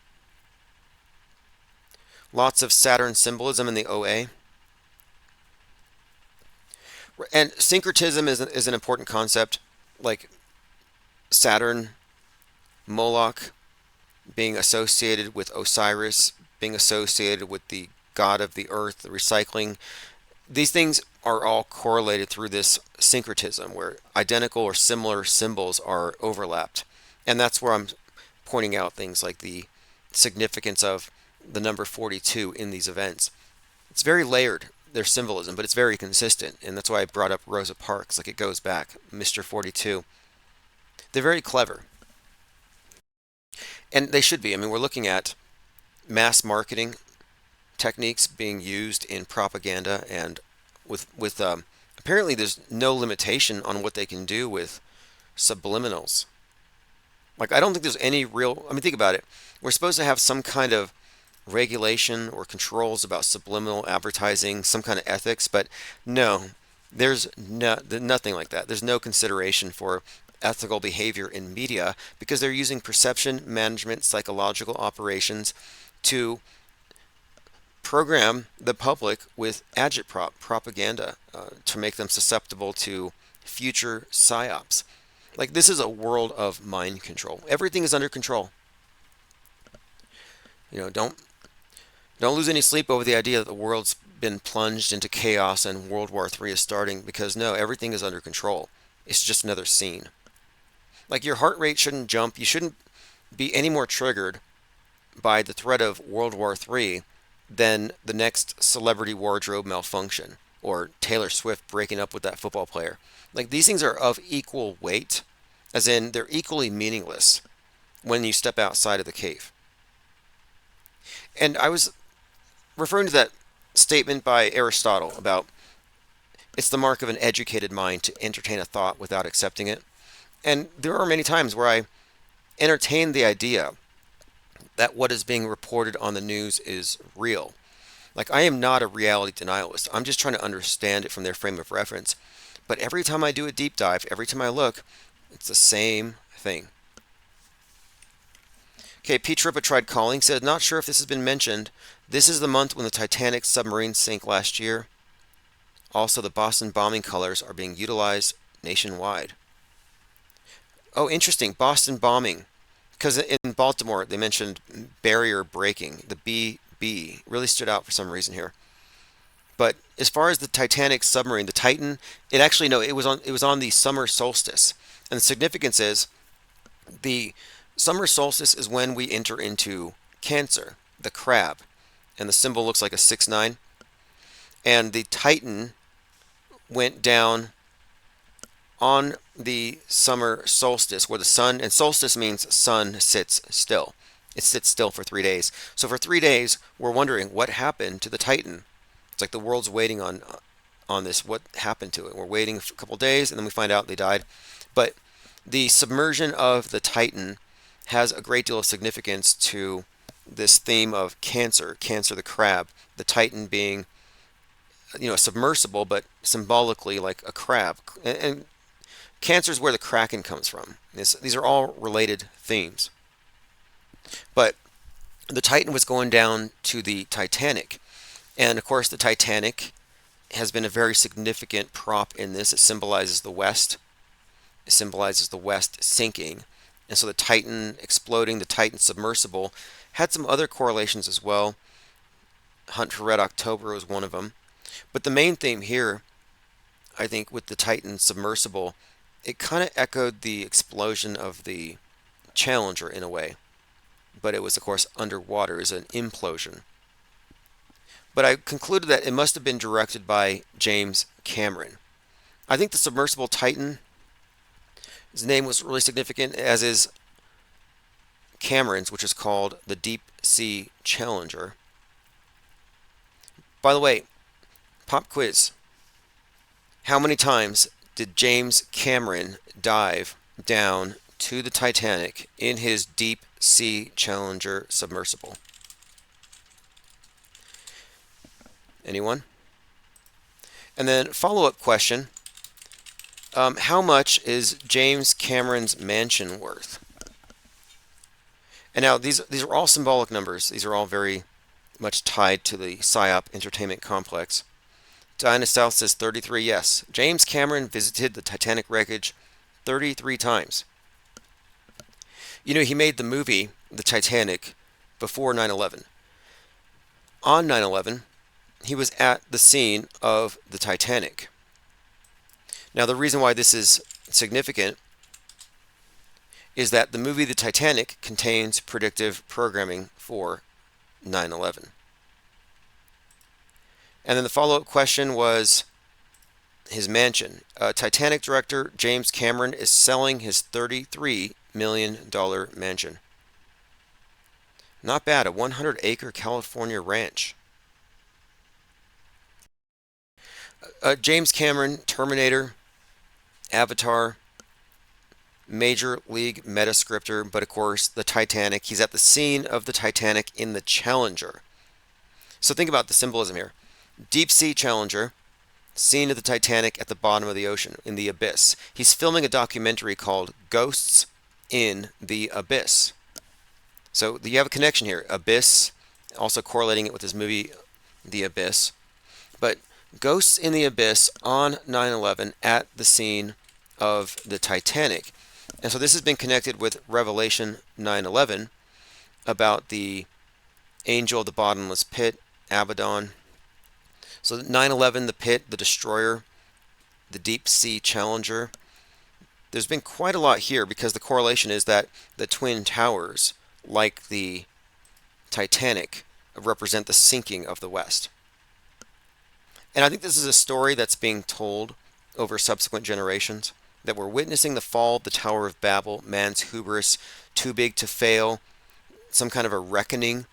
Lots of Saturn symbolism in the OA. And syncretism is an important concept, like Saturn, Moloch being associated with Osiris, being associated with the god of the earth, the recycling. These things are all correlated through this syncretism, where identical or similar symbols are overlapped. And that's where I'm pointing out things like the significance of the number 42 in these events. It's very layered, their symbolism, but it's very consistent. And that's why I brought up Rosa Parks, like it goes back, Mr. 42. They're very clever. And they should be. I mean, we're looking at mass marketing techniques being used in propaganda, and with apparently there's no limitation on what they can do with subliminals. Like, I don't think there's any real, I mean, think about it. We're supposed to have some kind of regulation or controls about subliminal advertising, some kind of ethics, but no, there's nothing like that. There's no consideration for ethical behavior in media because they're using perception management, psychological operations to program the public with agitprop propaganda to make them susceptible to future psyops. Like, this is a world of mind control. Everything is under control. Don't lose any sleep over the idea that the world's been plunged into chaos and World War III is starting, because no, everything is under control. It's just another scene. Like, your heart rate shouldn't jump. You shouldn't be any more triggered by the threat of World War III than the next celebrity wardrobe malfunction or Taylor Swift breaking up with that football player. Like, these things are of equal weight, as in they're equally meaningless when you step outside of the cave. And I was referring to that statement by Aristotle about It's the mark of an educated mind to entertain a thought without accepting it. And there are many times where I entertain the idea that what is being reported on the news is real. Like, I am not a reality denialist. I'm just trying to understand it from their frame of reference. But every time I do a deep dive, every time I look, it's the same thing. Okay, Pete Trippa tried calling, said, not sure if this has been mentioned. This is the month when the Titanic submarine sank last year. Also, the Boston bombing colors are being utilized nationwide. Oh, interesting. Boston bombing. Because in Baltimore, they mentioned barrier breaking. The BB really stood out for some reason here. But as far as the Titanic submarine, the Titan, it actually, no, it was on the summer solstice. And the significance is the summer solstice is when we enter into Cancer, the crab. And the symbol looks like a 6-9. And the Titan went down on the summer solstice, where the sun, and solstice means sun sits still. It sits still for 3 days. So for 3 days, we're wondering what happened to the Titan. It's like the world's waiting on this. What happened to it? We're waiting for a couple days, and then we find out they died. But the submersion of the Titan has a great deal of significance to this theme of Cancer the crab, the Titan being, submersible, but symbolically like a crab. And Cancer is where the Kraken comes from. These are all related themes. But the Titan was going down to the Titanic. And of course, the Titanic has been a very significant prop in this. It symbolizes the West. It symbolizes the West sinking. And so the Titan exploding, the Titan submersible, had some other correlations as well. Hunt for Red October was one of them. But the main theme here, I think, with the Titan submersible, it kind of echoed the explosion of the Challenger in a way. But it was, of course, underwater. It was an implosion. But I concluded that it must have been directed by James Cameron. I think the submersible Titan, his name was really significant, as is Cameron's, which is called the Deep Sea Challenger. By the way, pop quiz. How many times did James Cameron dive down to the Titanic in his Deep Sea Challenger submersible? Anyone? And then follow-up question. How much is James Cameron's mansion worth? And now these are all symbolic numbers. These are all very much tied to the PSYOP entertainment complex. Diana South says 33. Yes, James Cameron visited the Titanic wreckage 33 times. He made the movie The Titanic before 9/11. On 9/11, he was at the scene of the Titanic. Now, the reason why this is significant is that the movie The Titanic contains predictive programming for 9/11. And then the follow-up question was his mansion. Titanic director James Cameron is selling his $33 million mansion. Not bad, a 100-acre California ranch. James Cameron, Terminator, Avatar, Major League Metascriptor, but of course the Titanic. He's at the scene of the Titanic in the Challenger. So think about the symbolism here. Deep Sea Challenger, scene of the Titanic at the bottom of the ocean, in the abyss. He's filming a documentary called Ghosts in the Abyss. So you have a connection here. Abyss, also correlating it with his movie The Abyss. But Ghosts in the Abyss on 9/11 at the scene of the Titanic. And so this has been connected with Revelation 9/11 about the angel of the bottomless pit, Abaddon. So 9/11, the pit, the destroyer, the Deep Sea Challenger. There's been quite a lot here because the correlation is that the Twin Towers, like the Titanic, represent the sinking of the West. And I think this is a story that's being told over subsequent generations, that we're witnessing the fall of the Tower of Babel, man's hubris, too big to fail, some kind of a reckoning.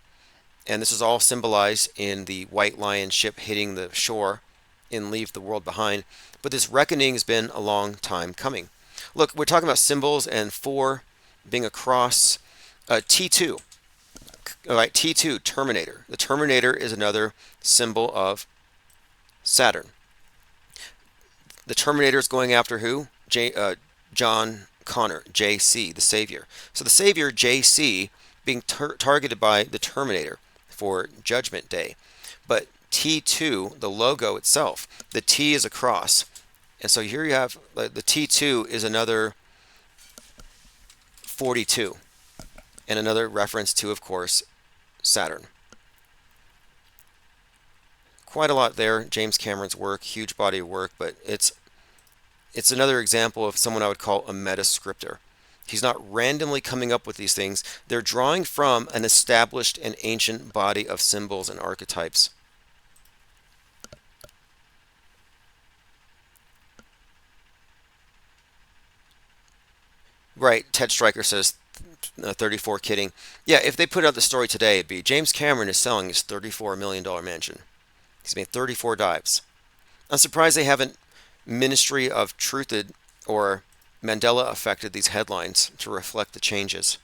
And this is all symbolized in the White Lion ship hitting the shore and leave the world behind. But this reckoning has been a long time coming. Look, we're talking about symbols and 4 being across. T2. All right, T2, Terminator. The Terminator is another symbol of Saturn. The Terminator is going after who? John Connor, JC, the Savior. So the Savior, JC, being targeted by the Terminator for Judgment Day. But T2, the logo itself, the T is a cross. And so here you have the T2 is another 42. And another reference to, of course, Saturn. Quite a lot there. James Cameron's work, huge body of work, but it's another example of someone I would call a meta-scripter. He's not randomly coming up with these things. They're drawing from an established and ancient body of symbols and archetypes. Right, Ted Stryker says 34 kidding. Yeah, if they put out the story today, it'd be James Cameron is selling his $34 million mansion. He's made 34 dives. I'm surprised they haven't Ministry of Truthed or Mandela affected these headlines to reflect the changes.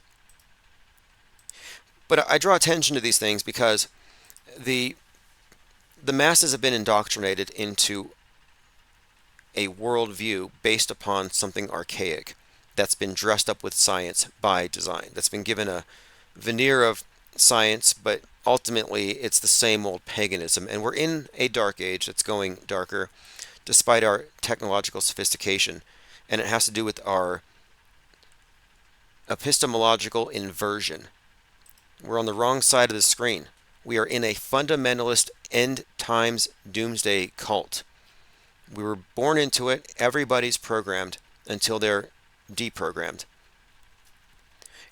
But I draw attention to these things because the masses have been indoctrinated into a worldview based upon something archaic that's been dressed up with science by design. That's been given a veneer of science, but ultimately it's the same old paganism. And we're in a dark age that's going darker despite our technological sophistication. And it has to do with our epistemological inversion. We're on the wrong side of the screen. We are in a fundamentalist end times doomsday cult. We were born into it. Everybody's programmed until they're deprogrammed.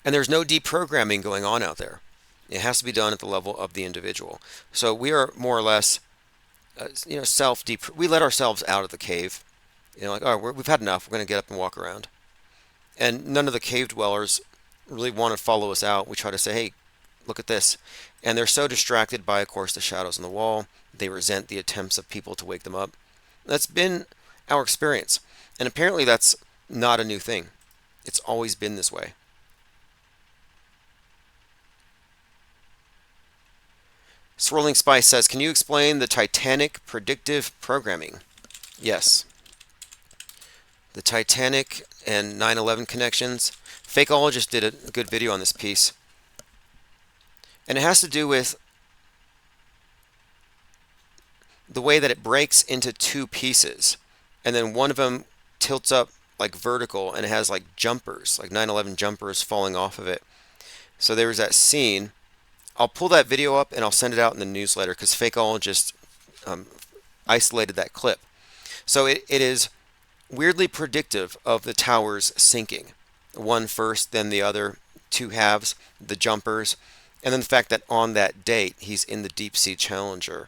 And there's no deprogramming going on out there. It has to be done at the level of the individual. So we are more or less, we let ourselves out of the cave. Like, oh, we've had enough. We're going to get up and walk around. And none of the cave dwellers really want to follow us out. We try to say, hey, look at this. And they're so distracted by, of course, the shadows on the wall. They resent the attempts of people to wake them up. That's been our experience. And apparently that's not a new thing. It's always been this way. Swirling Spice says, can you explain the Titanic predictive programming? Yes. The Titanic and 9/11 connections. Fakeologist did a good video on this piece. And it has to do with the way that it breaks into 2 pieces. And then one of them tilts up like vertical and it has like jumpers, like 9/11 jumpers falling off of it. So there was that scene. I'll pull that video up and I'll send it out in the newsletter because Fakeologist isolated that clip. So it is weirdly predictive of the towers sinking. One first, then the other, 2 halves, the jumpers, and then the fact that on that date he's in the Deep Sea Challenger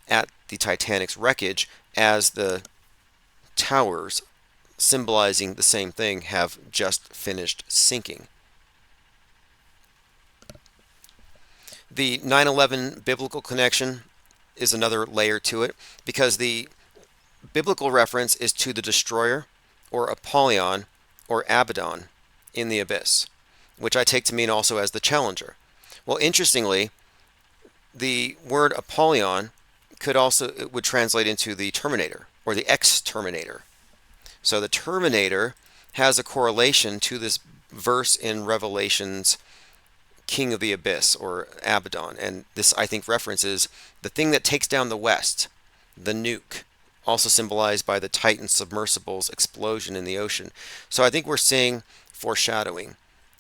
at the Titanic's wreckage as the towers, symbolizing the same thing, have just finished sinking. The 9/11 biblical connection is another layer to it because the biblical reference is to the destroyer or Apollyon or Abaddon in the abyss, which I take to mean also as the challenger. Well, interestingly, the word Apollyon would translate into the Terminator or the exterminator. So the Terminator has a correlation to this verse in Revelation's King of the Abyss or Abaddon, and this I think references the thing that takes down the West, the nuke, also symbolized by the Titan submersible's explosion in the ocean. So I think we're seeing foreshadowing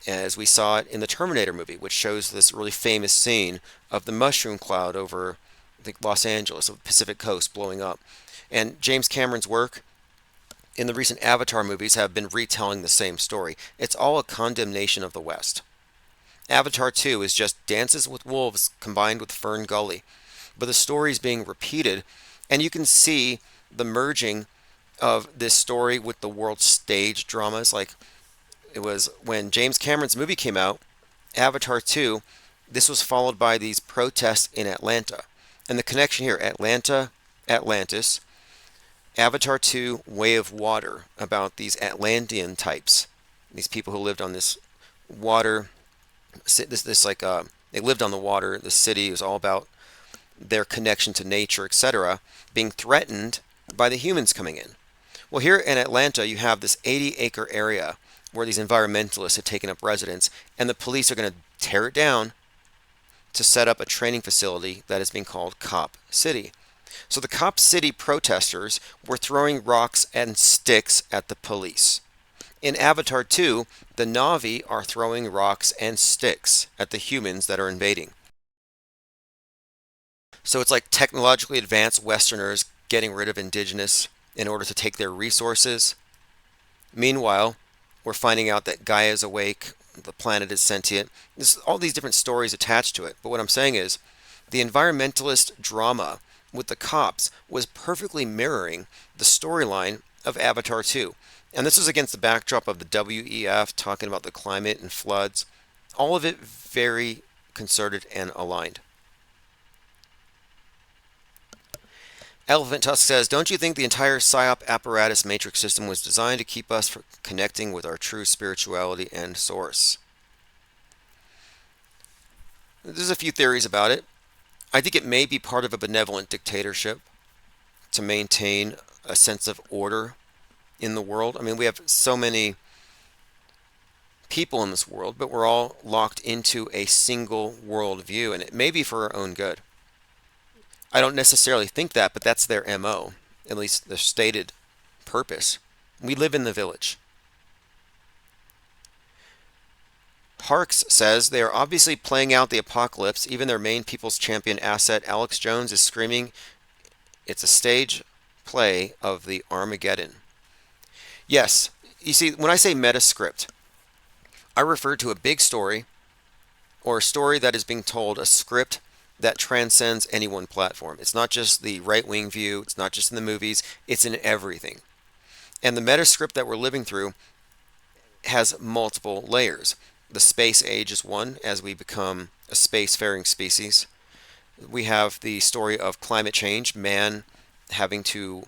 as we saw it in the Terminator movie, which shows this really famous scene of the mushroom cloud over I think Los Angeles, the Pacific coast blowing up. And James Cameron's work in the recent Avatar movies have been retelling the same story. It's all a condemnation of the West. Avatar 2 is just Dances with Wolves combined with Fern Gully. But the story is being repeated, and you can see the merging of this story with the world stage dramas. Like it was when James Cameron's movie came out, Avatar 2, this was followed by these protests in Atlanta. And the connection here, Atlanta, Atlantis. Avatar 2, Way of Water, about these Atlantean types, these people who lived on this water, they lived on the water. The city was all about their connection to nature, etc., being threatened by the humans coming in. Well, here in Atlanta, you have this 80-acre area where these environmentalists have taken up residence, and the police are going to tear it down to set up a training facility that is being called Cop City. So the Cop City protesters were throwing rocks and sticks at the police. In Avatar 2, the Na'vi are throwing rocks and sticks at the humans that are invading. So it's like technologically advanced Westerners getting rid of indigenous in order to take their resources. Meanwhile, we're finding out that Gaia is awake, the planet is sentient. There's all these different stories attached to it. But what I'm saying is, the environmentalist drama with the cops was perfectly mirroring the storyline of Avatar 2. And this is against the backdrop of the WEF talking about the climate and floods. All of it very concerted and aligned. Elephant Tusk says, don't you think the entire PSYOP apparatus matrix system was designed to keep us from connecting with our true spirituality and source? There's a few theories about it. I think it may be part of a benevolent dictatorship to maintain a sense of order in the world. I mean, we have so many people in this world, but we're all locked into a single worldview, and it may be for our own good. I don't necessarily think that, but that's their MO, at least their stated purpose. We live in the village. Harks says they are obviously playing out the apocalypse. Even their main People's Champion asset, Alex Jones, is screaming it's a stage play of the Armageddon. Yes, you see, when I say meta script, I refer to a big story or a story that is being told, a script that transcends any one platform. It's not just the right-wing view. It's not just in the movies. It's in everything. And the meta script that we're living through has multiple layers. The space age is one, as we become a spacefaring species. We have the story of climate change, man having to,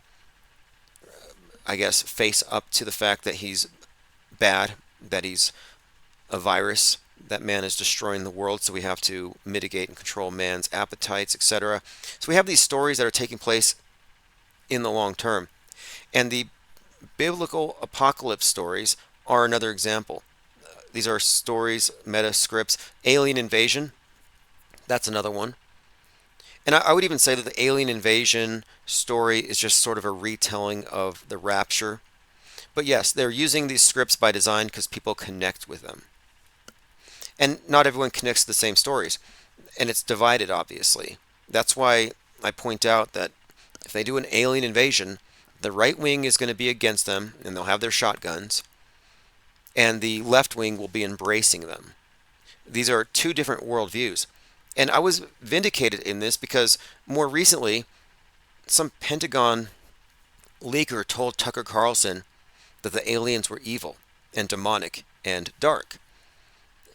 I guess, face up to the fact that he's bad, that he's a virus, that man is destroying the world, so we have to mitigate and control man's appetites, etc. So we have these stories that are taking place in the long term. And the biblical apocalypse stories are another example. These are stories, meta scripts. Alien invasion, that's another one. And I would even say that the alien invasion story is just sort of a retelling of the rapture. But yes, they're using these scripts by design because people connect with them. And not everyone connects to the same stories. And it's divided, obviously. That's why I point out that if they do an alien invasion, the right wing is going to be against them, and they'll have their shotguns. And the left wing will be embracing them. These are two different worldviews. And I was vindicated in this because more recently, some Pentagon leaker told Tucker Carlson that the aliens were evil and demonic and dark.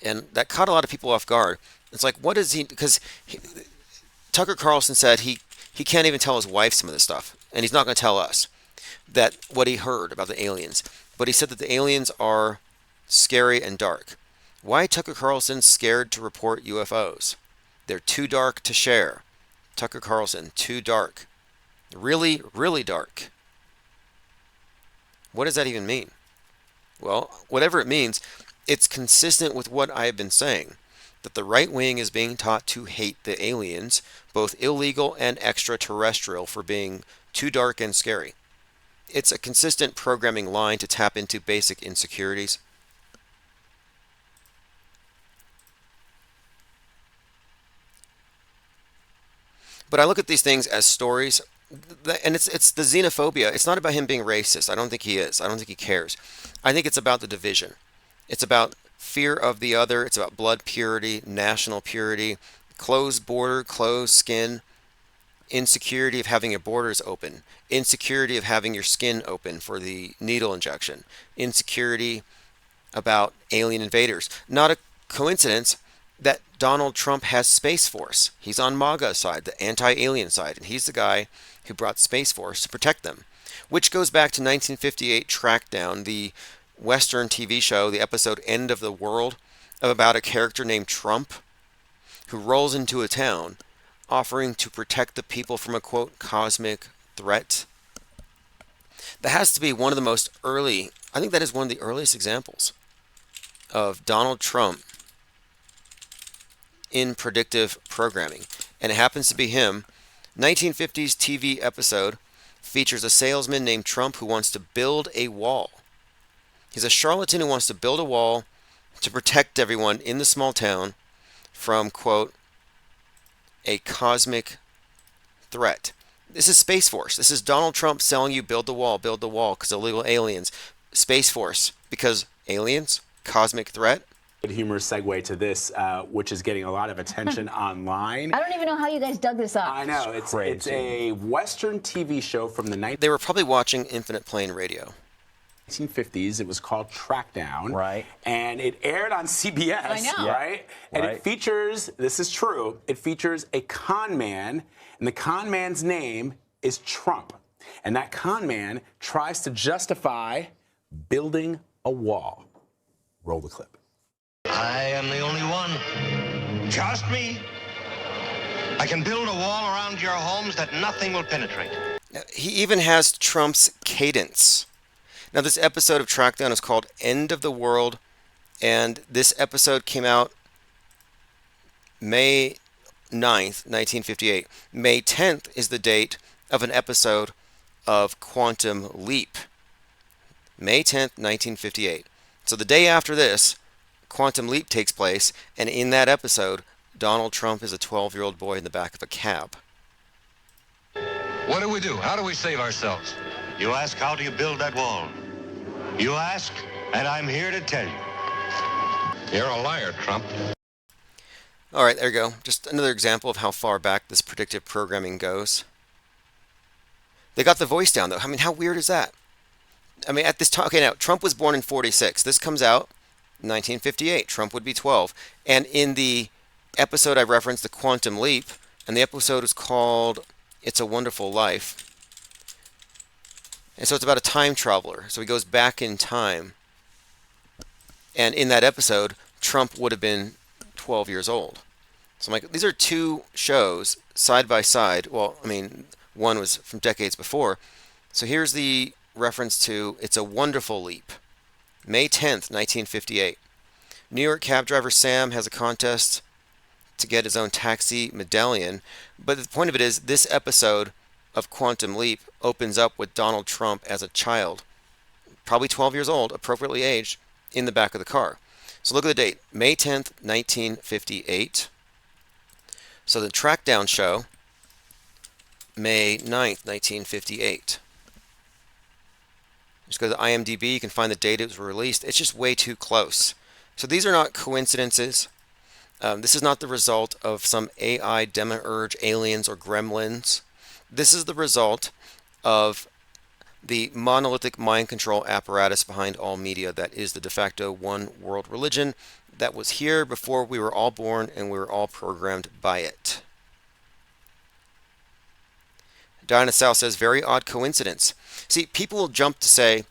And that caught a lot of people off guard. It's like, what is he? Because Tucker Carlson said he can't even tell his wife some of this stuff. And he's not going to tell us that what he heard about the aliens. But he said that the aliens are scary and dark. Why Tucker Carlson scared to report UFOs? They're too dark to share. Tucker Carlson, too dark. Really, really dark. What does that even mean? Well, whatever it means, it's consistent with what I have been saying, that the right wing is being taught to hate the aliens, both illegal and extraterrestrial, for being too dark and scary. It's a consistent programming line to tap into basic insecurities. But I look at these things as stories, and it's the xenophobia. It's not about him being racist. I don't think he is. I don't think he cares. I think it's about the division. It's about fear of the other. It's about blood purity, national purity, closed border, closed skin, insecurity of having your borders open, insecurity of having your skin open for the needle injection, insecurity about alien invaders. Not a coincidence that Donald Trump has Space Force. He's on MAGA side, the anti-alien side, and he's the guy who brought Space Force to protect them, which goes back to 1958 Trackdown, the Western TV show, the episode End of the World, about a character named Trump who rolls into a town offering to protect the people from a, quote, cosmic threat. That has to be one of the most early, I think that is one of the earliest examples of Donald Trump in predictive programming. And it happens to be him. 1950s TV episode features a salesman named Trump who wants to build a wall. He's a charlatan who wants to build a wall to protect everyone in the small town from, quote, a cosmic threat. This is Space Force. This is Donald Trump selling you build the wall because illegal aliens. Space Force because aliens, cosmic threat. Good humorous segue to this, which is getting a lot of attention online. I don't even know how you guys dug this up. I know, it's a Western TV show from the They were probably watching Infinite Plane Radio. 1950s. It was called Trackdown. Right. And it aired on CBS. I know. Right? And it features, this is true, it features a con man, and the con man's name is Trump. And that con man tries to justify building a wall. Roll the clip. I am the only one. Trust me. I can build a wall around your homes that nothing will penetrate. He even has Trump's cadence. Now, this episode of Trackdown is called End of the World, and this episode came out May 9th, 1958. May 10th is the date of an episode of Quantum Leap. May 10th, 1958. So the day after this, Quantum Leap takes place, and in that episode, Donald Trump is a 12-year-old boy in the back of a cab. What do we do? How do we save ourselves? You ask, how do you build that wall? You ask, and I'm here to tell you. You're a liar, Trump. All right, there you go. Just another example of how far back this predictive programming goes. They got the voice down, though. I mean, how weird is that? I mean, at this time, okay, now, Trump was born in 46. This comes out 1958. Trump would be 12. And in the episode I referenced, The Quantum Leap, and the episode is called It's a Wonderful Life. And so it's about a time traveler. So he goes back in time. And in that episode, Trump would have been 12 years old. So I'm like, these are two shows side by side. Well, I mean, one was from decades before. So here's the reference to It's a Wonderful Leap. May 10th, 1958. New York cab driver Sam has a contest to get his own taxi medallion. But the point of it is, this episode of Quantum Leap opens up with Donald Trump as a child, probably 12 years old, appropriately aged, in the back of the car. So look at the date, May 10th, 1958. So the Trackdown show, May 9th, 1958. Just go to IMDb, you can find the date it was released. It's just way too close. So these are not coincidences. This is not the result of some AI demiurge aliens or gremlins. This is the result of the monolithic mind control apparatus behind all media that is the de facto one world religion that was here before we were all born and we were all programmed by it. Diana Sal says, very odd coincidence. See, people will jump to say,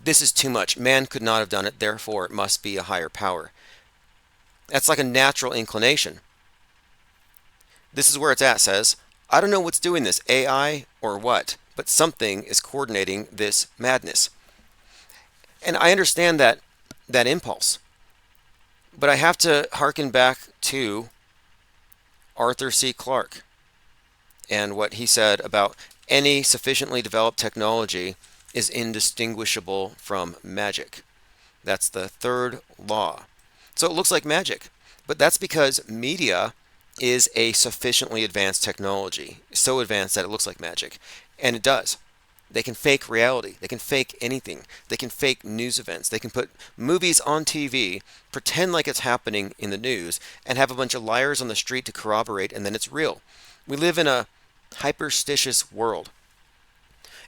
this is too much. Man could not have done it, therefore it must be a higher power. That's like a natural inclination. This is where it's at, says, I don't know what's doing this, AI or what, but something is coordinating this madness. And I understand that impulse. But I have to hearken back to Arthur C. Clarke and what he said about any sufficiently developed technology is indistinguishable from magic. That's the third law. So it looks like magic, but that's because media is a sufficiently advanced technology, so advanced that it looks like magic. And it does. They can fake reality. They can fake anything. They can fake news events. They can put movies on TV, pretend like it's happening in the news, and have a bunch of liars on the street to corroborate, and then it's real. We live in a hyperstitious world.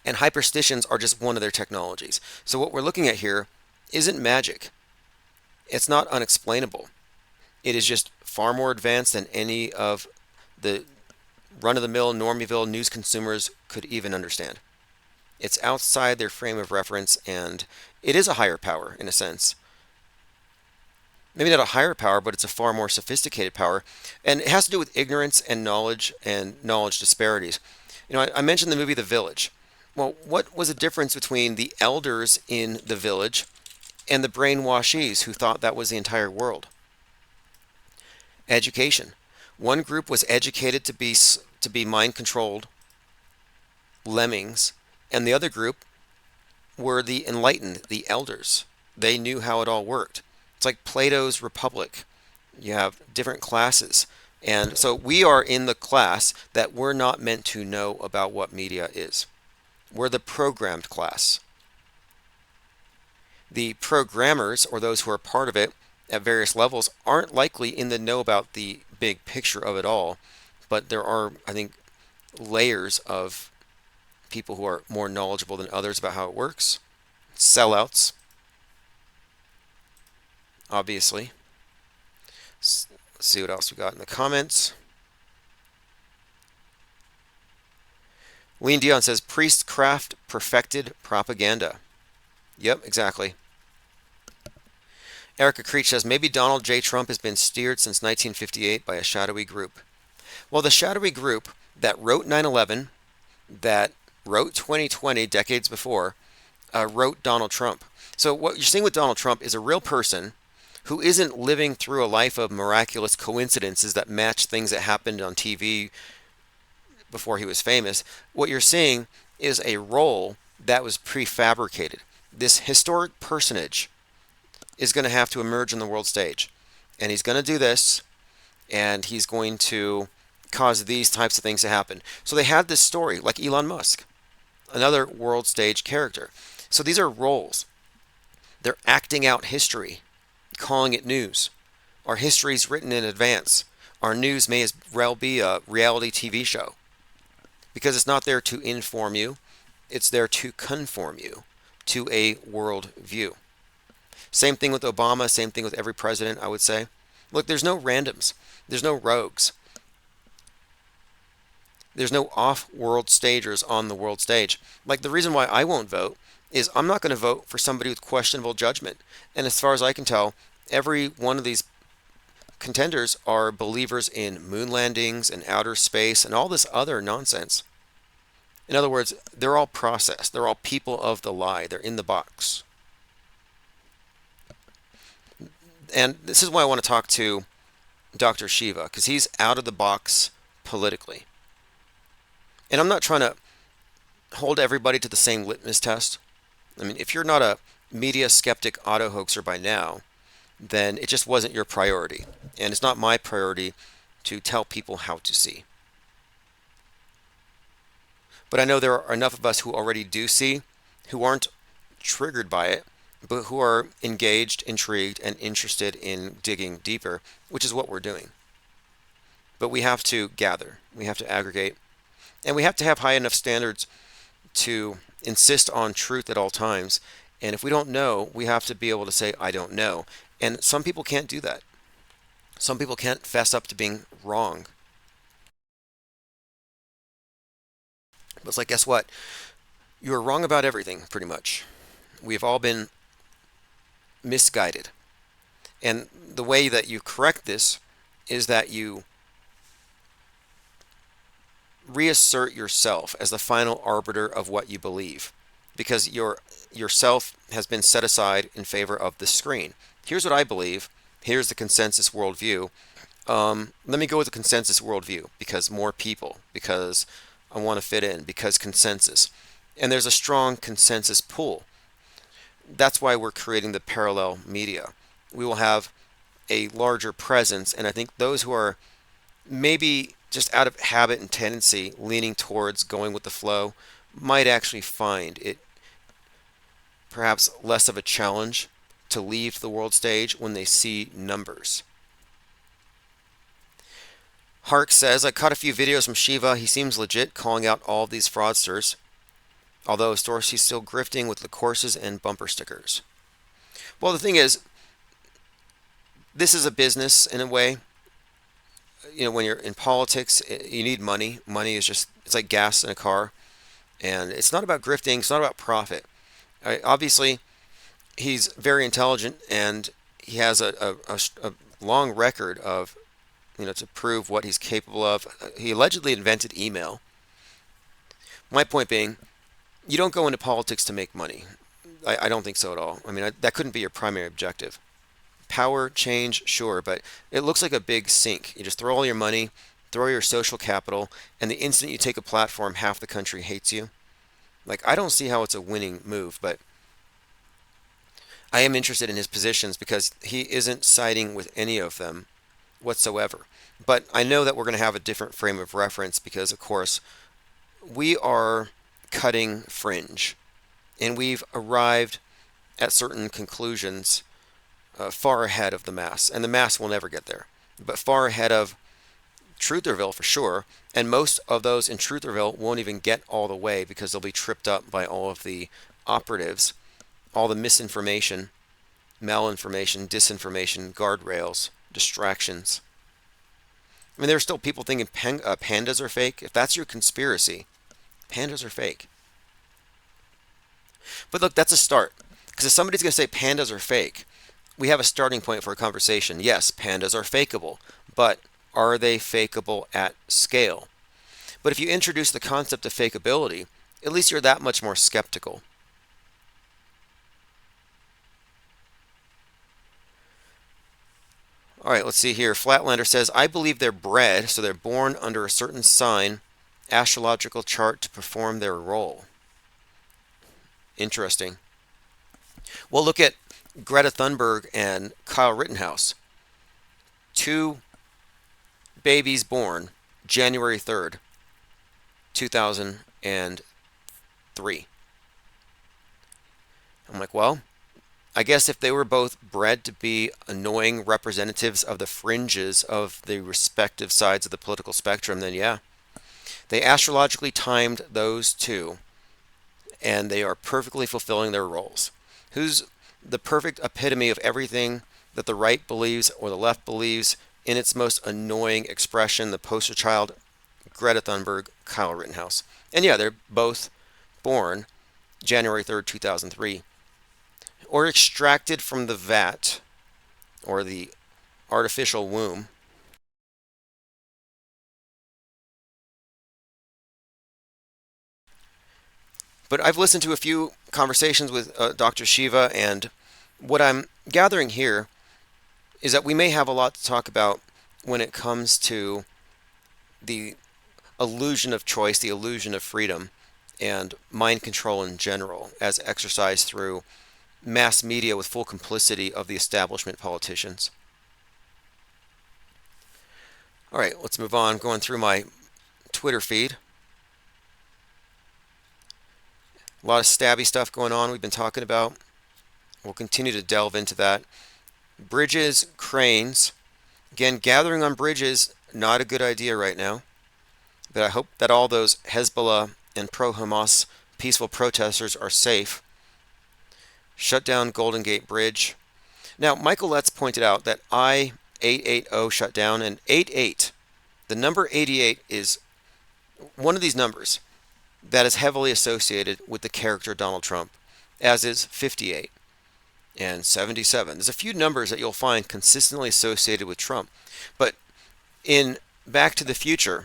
And hyperstitions are just one of their technologies. So what we're looking at here isn't magic. It's not unexplainable. It is just far more advanced than any of the run-of-the-mill Normieville news consumers could even understand. It's outside their frame of reference, and it is a higher power in a sense. Maybe not a higher power, but it's a far more sophisticated power. And it has to do with ignorance and knowledge disparities. I mentioned the movie The Village. Well, what was the difference between the elders in the village and the brainwashees who thought that was the entire world? Education. One group was educated to be mind-controlled lemmings, and the other group were the enlightened, the elders. They knew how it all worked. It's like Plato's Republic. You have different classes. And so we are in the class that we're not meant to know about what media is. We're the programmed class. The programmers, or those who are part of it at various levels, aren't likely in the know about the big picture of it all. But there are, I think, layers of people who are more knowledgeable than others about how it works. Sellouts. Obviously. Let's see what else we got in the comments. Lean Dion says, priestcraft perfected propaganda. Yep, exactly. Erica Creech says, maybe Donald J. Trump has been steered since 1958 by a shadowy group. Well, the shadowy group that wrote 9/11, that wrote 2020 decades before, wrote Donald Trump. So what you're seeing with Donald Trump is a real person who isn't living through a life of miraculous coincidences that match things that happened on TV before he was famous. What you're seeing is a role that was prefabricated. This historic personage is going to have to emerge on the world stage. And he's going to do this, and he's going to cause these types of things to happen. So they had this story, like Elon Musk, another world stage character. So these are roles. They're acting out history, calling it news. Our history is written in advance. Our news may as well be a reality TV show, because it's not there to inform you. It's there to conform you to a world view. Same thing with Obama, same thing with every president, I would say. Look, there's no randoms. There's no rogues. There's no off-world stagers on the world stage. Like, the reason why I won't vote is I'm not going to vote for somebody with questionable judgment. And as far as I can tell, every one of these contenders are believers in moon landings and outer space and all this other nonsense. In other words, they're all processed. They're all people of the lie. They're in the box. And this is why I want to talk to Dr. Shiva, because he's out of the box politically. And I'm not trying to hold everybody to the same litmus test. I mean, if you're not a media skeptic auto hoaxer by now, then it just wasn't your priority. And it's not my priority to tell people how to see. But I know there are enough of us who already do see, who aren't triggered by it, but who are engaged, intrigued, and interested in digging deeper, which is what we're doing. But we have to gather, we have to aggregate, and we have to have high enough standards to insist on truth at all times. And if we don't know, we have to be able to say, I don't know. And some people can't do that. Some people can't fess up to being wrong. But it's like, guess what? You're wrong about everything, pretty much. We've all been misguided. And the way that you correct this is that you reassert yourself as the final arbiter of what you believe, because yourself has been set aside in favor of the screen. Here's what I believe. Here's the consensus worldview. Let me go with the consensus worldview, because more people, because I want to fit in, because consensus. And there's a strong consensus pool. That's why we're creating the parallel media. We will have a larger presence, and I think those who are maybe just out of habit and tendency leaning towards going with the flow might actually find it perhaps less of a challenge to leave the world stage when they see numbers. Hark says, I caught a few videos from Shiva. He seems legit, calling out all of these fraudsters. Although, of course, he's still grifting with the courses and bumper stickers. Well, the thing is, this is a business in a way. when you're in politics, you need money. Money is just, it's like gas in a car. And it's not about grifting. It's not about profit. Obviously, he's very intelligent and he has a long record of, to prove what he's capable of. He allegedly invented email. My point being, you don't go into politics to make money. I don't think so at all. I mean, that couldn't be your primary objective. Power, change, sure, but it looks like a big sink. You just throw all your money, throw your social capital, and the instant you take a platform, half the country hates you. Like, I don't see how it's a winning move, but I am interested in his positions because he isn't siding with any of them whatsoever. But I know that we're going to have a different frame of reference because, of course, we are cutting fringe, and we've arrived at certain conclusions far ahead of the mass, and the mass will never get there, but far ahead of Trutherville for sure, and most of those in Trutherville won't even get all the way because they'll be tripped up by all of the operatives, all the misinformation, malinformation, disinformation, guardrails, distractions. I mean, there are still people thinking pandas are fake. If that's your conspiracy, pandas are fake. But look, that's a start. Because if somebody's going to say pandas are fake, we have a starting point for a conversation. Yes, pandas are fakeable, but are they fakeable at scale? But if you introduce the concept of fakeability, at least you're that much more skeptical. All right, let's see here. Flatlander says, I believe they're bred, so they're born under a certain sign, astrological chart to perform their role. Interesting. Well, look at Greta Thunberg and Kyle Rittenhouse. Two babies born January 3rd, 2003. I'm like, well, I guess if they were both bred to be annoying representatives of the fringes of the respective sides of the political spectrum, then yeah. They astrologically timed those two, and they are perfectly fulfilling their roles. Who's the perfect epitome of everything that the right believes or the left believes in its most annoying expression? The poster child, Greta Thunberg, Kyle Rittenhouse. And yeah, they're both born January 3rd, 2003. Or extracted from the vat, or the artificial womb. But I've listened to a few conversations with Dr. Shiva, and what I'm gathering here is that we may have a lot to talk about when it comes to the illusion of choice, the illusion of freedom, and mind control in general, as exercised through mass media with full complicity of the establishment politicians. All right, let's move on. Going through my Twitter feed. A lot of stabby stuff going on we've been talking about. We'll continue to delve into that. Bridges, cranes. Again, gathering on bridges, not a good idea right now. But I hope that all those Hezbollah and pro-Hamas peaceful protesters are safe. Shut down Golden Gate Bridge. Now, Michael Letts pointed out that I-880 shut down, and 88, the number 88 is one of these numbers that is heavily associated with the character Donald Trump, as is 58 and 77. There's a few numbers that you'll find consistently associated with Trump, but in Back to the Future,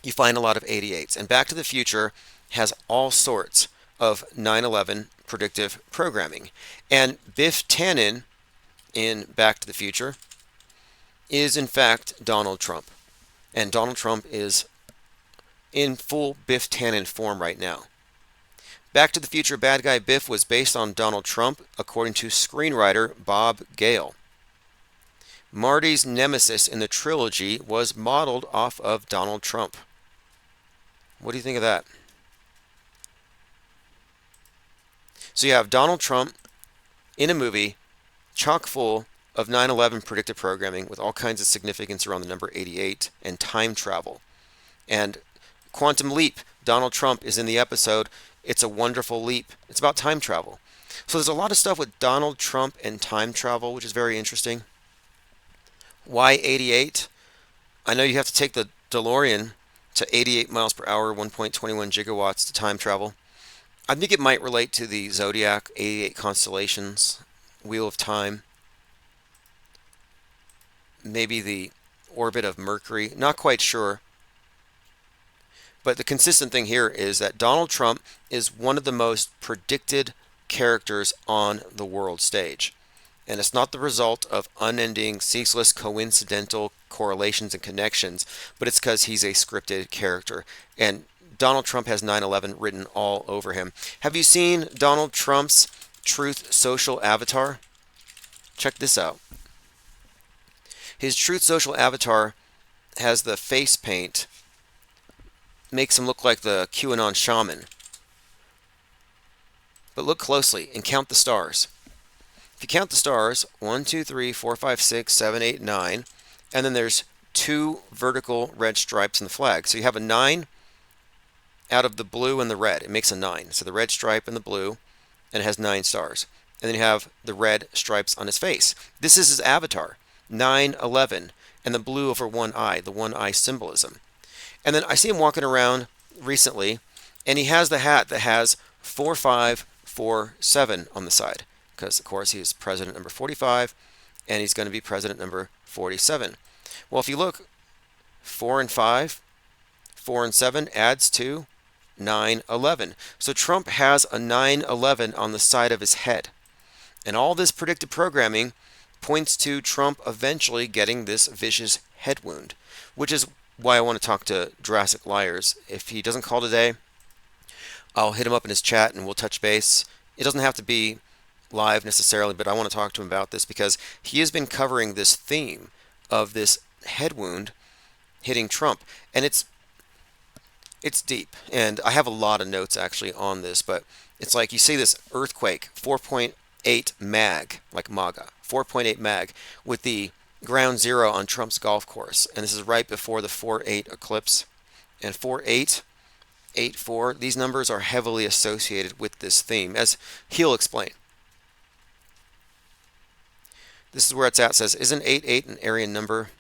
you find a lot of 88s, and Back to the Future has all sorts of 9/11 predictive programming. And Biff Tannen in Back to the Future is in fact Donald Trump. And Donald Trump is in full Biff Tannen form right now. Back to the Future bad guy Biff was based on Donald Trump, according to screenwriter Bob Gale. Marty's nemesis in the trilogy was modeled off of Donald Trump. What do you think of that? So you have Donald Trump in a movie chock full of 9/11 predictive programming with all kinds of significance around the number 88 and time travel. And Quantum Leap, Donald Trump is in the episode It's a Wonderful Leap. It's about time travel. So there's a lot of stuff with Donald Trump and time travel, which is very interesting. Why 88? I know you have to take the DeLorean to 88 miles per hour, 1.21 gigawatts to time travel. I think it might relate to the Zodiac, 88 constellations, Wheel of Time, maybe the orbit of Mercury, not quite sure. But the consistent thing here is that Donald Trump is one of the most predicted characters on the world stage. And it's not the result of unending, ceaseless, coincidental correlations and connections, but it's because he's a scripted character. And Donald Trump has 9/11 written all over him. Have you seen Donald Trump's Truth Social avatar? Check this out. His Truth Social avatar has the face paint, makes him look like the QAnon shaman. But look closely and count the stars. If you count the stars, 1, 2, 3, 4, 5, 6, 7, 8, 9, and then there's 2 vertical red stripes in the flag. So you have a 9 out of the blue and the red. It makes a 9. So the red stripe and the blue, and it has 9 stars. And then you have the red stripes on his face. This is his avatar, 9/11, and the blue over one eye, the one eye symbolism. And then I see him walking around recently, and he has the hat that has 4547 on the side, because of course he is president number 45, and he's going to be president number 47. Well, if you look, 4 and 5, 4 and 7 adds to 9/11. So Trump has a 9/11 on the side of his head. And all this predictive programming points to Trump eventually getting this vicious head wound, which is why I want to talk to Jurassic Liars. If he doesn't call today, I'll hit him up in his chat and we'll touch base. It doesn't have to be live necessarily, but I want to talk to him about this because he has been covering this theme of this head wound hitting Trump, and it's deep. And I have a lot of notes actually on this, but it's like you see this earthquake, 4.8 mag, like MAGA, 4.8 mag, with the ground zero on Trump's golf course. And this is right before the 4.8 eclipse. And 4.8, 8.4, these numbers are heavily associated with this theme, as he'll explain. This is where it's at. It says, isn't 8.8 an Aryan number?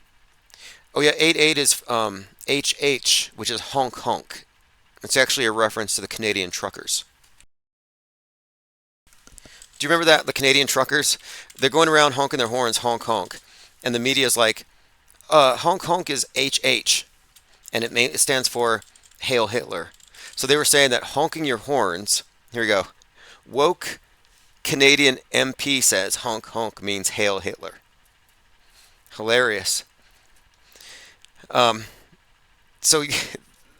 Oh yeah, 8.8 is HH, which is honk honk. It's actually a reference to the Canadian truckers. Do you remember that? The Canadian truckers? They're going around honking their horns, honk honk. And the media is like, honk honk is HH. And it stands for Hail Hitler. So they were saying that honking your horns, here we go, woke Canadian MP says honk honk means Hail Hitler. Hilarious. So,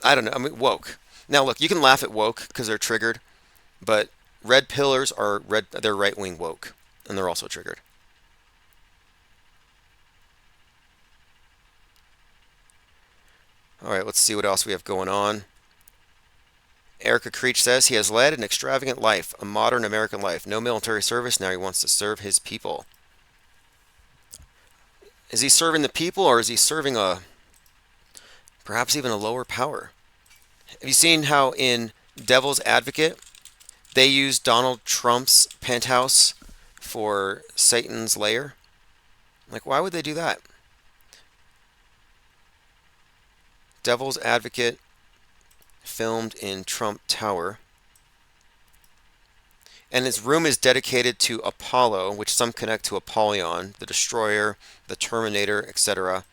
I don't know, I mean, woke. Now look, you can laugh at woke because they're triggered, but red pillars are they're right-wing woke, and they're also triggered. All right, let's see what else we have going on. Erica Creech says he has led an extravagant life, a modern American life. No military service, now he wants to serve his people. Is he serving the people, or is he serving perhaps even a lower power? Have you seen how in Devil's Advocate they use Donald Trump's penthouse for Satan's lair? Like, why would they do that? Devil's Advocate, filmed in Trump Tower. And his room is dedicated to Apollo, which some connect to Apollyon, the Destroyer, the Terminator, etc.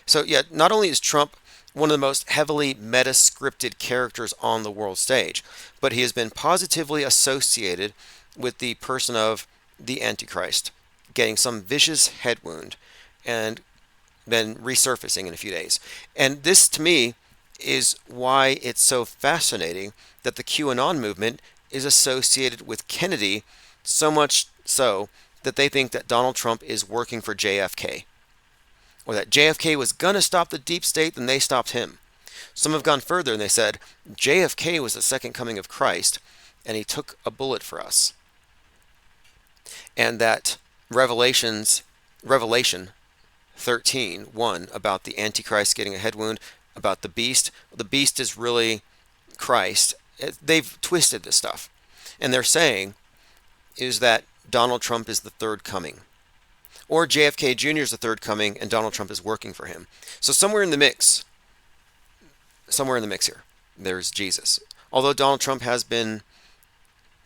So yeah, not only is Trump one of the most heavily meta-scripted characters on the world stage, but he has been positively associated with the person of the Antichrist, getting some vicious head wound and then resurfacing in a few days. And this, to me, is why it's so fascinating that the QAnon movement is associated with Kennedy, so much so that they think that Donald Trump is working for JFK, or that JFK was going to stop the deep state, then they stopped him. Some have gone further and they said JFK was the second coming of Christ and he took a bullet for us. And that Revelation 13:1 about the Antichrist getting a head wound, about the beast is really Christ. They've twisted this stuff. And they're saying is that Donald Trump is the third coming. Or JFK Jr. is the third coming and Donald Trump is working for him. So somewhere in the mix here, there's Jesus. Although Donald Trump has been,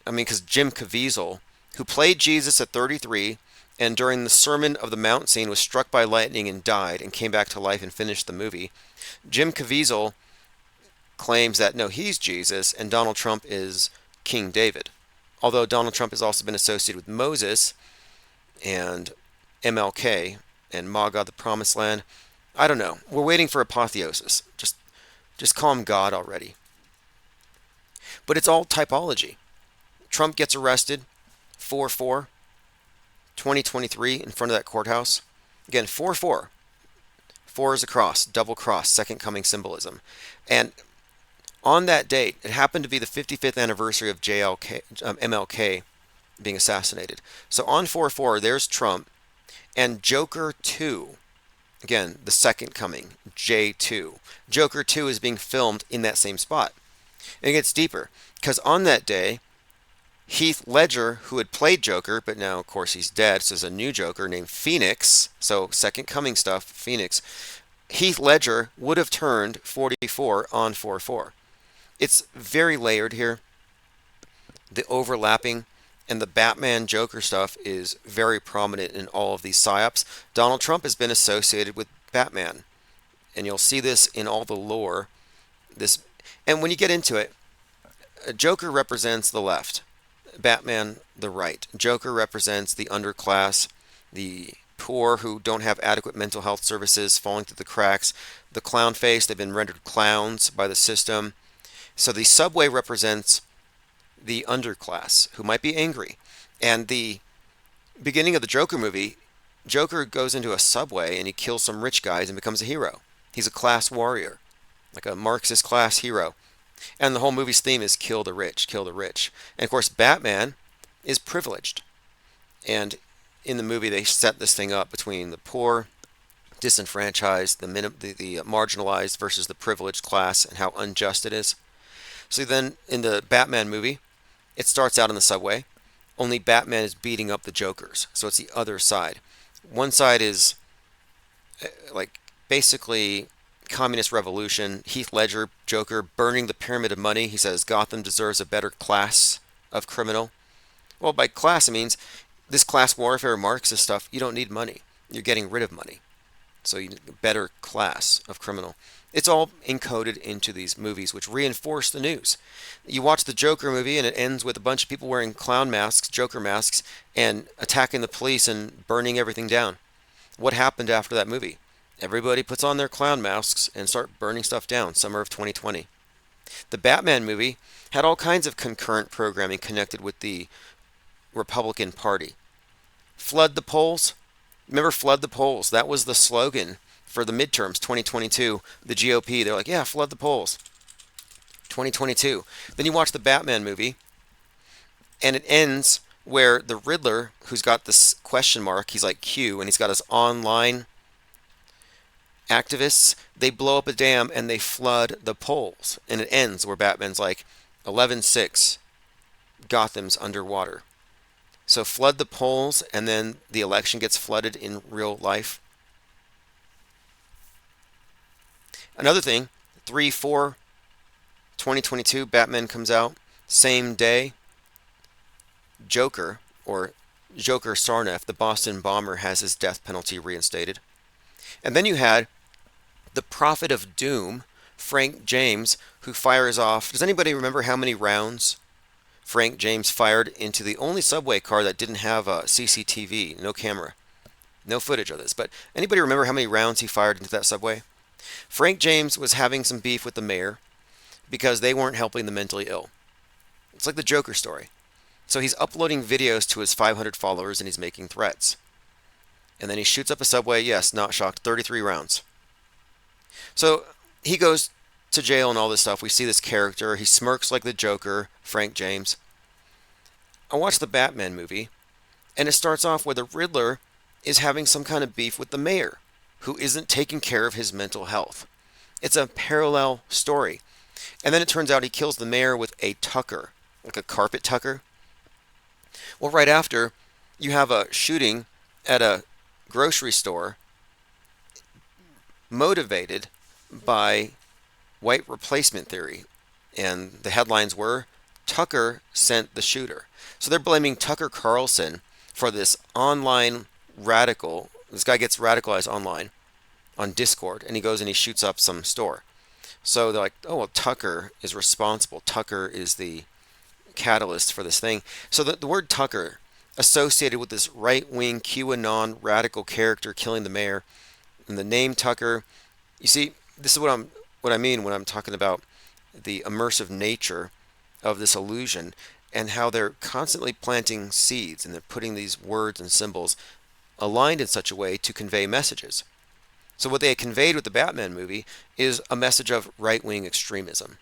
because Jim Caviezel, who played Jesus at 33 and during the Sermon of the Mount scene was struck by lightning and died and came back to life and finished the movie, Jim Caviezel claims that no, he's Jesus and Donald Trump is King David. Although Donald Trump has also been associated with Moses and MLK and MAGA, the Promised Land. I don't know. We're waiting for apotheosis. Just call him God already. But it's all typology. Trump gets arrested, 4-4, 2023 in front of that courthouse. Again, 4-4. 4 is a cross, double cross, second coming symbolism. And on that date, it happened to be the 55th anniversary of MLK being assassinated. So on 4-4, there's Trump and Joker 2. Again, the second coming, J2. Joker 2 is being filmed in that same spot. And it gets deeper, because on that day, Heath Ledger, who had played Joker, but now, of course, he's dead, so there's a new Joker named Phoenix, so second coming stuff, Phoenix. Heath Ledger would have turned 44 on 4-4. It's very layered here. The overlapping and the Batman Joker stuff is very prominent in all of these psyops. Donald Trump has been associated with Batman, and you'll see this in all the lore. And when you get into it, Joker represents the left, Batman the right. Joker represents the underclass, the poor who don't have adequate mental health services, falling through the cracks. The clown face, they've been rendered clowns by the system. So the subway represents the underclass who might be angry. And the beginning of the Joker movie, Joker goes into a subway and he kills some rich guys and becomes a hero. He's a class warrior, like a Marxist class hero. And the whole movie's theme is kill the rich, kill the rich. And of course, Batman is privileged. And in the movie, they set this thing up between the poor, disenfranchised, the marginalized versus the privileged class and how unjust it is. So then in the Batman movie, it starts out in the subway, only Batman is beating up the Jokers. So it's the other side. One side is like basically communist revolution, Heath Ledger, Joker, burning the pyramid of money. He says Gotham deserves a better class of criminal. Well, by class, it means this class warfare, Marxist stuff, you don't need money. You're getting rid of money. So you need a better class of criminal. It's all encoded into these movies, which reinforce the news. You watch the Joker movie, and it ends with a bunch of people wearing clown masks, Joker masks, and attacking the police and burning everything down. What happened after that movie? Everybody puts on their clown masks and start burning stuff down, summer of 2020. The Batman movie had all kinds of concurrent programming connected with the Republican Party. Flood the polls. Remember, flood the polls. That was the slogan for the midterms, 2022. The GOP, they're like, yeah, flood the polls. 2022. Then you watch the Batman movie, and it ends where the Riddler, who's got this question mark, he's like Q, and he's got his online activists, they blow up a dam and they flood the polls. And it ends where Batman's like, 11-6, Gotham's underwater. So flood the polls, and then the election gets flooded in real life. Another thing, 3-4, 2022, Batman comes out. Same day, Joker, or Joker Sarnath, the Boston bomber, has his death penalty reinstated. And then you had the Prophet of Doom, Frank James, who fires off. Does anybody remember how many rounds Frank James fired into the only subway car that didn't have a CCTV, no camera, no footage of this? But anybody remember how many rounds he fired into that subway? Frank James was having some beef with the mayor because they weren't helping the mentally ill. It's like the Joker story. So he's uploading videos to his 500 followers and he's making threats. And then he shoots up a subway. Yes, not shocked. 33 rounds. So he goes to jail and all this stuff. We see this character. He smirks like the Joker, Frank James. I watched the Batman movie, and it starts off where the Riddler is having some kind of beef with the mayor, who isn't taking care of his mental health. It's a parallel story. And then it turns out he kills the mayor with a tucker, like a carpet tucker. Well, right after, you have a shooting at a grocery store motivated by white replacement theory. And the headlines were, Tucker sent the shooter. So they're blaming Tucker Carlson for this online radical. This guy gets radicalized online on Discord, and he goes and he shoots up some store. So they're like, oh, well, Tucker is responsible. Tucker is the catalyst for this thing. So the word Tucker associated with this right-wing QAnon radical character killing the mayor, and the name Tucker, you see, this is what I mean when I'm talking about the immersive nature of this illusion and how they're constantly planting seeds and they're putting these words and symbols aligned in such a way to convey messages. So what they had conveyed with the Batman movie is a message of right-wing extremism.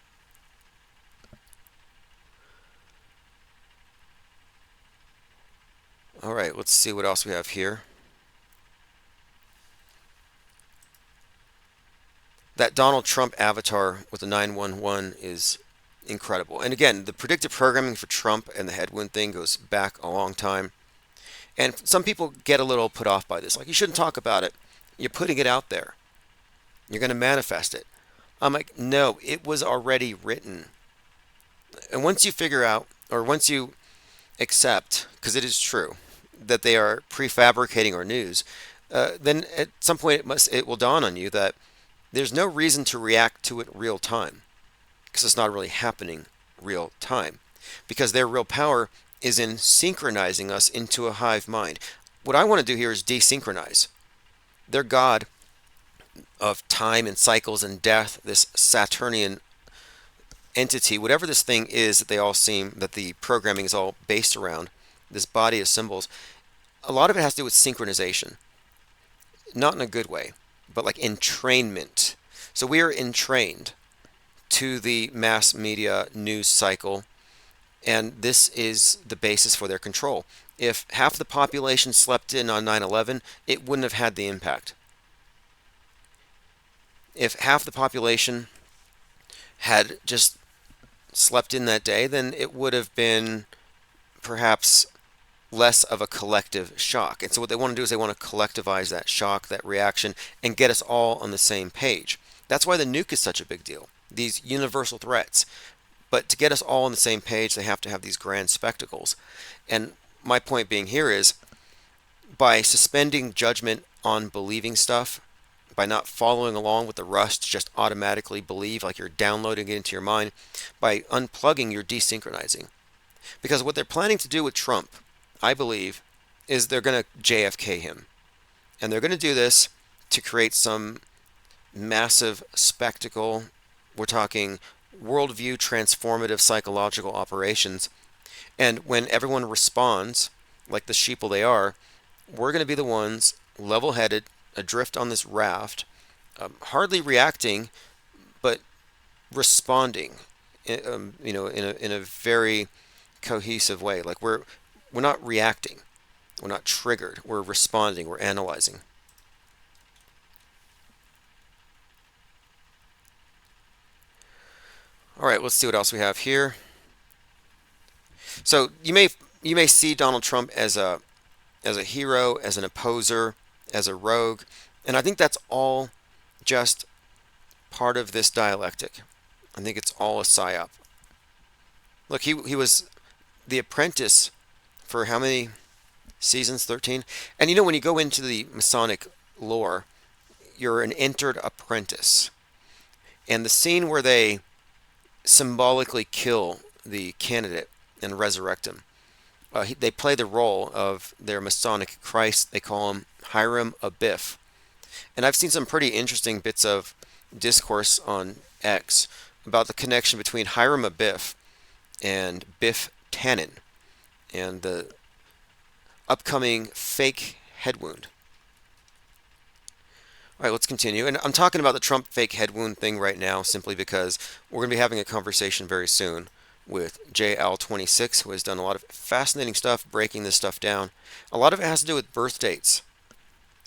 All right, let's see what else we have here. That Donald Trump avatar with the 911 is incredible. And again, the predictive programming for Trump and the headwind thing goes back a long time. And some people get a little put off by this. Like, you shouldn't talk about it. You're putting it out there. You're going to manifest it. I'm like, no, it was already written. And once you figure out, or once you accept, because it is true, that they are prefabricating our news, then at some point it will dawn on you that there's no reason to react to it real time, because it's not really happening real time, because their real power is in synchronizing us into a hive mind. What I want to do here is desynchronize. Their god of time and cycles and death, this Saturnian entity, whatever this thing is that they all seem, that the programming is all based around, this body of symbols, a lot of it has to do with synchronization. Not in a good way, but like entrainment. So we are entrained to the mass media news cycle, and this is the basis for their control. If half the population slept in on 9/11, it wouldn't have had the impact. If half the population had just slept in that day, then it would have been perhaps less of a collective shock. And so what they want to do is they want to collectivize that shock, that reaction, and get us all on the same page. That's why the nuke is such a big deal, these universal threats. But to get us all on the same page, they have to have these grand spectacles. And my point being here is, by suspending judgment on believing stuff, by not following along with the rush to just automatically believe like you're downloading it into your mind, by unplugging, you're desynchronizing. Because what they're planning to do with Trump, I believe, is they're going to JFK him. And they're going to do this to create some massive spectacle. We're talking worldview transformative psychological operations. And when everyone responds, like the sheeple they are, we're going to be the ones level-headed, adrift on this raft, hardly reacting, but responding, in a very cohesive way. Like we're not reacting, we're not triggered, we're responding, we're analyzing. All right, let's see what else we have here. So you may see Donald Trump as a hero, as an opposer, as a rogue, and I think that's all just part of this dialectic. I think it's all a psyop. Look, he was the apprentice for how many seasons? 13? And you know, when you go into the Masonic lore, you're an entered apprentice. And the scene where they symbolically kill the candidate and resurrect him, they play the role of their Masonic Christ. They call him Hiram Abiff. And I've seen some pretty interesting bits of discourse on X about the connection between Hiram Abiff and Biff Tannen and the upcoming fake head wound. All right, let's continue. And I'm talking about the Trump fake head wound thing right now simply because we're going to be having a conversation very soon with JL26, who has done a lot of fascinating stuff breaking this stuff down. A lot of it has to do with birth dates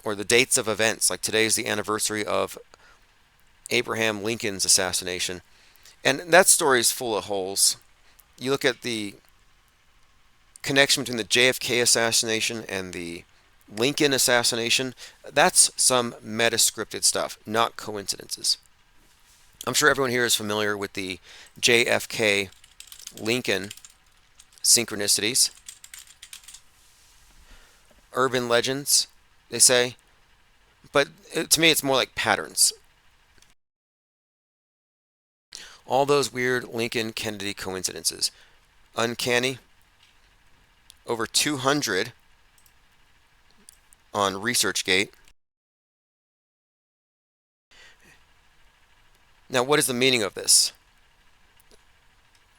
or the dates of events. Like today is the anniversary of Abraham Lincoln's assassination. And that story is full of holes. You look at the connection between the JFK assassination and the Lincoln assassination, that's some meta-scripted stuff, not coincidences. I'm sure everyone here is familiar with the JFK Lincoln synchronicities. Urban legends, they say. But to me, it's more like patterns. All those weird Lincoln-Kennedy coincidences. Uncanny. Over 200 on ResearchGate. Now, what is the meaning of this?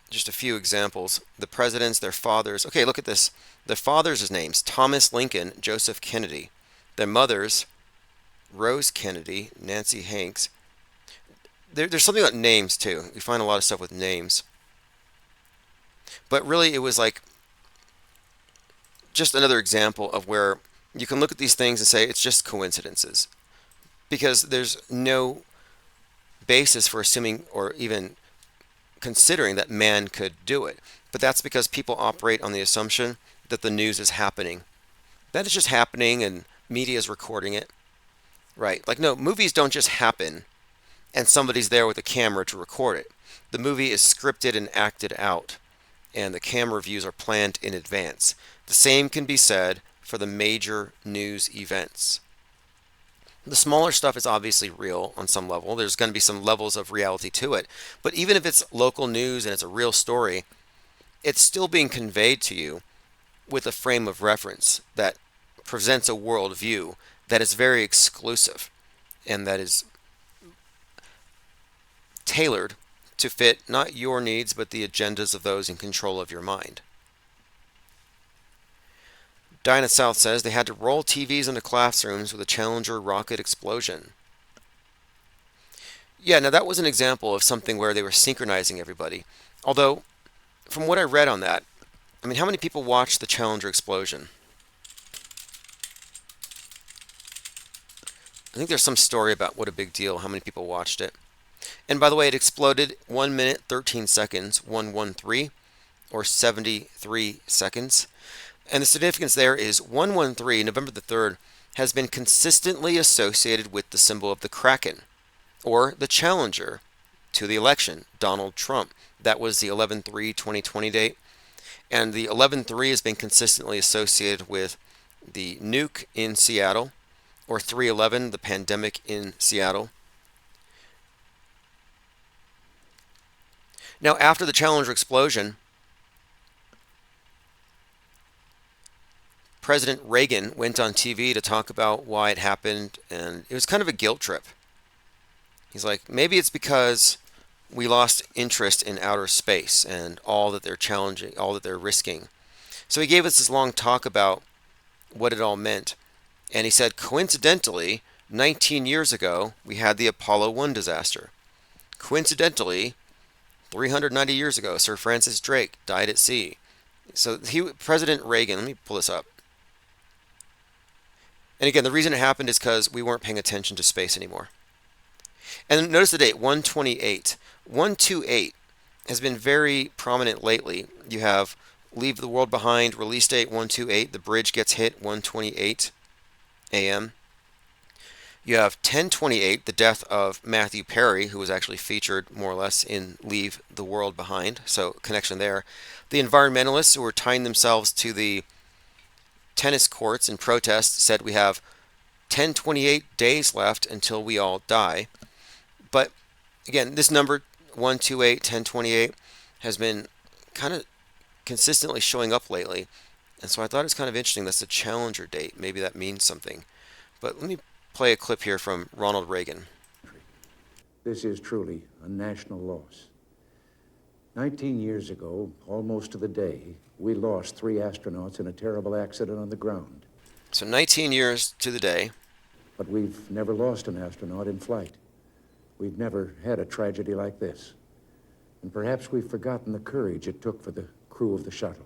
Just a few examples. The presidents, their fathers. Okay, look at this. Their fathers' names: Thomas Lincoln, Joseph Kennedy. Their mothers: Rose Kennedy, Nancy Hanks. There's something about names, too. We find a lot of stuff with names. But really, it was like just another example of where you can look at these things and say it's just coincidences. Because there's no basis for assuming or even considering that man could do it. But that's because people operate on the assumption that the news is happening. That is just happening and media is recording it. Right. Like, no, movies don't just happen and somebody's there with a camera to record it. The movie is scripted and acted out, and the camera views are planned in advance. The same can be said for the major news events. The smaller stuff is obviously real on some level. There's going to be some levels of reality to it. But even if it's local news and it's a real story, it's still being conveyed to you with a frame of reference that presents a worldview that is very exclusive and that is tailored to fit not your needs but the agendas of those in control of your mind. Dinah South says they had to roll TVs into classrooms with a Challenger rocket explosion. Yeah, now that was an example of something where they were synchronizing everybody. Although, from what I read on that, I mean, how many people watched the Challenger explosion? I think there's some story about what a big deal, how many people watched it. And by the way, it exploded 1 minute 13 seconds, 113, or 73 seconds. And the significance there is 113, November the 3rd, has been consistently associated with the symbol of the Kraken, or the challenger to the election, Donald Trump. That was the 11/3/2020 date. And the 11/3 has been consistently associated with the nuke in Seattle, or 3/11, the pandemic in Seattle. Now, after the Challenger explosion, President Reagan went on TV to talk about why it happened, and it was kind of a guilt trip. He's like, maybe it's because we lost interest in outer space and all that they're challenging, all that they're risking. So he gave us this long talk about what it all meant. And he said, coincidentally, 19 years ago, we had the Apollo 1 disaster. Coincidentally, 390 years ago, Sir Francis Drake died at sea. So President Reagan, let me pull this up. And again, the reason it happened is because we weren't paying attention to space anymore. And notice the date, 128. 128 has been very prominent lately. You have Leave the World Behind, release date 128. The bridge gets hit 1:28 a.m. You have 1028, the death of Matthew Perry, who was actually featured more or less in Leave the World Behind. So connection there. The environmentalists who were tying themselves to the tennis courts in protest said we have 1028 days left until we all die. But again, this number 128, 1028 has been kind of consistently showing up lately. And so I thought it's kind of interesting. That's the Challenger date. Maybe that means something. But let me play a clip here from Ronald Reagan. This is truly a national loss. 19 years ago, almost to the day, we lost 3 astronauts in a terrible accident on the ground. So 19 years to the day. But we've never lost an astronaut in flight. We've never had a tragedy like this. And perhaps we've forgotten the courage it took for the crew of the shuttle.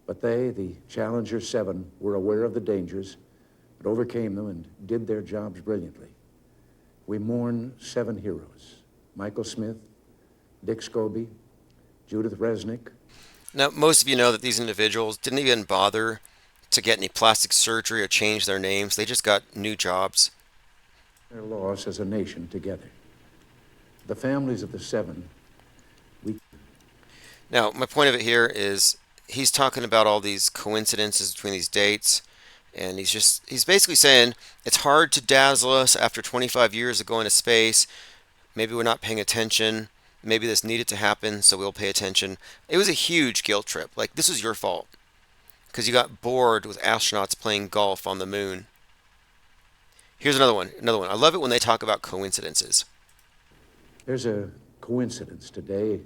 But they, the Challenger 7, were aware of the dangers, but overcame them and did their jobs brilliantly. We mourn 7 heroes: Michael Smith, Dick Scobie, Judith Resnick. Now, most of you know that these individuals didn't even bother to get any plastic surgery or change their names. They just got new jobs. Their loss as a nation together. The families of the seven. Now, my point of it here is he's talking about all these coincidences between these dates, and he's basically saying it's hard to dazzle us after 25 years of going to space. Maybe we're not paying attention. Maybe this needed to happen, so we'll pay attention. It was a huge guilt trip. Like, this was your fault because you got bored with astronauts playing golf on the moon. Here's another one. I love it when they talk about coincidences. There's a coincidence today.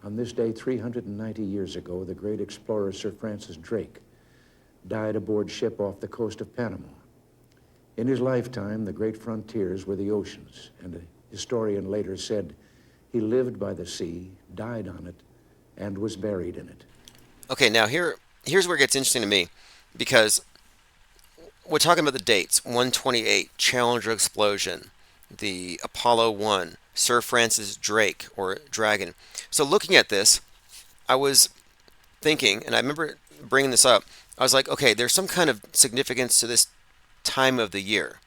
On this day, 390 years ago, the great explorer Sir Francis Drake died aboard ship off the coast of Panama. In his lifetime, the great frontiers were the oceans, and a historian later said he lived by the sea, died on it, and was buried in it. Okay, now here's where it gets interesting to me, because we're talking about the dates: 128, Challenger explosion, the Apollo 1, Sir Francis Drake, or Dragon. So looking at this, I was thinking, and I remember bringing this up, I was like, okay, there's some kind of significance to this time of the year.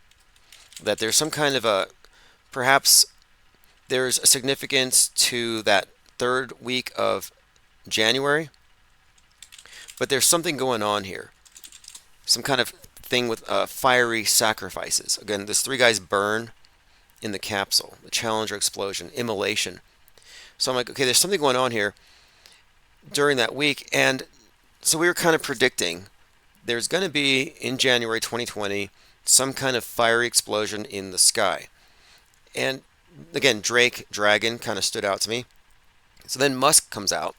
That there's some kind of perhaps there's a significance to that third week of January, but there's something going on here. Some kind of thing with fiery sacrifices. Again, these three guys burn in the capsule, the Challenger explosion, immolation. So I'm like, okay, there's something going on here during that week. And so we were kind of predicting there's going to be, in January 2020, some kind of fiery explosion in the sky. And again, Dragon kind of stood out to me. So then Musk comes out,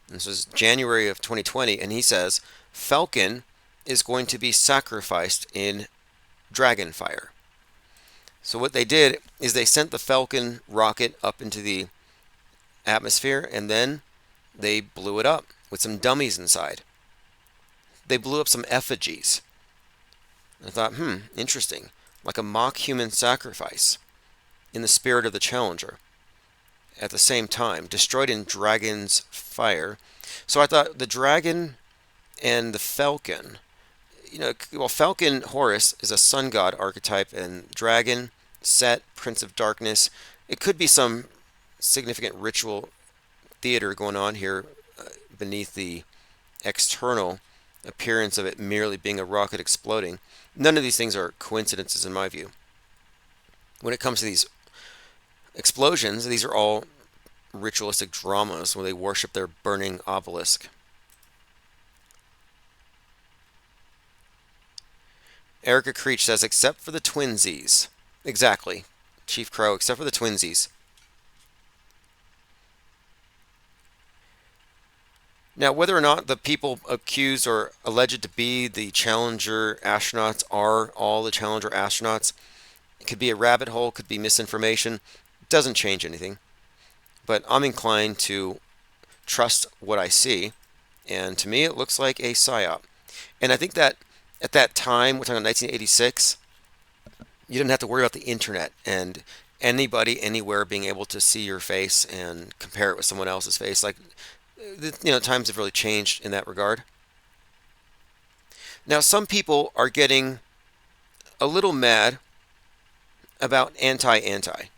and this was January of 2020, and he says Falcon is going to be sacrificed in dragon fire. So what they did is they sent the Falcon rocket up into the atmosphere, and then they blew it up with some dummies inside. They blew up some effigies. I thought, interesting. Like a mock human sacrifice in the spirit of the Challenger. At the same time, destroyed in Dragon's fire. So I thought the Dragon and the Falcon, Falcon, Horus, is a sun god archetype, and Dragon, Set, Prince of Darkness. It could be some significant ritual theater going on here beneath the external appearance of it merely being a rocket exploding. None of these things are coincidences in my view. When it comes to these explosions, these are all ritualistic dramas where they worship their burning obelisk. Erica Creech says, except for the twinsies. Exactly, Chief Crow, except for the twinsies. Now, whether or not the people accused or alleged to be the Challenger astronauts are all the Challenger astronauts, it could be a rabbit hole, could be misinformation. It doesn't change anything. But I'm inclined to trust what I see. And to me, it looks like a psyop. And I think that at that time, we're talking 1986, you didn't have to worry about the internet and anybody anywhere being able to see your face and compare it with someone else's face. Like, times have really changed in that regard. Now, some people are getting a little mad about anti-anti,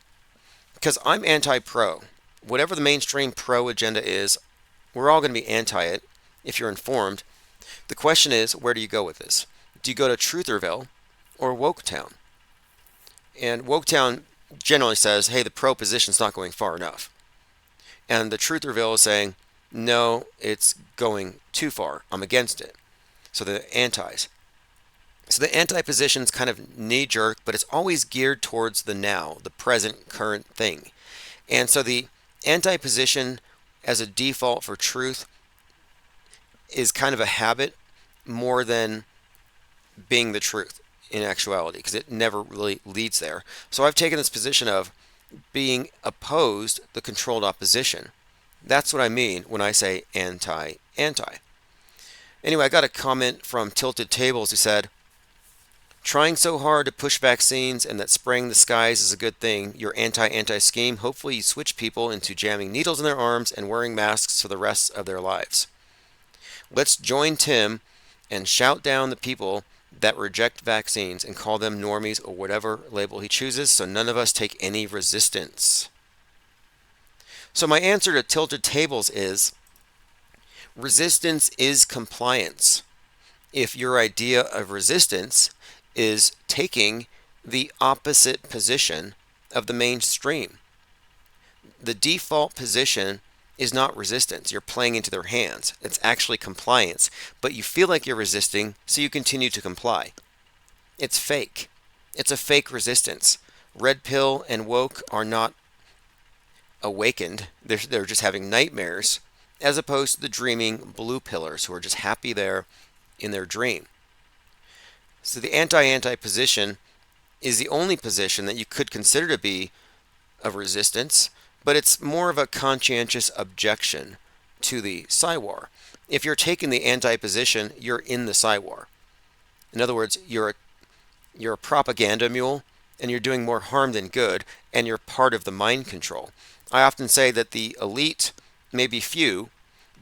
because I'm anti-pro. Whatever the mainstream pro agenda is, we're all going to be anti it if you're informed. The question is, where do you go with this? Do you go to Trutherville or Woketown? And Woketown generally says, hey, the pro position's not going far enough. And the Trutherville is saying, no, it's going too far. I'm against it. So the antis. So the anti-position's kind of knee-jerk, but it's always geared towards the now, the present, current thing. And so the anti-position as a default for truth is kind of a habit more than being the truth in actuality, because it never really leads there. So I've taken this position of being opposed the controlled opposition. That's what I mean when I say anti-anti. Anyway, I got a comment from Tilted Tables who said, trying so hard to push vaccines and that spraying the skies is a good thing, your anti-anti scheme, hopefully you switch people into jamming needles in their arms and wearing masks for the rest of their lives. Let's join Tim and shout down the people that reject vaccines and call them normies or whatever label he chooses, so none of us take any resistance. So my answer to Tilted Tables is resistance is compliance. If your idea of resistance is taking the opposite position of the mainstream, the default position is not resistance. You're playing into their hands. It's actually compliance, but you feel like you're resisting, so you continue to comply. It's fake. It's a fake resistance. Red pill and woke are not awakened. They're just having nightmares, as opposed to the dreaming blue pillars who are just happy there in their dream. So the anti-anti position is the only position that you could consider to be of resistance, but it's more of a conscientious objection to the Psy-War. If you're taking the anti-position, you're in the Psy-War. In other words, you're a propaganda mule, and you're doing more harm than good, and you're part of the mind control. I often say that the elite may be few,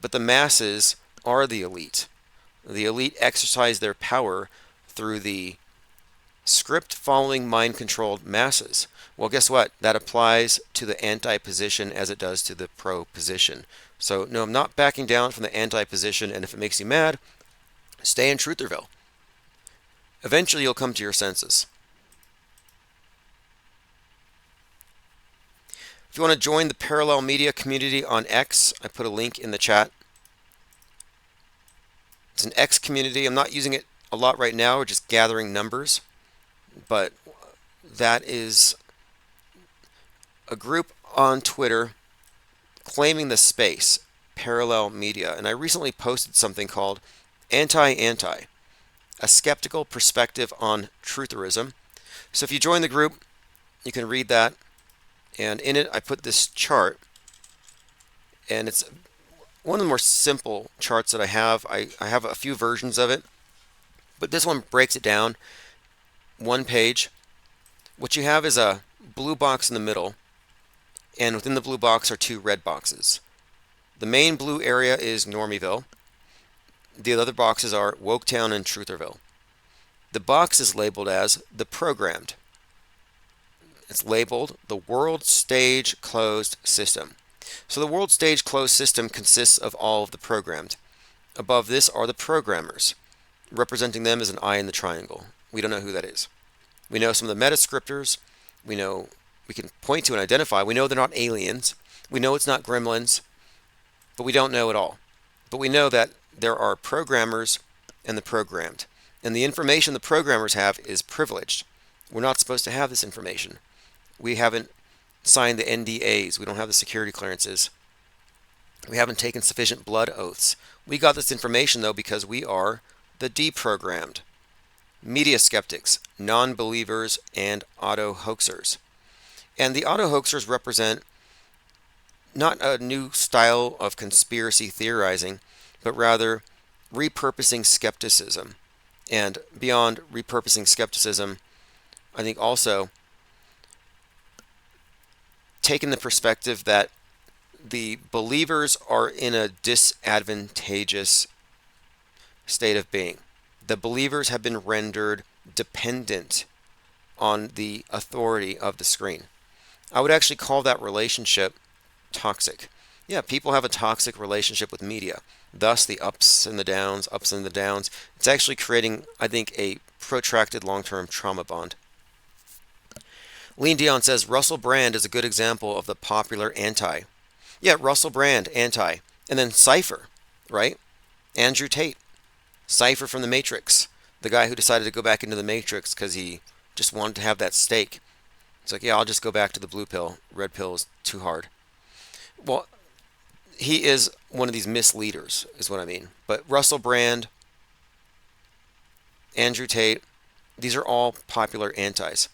but the masses are the elite. The elite exercise their power through the script-following, mind-controlled masses. Well, guess what? That applies to the anti-position as it does to the pro-position. So, no, I'm not backing down from the anti-position, and if it makes you mad, stay in Trutherville. Eventually, you'll come to your senses. If you want to join the Parallel Media community on X, I put a link in the chat. It's an X community. I'm not using it a lot right now. We're just gathering numbers. But that is a group on Twitter claiming the space, Parallel Media. And I recently posted something called Anti-Anti, a skeptical perspective on trutherism. So if you join the group, you can read that. And in it, I put this chart. And it's one of the more simple charts that I have. I have a few versions of it. But this one breaks it down. One page. What you have is a blue box in the middle, and within the blue box are two red boxes. The main blue area is Normieville. The other boxes are Woketown and Trutherville. The box is labeled as the programmed. It's labeled the World Stage Closed System. So the World Stage Closed System consists of all of the programmed. Above this are the programmers. Representing them is an eye in the triangle. We don't know who that is. We know some of the metascriptors. We can point to and identify. We know they're not aliens. We know it's not gremlins. But we don't know it all. But we know that there are programmers and the programmed. And the information the programmers have is privileged. We're not supposed to have this information. We haven't signed the NDAs. We don't have the security clearances. We haven't taken sufficient blood oaths. We got this information, though, because we are the deprogrammed. Media skeptics, non-believers, and auto-hoaxers. And the auto-hoaxers represent not a new style of conspiracy theorizing, but rather repurposing skepticism. And beyond repurposing skepticism, I think also taking the perspective that the believers are in a disadvantageous state of being. The believers have been rendered dependent on the authority of the screen. I would actually call that relationship toxic. Yeah, people have a toxic relationship with media. Thus, the ups and the downs, ups and the downs. It's actually creating, I think, a protracted long-term trauma bond. Lean Dion says, Russell Brand is a good example of the popular anti. Yeah, Russell Brand, anti. And then Cypher, right? Andrew Tate. Cypher from the Matrix. The guy who decided to go back into the Matrix because he just wanted to have that stake. It's like, yeah, I'll just go back to the blue pill. Red pill is too hard. Well, he is one of these misleaders, is what I mean. But Russell Brand, Andrew Tate, these are all popular antis.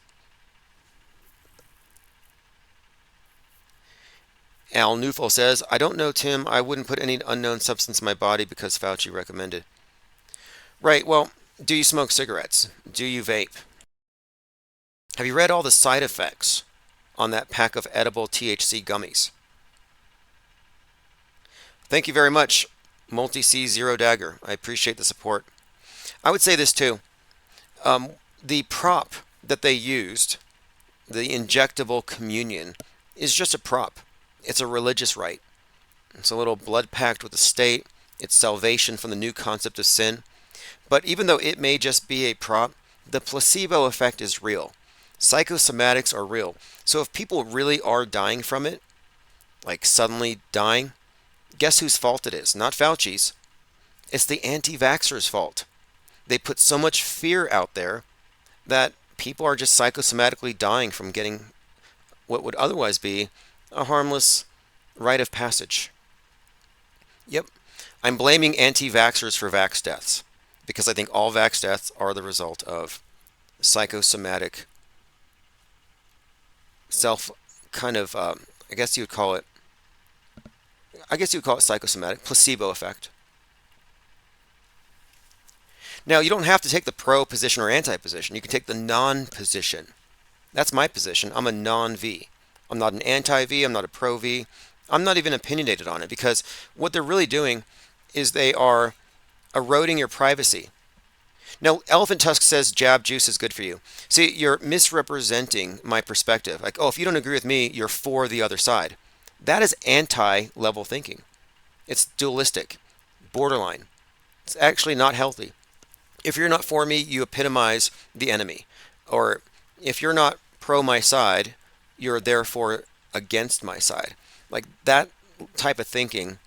Al Newfel says, I don't know, Tim. I wouldn't put any unknown substance in my body because Fauci recommended. Right, well, do you smoke cigarettes? Do you vape? Have you read all the side effects on that pack of edible THC gummies? Thank you very much, Multi-C Zero Dagger. I appreciate the support. I would say this too. The prop that they used, the injectable communion, is just a prop. It's a religious rite. It's a little blood pact with the state. It's salvation from the new concept of sin. But even though it may just be a prop, the placebo effect is real. Psychosomatics are real. So if people really are dying from it, like suddenly dying, guess whose fault it is? Not Fauci's. It's the anti-vaxxers' fault. They put so much fear out there that people are just psychosomatically dying from getting what would otherwise be a harmless rite of passage. Yep, I'm blaming anti-vaxxers for vax deaths because I think all vax deaths are the result of psychosomatic self kind of, I guess you would call it psychosomatic placebo effect. Now, you don't have to take the pro position or anti position. You can take the non position. That's my position. I'm a non-V. I'm not an anti-V. I'm not a pro-V. I'm not even opinionated on it because what they're really doing is they are eroding your privacy. Now, Elephant Tusk says jab juice is good for you. See, you're misrepresenting my perspective. Like, oh, if you don't agree with me, you're for the other side. That is anti-level thinking. It's dualistic, borderline. It's actually not healthy. If you're not for me, you epitomize the enemy. Or if you're not pro my side, you're therefore against my side. Like that type of thinking,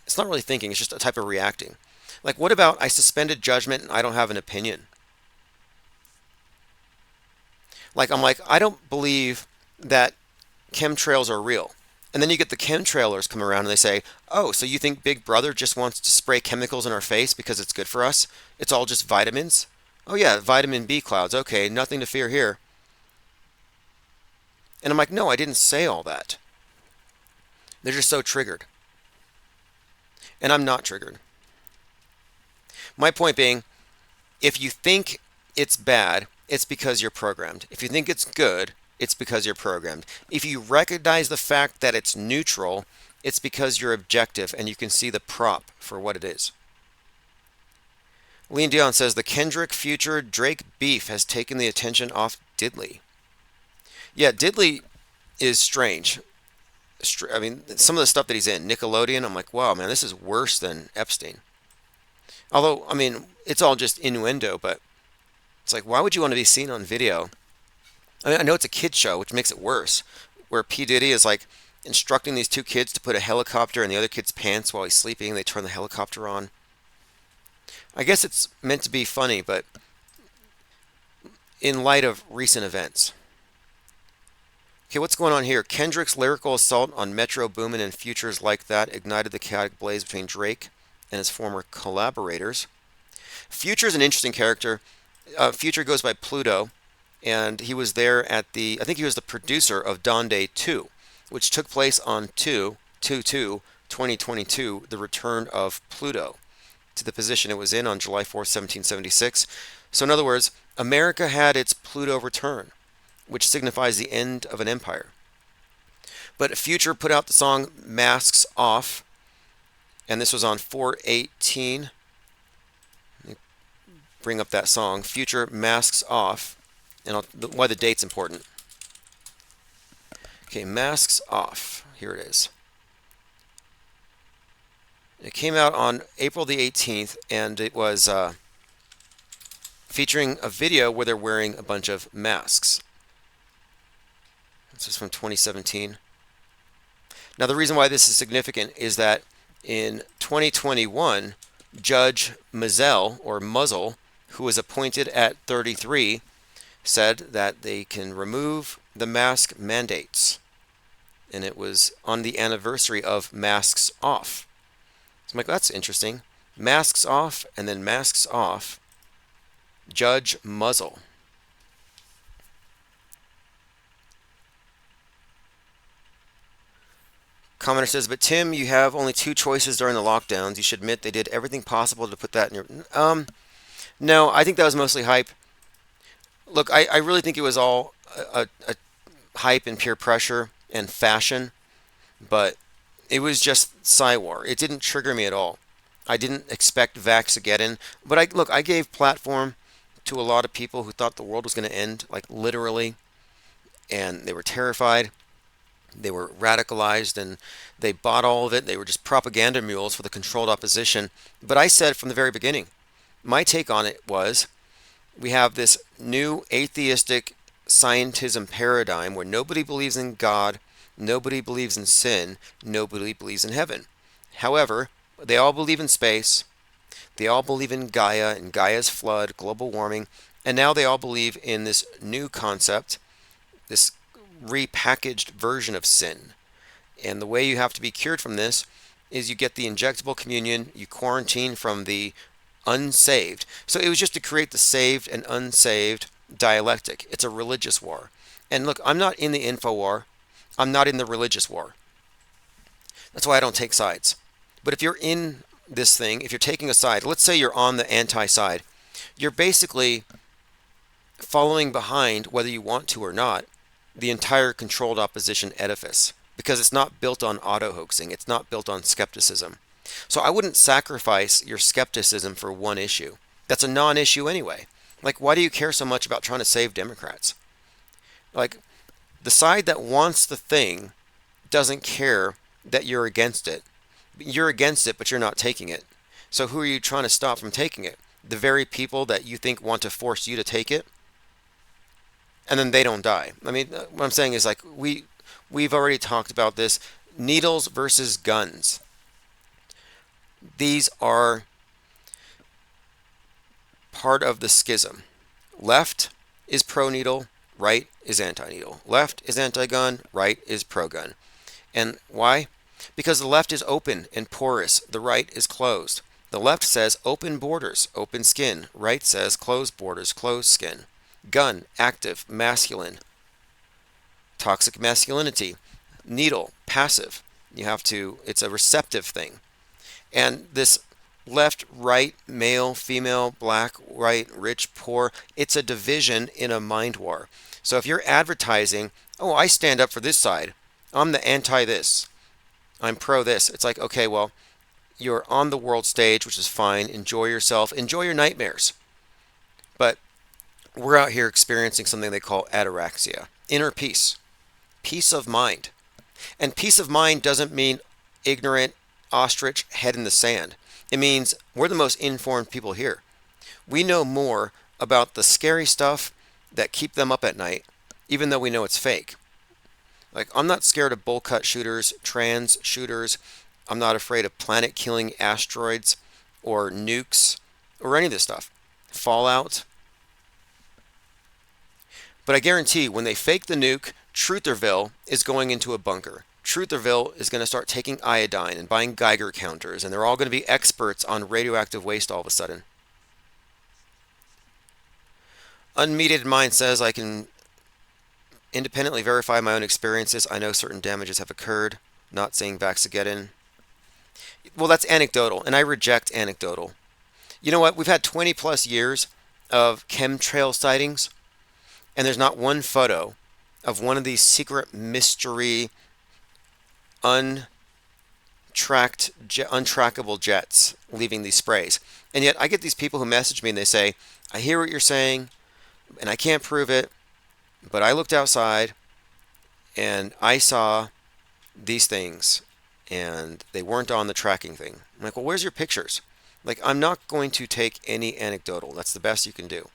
it's not really thinking, it's just a type of reacting. Like what about I suspended judgment and I don't have an opinion? Like I'm like, I don't believe that chemtrails are real. And then you get the chemtrailers come around and they say, oh, so you think Big Brother just wants to spray chemicals in our face because it's good for us? It's all just vitamins? Oh yeah, vitamin B clouds. Okay, nothing to fear here. And I'm like, no, I didn't say all that. They're just so triggered. And I'm not triggered. My point being, if you think it's bad, it's because you're programmed. If you think it's good, it's because you're programmed. If you recognize the fact that it's neutral, it's because you're objective and you can see the prop for what it is. Lean Dion says the Kendrick Future Drake beef has taken the attention off Diddley. Yeah, Diddley is strange. I mean, some of the stuff that he's in, Nickelodeon, I'm like, wow, man, this is worse than Epstein. Although, I mean, it's all just innuendo, but it's like, why would you want to be seen on video? I mean, I know it's a kid's show, which makes it worse, where P. Diddy is like instructing these two kids to put a helicopter in the other kid's pants while he's sleeping. They turn the helicopter on. I guess it's meant to be funny, but in light of recent events. Okay, what's going on here? Kendrick's lyrical assault on Metro Boomin and Future's Like That ignited the chaotic blaze between Drake and his former collaborators. Future's an interesting character. Future goes by Pluto, and he was there at I think he was the producer of Donde 2, which took place on 2022, the return of Pluto to the position it was in on July 4th, 1776. So in other words, America had its Pluto return, which signifies the end of an empire. But Future put out the song Masks Off, and this was on 4/18. Let me bring up that song, Future Masks Off, and why the date's important. Okay, Masks Off. Here it is. It came out on April the 18th, and it was featuring a video where they're wearing a bunch of masks. This is from 2017. Now, the reason why this is significant is that in 2021, Judge Muzzle, who was appointed at 33, said that they can remove the mask mandates. And it was on the anniversary of Masks Off. So I'm like, that's interesting. Masks Off and then Masks Off. Judge Muzzle. Commenter says, but Tim, you have only 2 choices during the lockdowns. You should admit they did everything possible to put that in your... No, I think that was mostly hype. Look, I really think it was all a hype and peer pressure and fashion, but it was just Psywar. It didn't trigger me at all. I didn't expect Vaxageddon, but I gave platform to a lot of people who thought the world was going to end, like literally, and they were terrified. They were radicalized and they bought all of it. They were just propaganda mules for the controlled opposition. But I said from the very beginning, my take on it was we have this new atheistic scientism paradigm where nobody believes in God, nobody believes in sin, nobody believes in heaven. However, they all believe in space, they all believe in Gaia and Gaia's flood, global warming, and now they all believe in this new concept, this repackaged version of sin. And the way you have to be cured from this is you get the injectable communion, you quarantine from the unsaved. So it was just to create the saved and unsaved dialectic. It's a religious war. And look, I'm not in the info war. I'm not in the religious war. That's why I don't take sides. But if you're in this thing, if you're taking a side, let's say you're on the anti-side, you're basically following behind, whether you want to or not, the entire controlled opposition edifice, because it's not built on auto-hoaxing. It's not built on skepticism. So I wouldn't sacrifice your skepticism for one issue. That's a non-issue anyway. Like, why do you care so much about trying to save Democrats? Like, the side that wants the thing doesn't care that you're against it. You're against it, but you're not taking it. So who are you trying to stop from taking it? The very people that you think want to force you to take it? And then they don't die. I mean, what I'm saying is, like, we've already talked about this. Needles versus guns. These are part of the schism. Left is pro-needle, right is anti-needle. Left is anti-gun, right is pro-gun. And why? Because the left is open and porous, the right is closed. The left says open borders, open skin. Right says closed borders, closed skin. Gun, active, masculine. Toxic masculinity. Needle, passive. It's a receptive thing. And this left, right, male, female, black, white, rich, poor, it's a division in a mind war. So if you're advertising, oh, I stand up for this side, I'm the anti-this, I'm pro-this, it's like, okay, well, you're on the world stage, which is fine, enjoy yourself, enjoy your nightmares. But we're out here experiencing something they call ataraxia, inner peace, peace of mind. And peace of mind doesn't mean ignorant, ostrich, head in the sand. It means we're the most informed people here. We know more about the scary stuff that keep them up at night, even though we know it's fake. Like, I'm not scared of bowl cut shooters, trans shooters. I'm not afraid of planet-killing asteroids or nukes or any of this stuff. Fallout. But I guarantee when they fake the nuke, Trutherville is going into a bunker. Trutherville is going to start taking iodine and buying Geiger counters, and they're all going to be experts on radioactive waste all of a sudden. Unmediated Mind says, I can independently verify my own experiences. I know certain damages have occurred. Not saying Vaxageddon. Well, that's anecdotal, and I reject anecdotal. You know what? We've had 20 plus years of chemtrail sightings, and there's not one photo of one of these secret mystery untrackable jets leaving these sprays. And yet I get these people who message me and they say, I hear what you're saying and I can't prove it, but I looked outside and I saw these things and they weren't on the tracking thing. I'm like, well, where's your pictures? Like, I'm not going to take any anecdotal. That's the best you can do.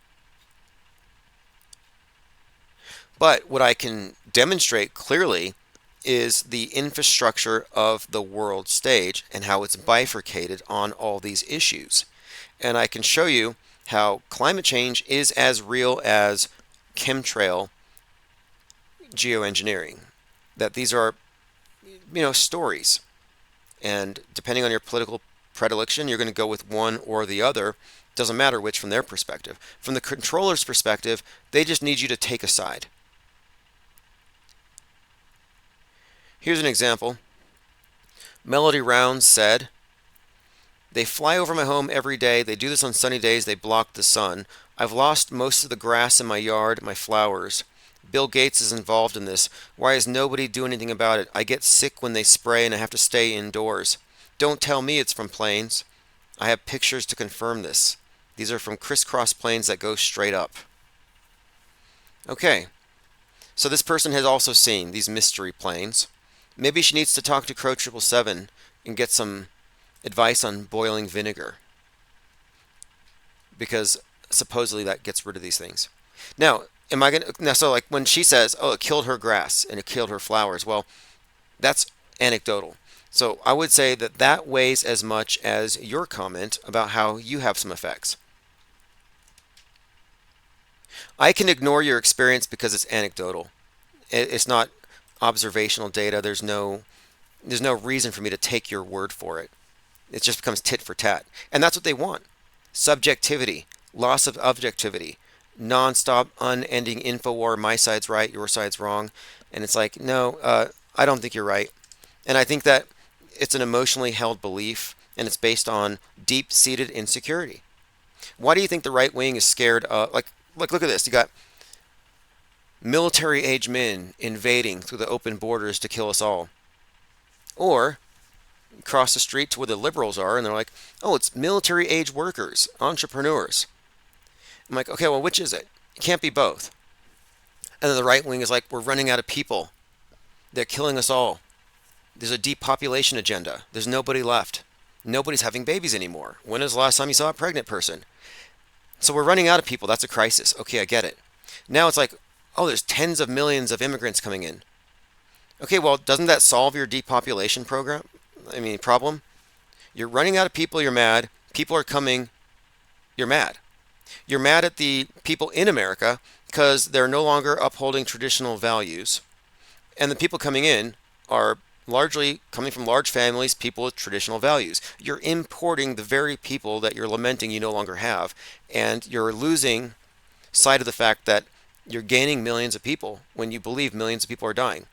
But what I can demonstrate clearly is the infrastructure of the world stage and how it's bifurcated on all these issues. And I can show you how climate change is as real as chemtrail geoengineering. That these are, stories. And depending on your political predilection, you're going to go with one or the other. Doesn't matter which from their perspective. From the controller's perspective, they just need you to take a side. Here's an example. Melody Rounds said, they fly over my home every day. They do this on sunny days. They block the sun. I've lost most of the grass in my yard, my flowers. Bill Gates is involved in this. Why is nobody doing anything about it? I get sick when they spray and I have to stay indoors. Don't tell me it's from planes. I have pictures to confirm this. These are from crisscross planes that go straight up. Okay, so this person has also seen these mystery planes. Maybe she needs to talk to Crow 777 and get some advice on boiling vinegar, because supposedly that gets rid of these things. Now, so like when she says, oh, it killed her grass and it killed her flowers, well, that's anecdotal. So I would say that that weighs as much as your comment about how you have some effects. I can ignore your experience because it's anecdotal. It's not observational data. There's no reason for me to take your word for it. It just becomes tit for tat. And that's what they want. Subjectivity, loss of objectivity, non-stop, unending info war, my side's right, your side's wrong. And it's like, no, I don't think you're right. And I think that it's an emotionally held belief, and it's based on deep-seated insecurity. Why do you think the right wing is scared of, like look at this. You got military-age men invading through the open borders to kill us all. Or cross the street to where the liberals are, and they're like, oh, it's military-age workers, entrepreneurs. I'm like, okay, well, which is it? It can't be both. And then the right wing is like, we're running out of people. They're killing us all. There's a depopulation agenda. There's nobody left. Nobody's having babies anymore. When is the last time you saw a pregnant person? So we're running out of people. That's a crisis. Okay, I get it. Now it's like, oh, there's tens of millions of immigrants coming in. Okay, well, doesn't that solve your depopulation problem? You're running out of people, you're mad. People are coming, you're mad. You're mad at the people in America because they're no longer upholding traditional values. And the people coming in are largely coming from large families, people with traditional values. You're importing the very people that you're lamenting you no longer have. And you're losing sight of the fact that you're gaining millions of people when you believe millions of people are dying.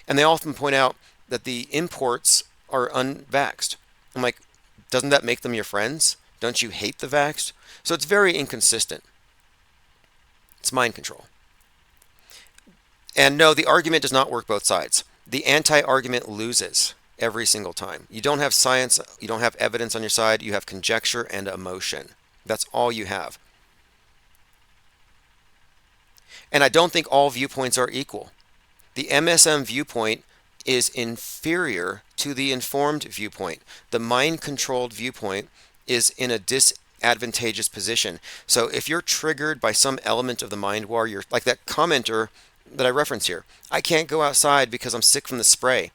And they often point out that the imports are unvaxxed. I'm like, doesn't that make them your friends? Don't you hate the vaxxed? So it's very inconsistent. It's mind control. And no, the argument does not work both sides. The anti-argument loses every single time. You don't have science, you don't have evidence on your side, you have conjecture and emotion. That's all you have. And I don't think all viewpoints are equal. The MSM viewpoint is inferior to the informed viewpoint. The mind-controlled viewpoint is in a disadvantageous position. So if you're triggered by some element of the mind war, you're like that commenter that I reference here. I can't go outside because I'm sick from the spray.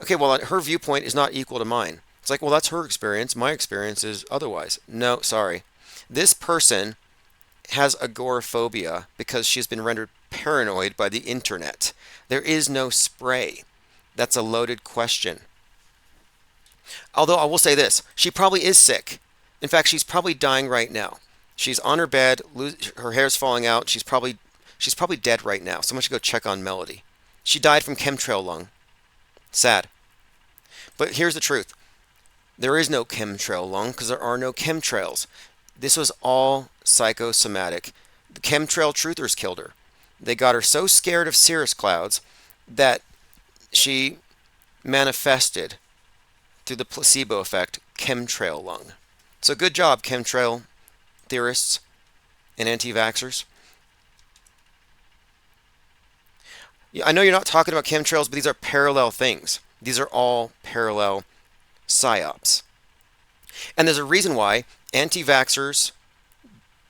Okay, well, her viewpoint is not equal to mine. It's like, well, that's her experience. My experience is otherwise. No, sorry. This person has agoraphobia because she's been rendered paranoid by the internet. There is no spray. That's a loaded question. Although I will say this, she probably is sick. In fact, she's probably dying right now. She's on her bed, her hair's falling out. She's probably dead right now. Someone should go check on Melody. She died from chemtrail lung. Sad. But here's the truth. There is no chemtrail lung because there are no chemtrails. This was all psychosomatic. The chemtrail truthers killed her. They got her so scared of cirrus clouds that she manifested through the placebo effect chemtrail lung. So good job, chemtrail theorists and anti-vaxxers. I know you're not talking about chemtrails, but these are parallel things. These are all parallel psyops. And there's a reason why anti-vaxxers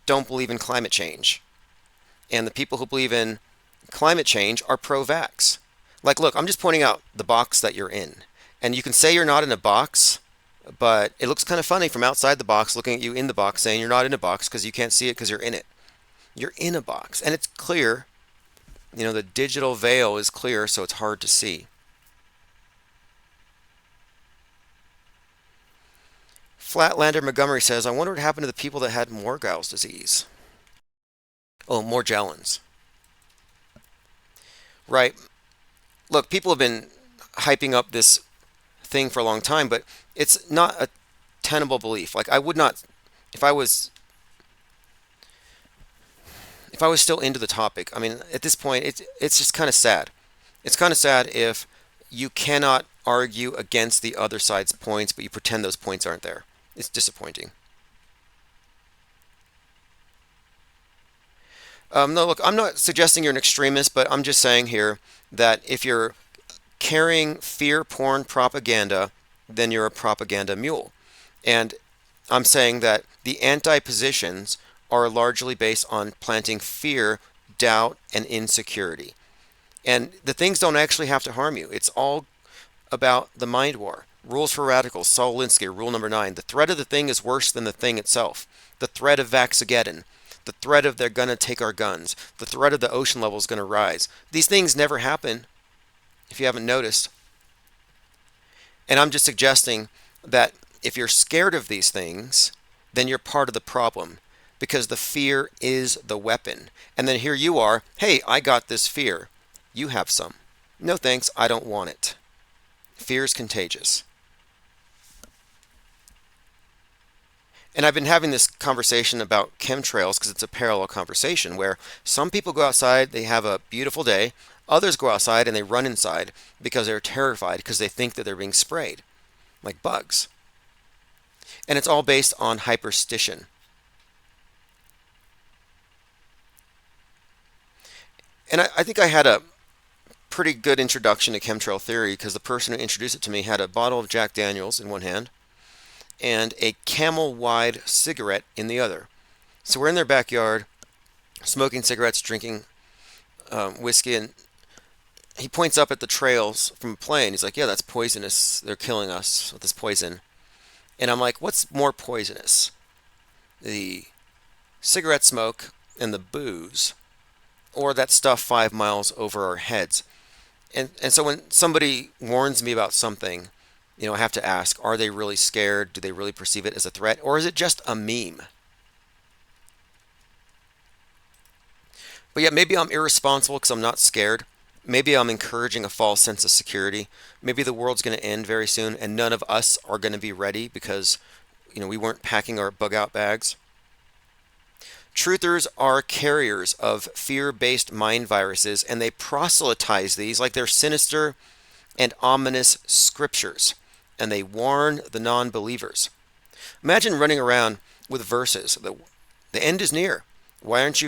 don't believe in climate change. And the people who believe in climate change are pro-vax. Like, look, I'm just pointing out the box that you're in. And you can say you're not in a box, but it looks kind of funny from outside the box looking at you in the box saying you're not in a box because you can't see it because you're in it. You're in a box. And it's clear. You know, the digital veil is clear, so it's hard to see. Flatlander Montgomery says, I wonder what happened to the people that had Morgau's disease. Oh, Morgellons. Right. Look, people have been hyping up this thing for a long time, but it's not a tenable belief. Like, I would not, if I was still into the topic, I mean, at this point, it's just kind of sad. It's kind of sad if you cannot argue against the other side's points, but you pretend those points aren't there. It's disappointing. No, look, I'm not suggesting you're an extremist, but I'm just saying here that if you're carrying fear porn propaganda, then you're a propaganda mule. And I'm saying that the anti-positions are largely based on planting fear, doubt, and insecurity. And the things don't actually have to harm you. It's all about the mind war. Rules for radicals, Saul Alinsky, rule number 9. The threat of the thing is worse than the thing itself. The threat of Vaxageddon. The threat of they're going to take our guns. The threat of the ocean level is going to rise. These things never happen, if you haven't noticed. And I'm just suggesting that if you're scared of these things, then you're part of the problem, because the fear is the weapon. And then here you are, hey, I got this fear. You have some. No thanks, I don't want it. Fear is contagious. And I've been having this conversation about chemtrails because it's a parallel conversation where some people go outside, they have a beautiful day. Others go outside and they run inside because they're terrified because they think that they're being sprayed like bugs. And it's all based on hyperstition. And I think I had a pretty good introduction to chemtrail theory because the person who introduced it to me had a bottle of Jack Daniels in one hand and a Camel-wide cigarette in the other. So we're in their backyard, smoking cigarettes, drinking whiskey, and he points up at the trails from a plane. He's like, yeah, that's poisonous. They're killing us with this poison. And I'm like, what's more poisonous? The cigarette smoke and the booze, or that stuff 5 miles over our heads? And so when somebody warns me about something, I have to ask, are they really scared? Do they really perceive it as a threat? Or is it just a meme? But yeah, maybe I'm irresponsible because I'm not scared. Maybe I'm encouraging a false sense of security. Maybe the world's going to end very soon and none of us are going to be ready because, we weren't packing our bug-out bags. Truthers are carriers of fear-based mind viruses, and they proselytize these like they're sinister and ominous scriptures, and they warn the non-believers. Imagine running around with verses. The end is near. Why aren't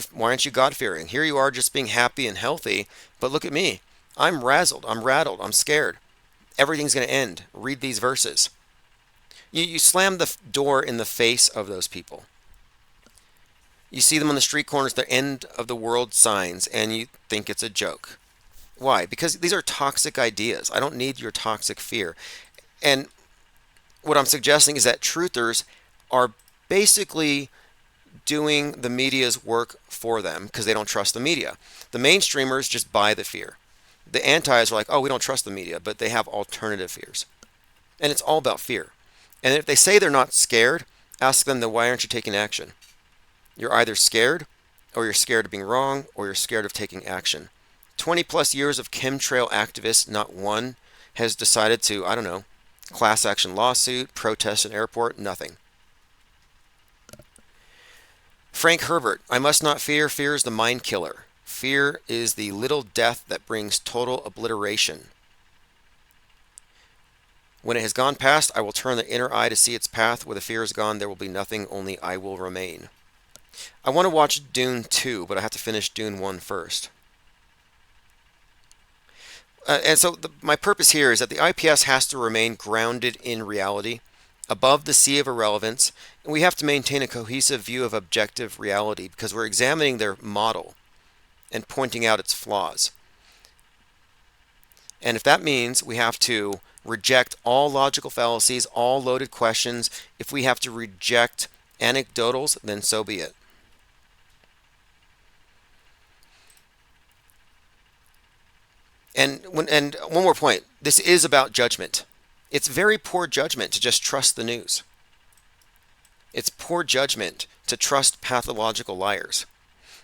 you God-fearing? Here you are just being happy and healthy, but look at me. I'm razzled. I'm rattled. I'm scared. Everything's going to end. Read these verses. You slam the door in the face of those people. You see them on the street corners, the end of the world signs, and you think it's a joke. Why? Because these are toxic ideas. I don't need your toxic fear. And what I'm suggesting is that truthers are basically doing the media's work for them because they don't trust the media. The mainstreamers just buy the fear. The antis are like, oh, we don't trust the media, but they have alternative fears. And it's all about fear. And if they say they're not scared, ask them, then why aren't you taking action? You're either scared, or you're scared of being wrong, or you're scared of taking action. 20 plus years of chemtrail activists, not one has decided to, class action lawsuit, protest an airport, nothing. Frank Herbert, I must not fear. Fear is the mind killer. Fear is the little death that brings total obliteration. When it has gone past, I will turn the inner eye to see its path. Where the fear is gone, there will be nothing, only I will remain. I want to watch Dune 2, but I have to finish Dune 1 first. And so my purpose here is that the IPS has to remain grounded in reality, above the sea of irrelevance, and we have to maintain a cohesive view of objective reality because we're examining their model and pointing out its flaws. And if that means we have to reject all logical fallacies, all loaded questions, if we have to reject anecdotals, then so be it. And one more point, this is about judgment. It's very poor judgment to just trust the news. It's poor judgment to trust pathological liars.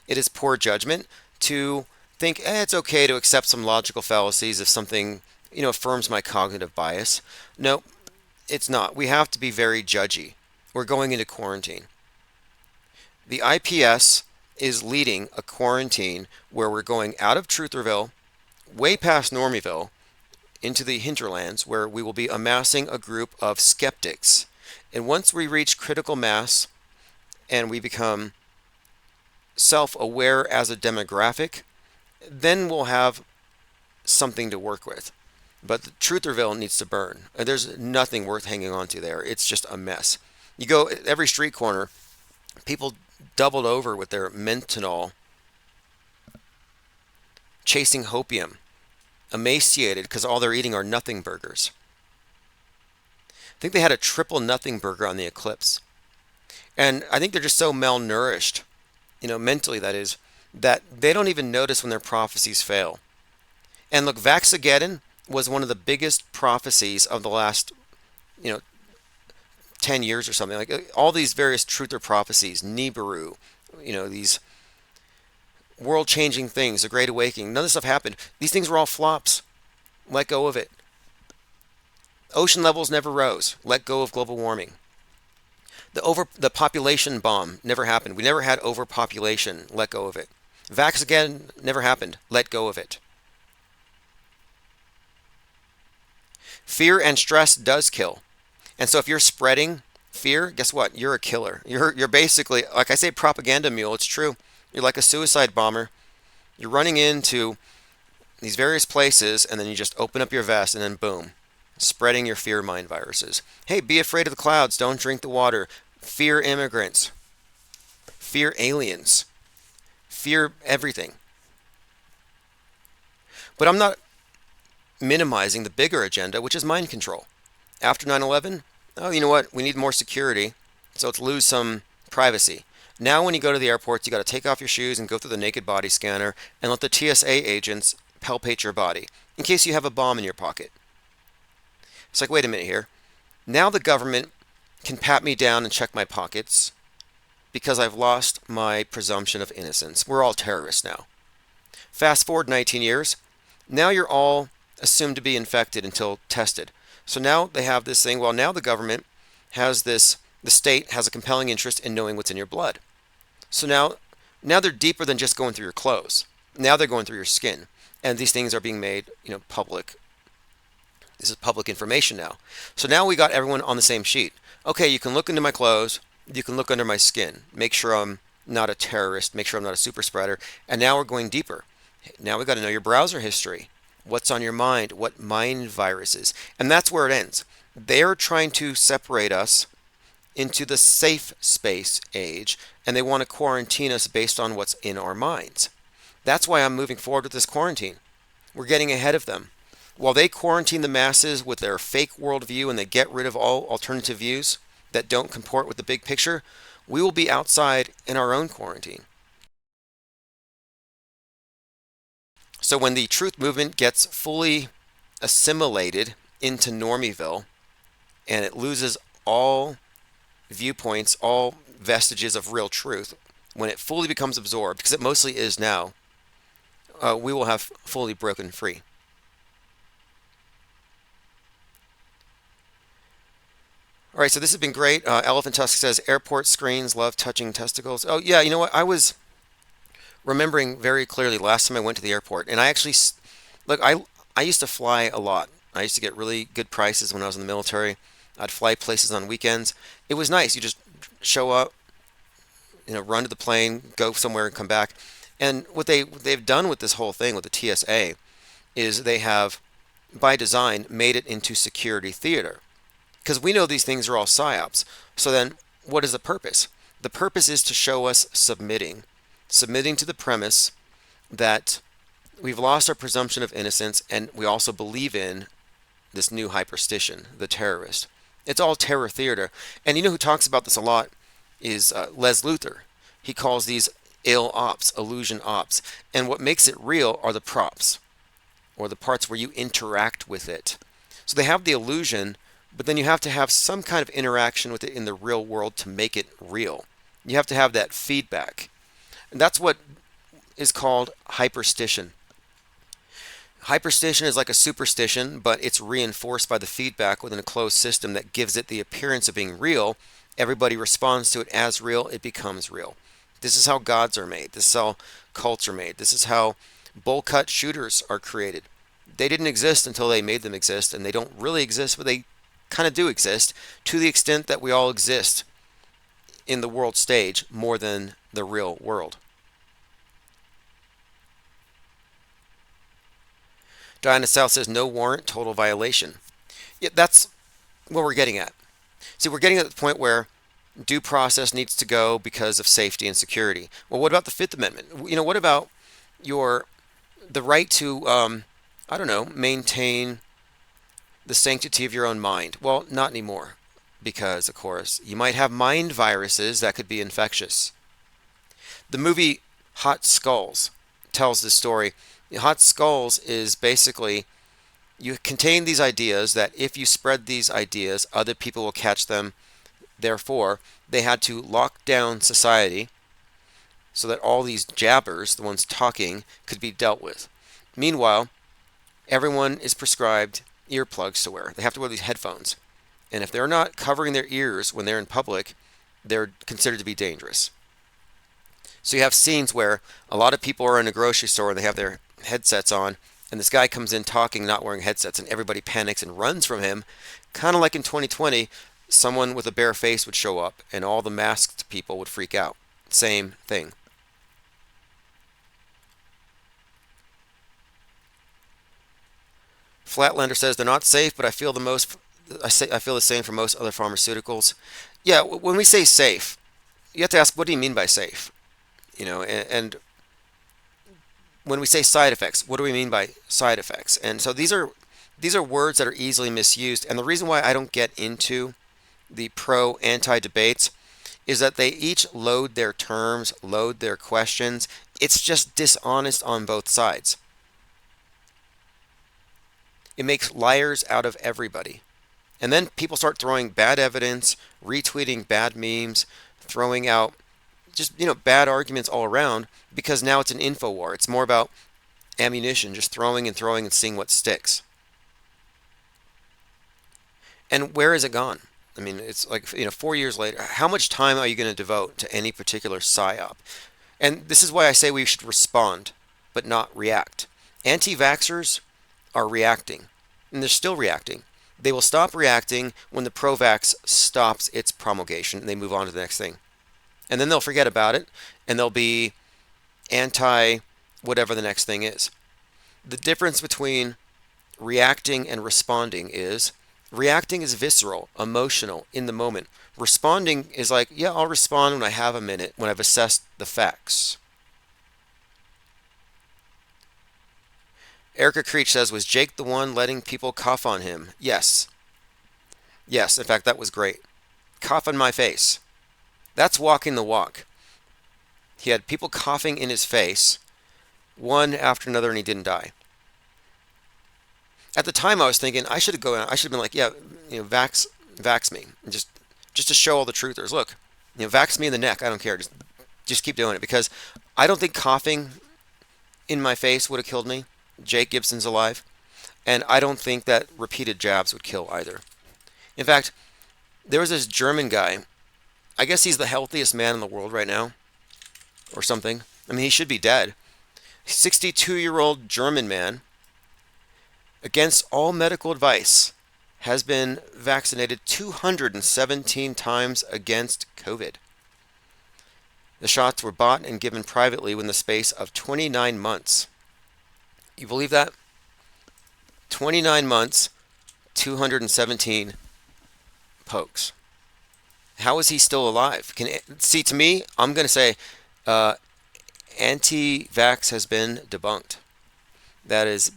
It is poor judgment to think, it's okay to accept some logical fallacies if something, affirms my cognitive bias. No, it's not. We have to be very judgy. We're going into quarantine. The IPS is leading a quarantine where we're going out of Trutherville, way past Normieville, into the hinterlands where we will be amassing a group of skeptics. And once we reach critical mass and we become self-aware as a demographic, then we'll have something to work with. But the Trutherville needs to burn. And there's nothing worth hanging on to there. It's just a mess. You go every street corner, people doubled over with their menthol, chasing hopium, emaciated because all they're eating are nothing burgers. I think they had a triple nothing burger on the Eclipse. And I think they're just so malnourished, mentally that is, that they don't even notice when their prophecies fail. And look, Vaxageddon was one of the biggest prophecies of the last, 10 years or something. Like all these various truther prophecies, Nibiru, these world-changing things, the Great Awakening, none of this stuff happened. These things were all flops. Let go of it. Ocean levels never rose. Let go of global warming. The population bomb never happened. We never had overpopulation. Let go of it. Vaxageddon never happened. Let go of it. Fear and stress does kill. And so if you're spreading fear, guess what? You're a killer. You're basically, like I say, propaganda mule. It's true. You're like a suicide bomber. You're running into these various places, and then you just open up your vest, and then boom, spreading your fear mind viruses. Hey, be afraid of the clouds. Don't drink the water. Fear immigrants. Fear aliens. Fear everything. But I'm not minimizing the bigger agenda, which is mind control. After 9/11, oh, you know what? We need more security, so let's lose some privacy. Now when you go to the airports, you got to take off your shoes and go through the naked body scanner and let the TSA agents palpate your body in case you have a bomb in your pocket. It's like, wait a minute here. Now the government can pat me down and check my pockets because I've lost my presumption of innocence. We're all terrorists now. Fast forward 19 years. Now you're all assumed to be infected until tested. So now they have this thing. Well, now the government has this, the state has a compelling interest in knowing what's in your blood. So now they're deeper than just going through your clothes. Now they're going through your skin. And these things are being made, public. This is public information now. So now we got everyone on the same sheet. Okay, you can look into my clothes. You can look under my skin. Make sure I'm not a terrorist. Make sure I'm not a super spreader. And now we're going deeper. Now we got to know your browser history. What's on your mind? What mind viruses? And that's where it ends. They're trying to separate us into the safe space age, and they want to quarantine us based on what's in our minds. That's why I'm moving forward with this quarantine. We're getting ahead of them. While they quarantine the masses with their fake worldview and they get rid of all alternative views that don't comport with the big picture, we will be outside in our own quarantine. So when the truth movement gets fully assimilated into Normieville and it loses all viewpoints, all vestiges of real truth, when it fully becomes absorbed, because it mostly is now, we will have fully broken free. All right, so this has been great. Elephant Tusk says, airport screens love touching testicles. Oh, yeah, you know what? I was remembering very clearly last time I went to the airport, and I actually, look, I used to fly a lot. I used to get really good prices when I was in the military. I'd fly places on weekends. It was nice. You just show up, run to the plane, go somewhere and come back. And what they've done with this whole thing with the TSA is they have, by design, made it into security theater. Because we know these things are all psyops. So then what is the purpose? The purpose is to show us submitting to the premise that we've lost our presumption of innocence, and we also believe in this new hyperstition, the terrorist. It's all terror theater. And you know who talks about this a lot is Les Luthor. He calls these ill ops, illusion ops. And what makes it real are the props, or the parts where you interact with it. So they have the illusion, but then you have to have some kind of interaction with it in the real world to make it real. You have to have that feedback. And that's what is called hyperstition. Hyperstition is like a superstition, but it's reinforced by the feedback within a closed system that gives it the appearance of being real. Everybody responds to it as real. It becomes real. This is how gods are made. This is how cults are made. This is how bowl cut shooters are created. They didn't exist until they made them exist, and they don't really exist, but they kind of do exist to the extent that we all exist in the world stage more than the real world. Diana South says no warrant, total violation. Yeah, that's what we're getting at. See, we're getting at the point where due process needs to go because of safety and security. Well, what about the Fifth Amendment? What about the right to, I don't know, maintain the sanctity of your own mind? Well, not anymore, because, of course, you might have mind viruses that could be infectious. The movie Hot Skulls tells this story. Hot Skulls is basically, you contain these ideas that if you spread these ideas, other people will catch them. Therefore, they had to lock down society so that all these jabbers, the ones talking, could be dealt with. Meanwhile, everyone is prescribed earplugs to wear. They have to wear these headphones. And if they're not covering their ears when they're in public, they're considered to be dangerous. So you have scenes where a lot of people are in a grocery store and they have their headsets on, and this guy comes in talking, not wearing headsets, and everybody panics and runs from him. Kind of like in 2020, someone with a bare face would show up and all the masked people would freak out. Same thing. Flatlander says they're not safe, but I feel the same for most other pharmaceuticals. Yeah, when we say safe, you have to ask, what do you mean by safe? And when we say side effects, what do we mean by side effects? And so these are words that are easily misused. And the reason why I don't get into the pro-anti debates is that they each load their terms, load their questions. It's just dishonest on both sides. It makes liars out of everybody. And then people start throwing bad evidence, retweeting bad memes, throwing out just, bad arguments all around, because now it's an info war. It's more about ammunition, just throwing and throwing and seeing what sticks. And where is it gone? I mean, it's like, 4 years later, how much time are you going to devote to any particular psyop? And this is why I say we should respond, but not react. Anti-vaxxers are reacting, and they're still reacting. They will stop reacting when the pro-vax stops its promulgation and they move on to the next thing. And then they'll forget about it, and they'll be anti whatever the next thing is. The difference between reacting and responding is reacting is visceral, emotional, in the moment. Responding is like, yeah, I'll respond when I have a minute, when I've assessed the facts. Erica Creech says, was Jake the one letting people cough on him? Yes. Yes, in fact, that was great. Cough on my face. That's walking the walk. He had people coughing in his face, one after another, and he didn't die. At the time, I was thinking I should have been like, yeah, vax me, and just to show all the truthers. Look, vax me in the neck. I don't care. Just keep doing it, because I don't think coughing in my face would have killed me. Jake Gibson's alive, and I don't think that repeated jabs would kill either. In fact, there was this German guy. I guess he's the healthiest man in the world right now, or something. I mean, he should be dead. 62-year-old German man, against all medical advice, has been vaccinated 217 times against COVID. The shots were bought and given privately within the space of 29 months. You believe that? 29 months, 217 pokes. How is he still alive? See, to me, I'm going to say anti-vax has been debunked. That is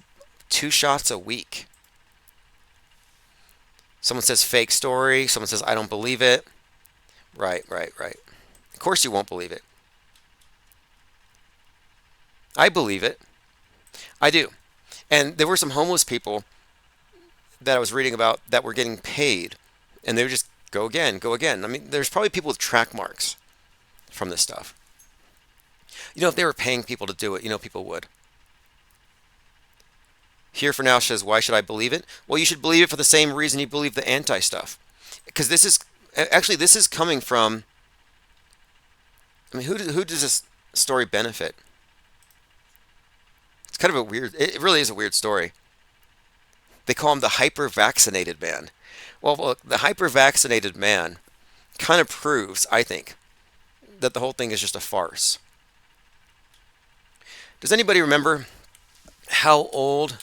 2 shots a week. Someone says fake story. Someone says I don't believe it. Right. Of course you won't believe it. I believe it. I do. And there were some homeless people that I was reading about that were getting paid, and they would just go again. I mean, there's probably people with track marks from this stuff. If they were paying people to do it, people would. Here for Now says, why should I believe it? Well, you should believe it for the same reason you believe the anti-stuff. Because this is coming from, I mean, who does this story benefit? It's kind of it really is a weird story. They call him the hyper-vaccinated man. Well, look, the hyper-vaccinated man kind of proves, I think, that the whole thing is just a farce. Does anybody remember how old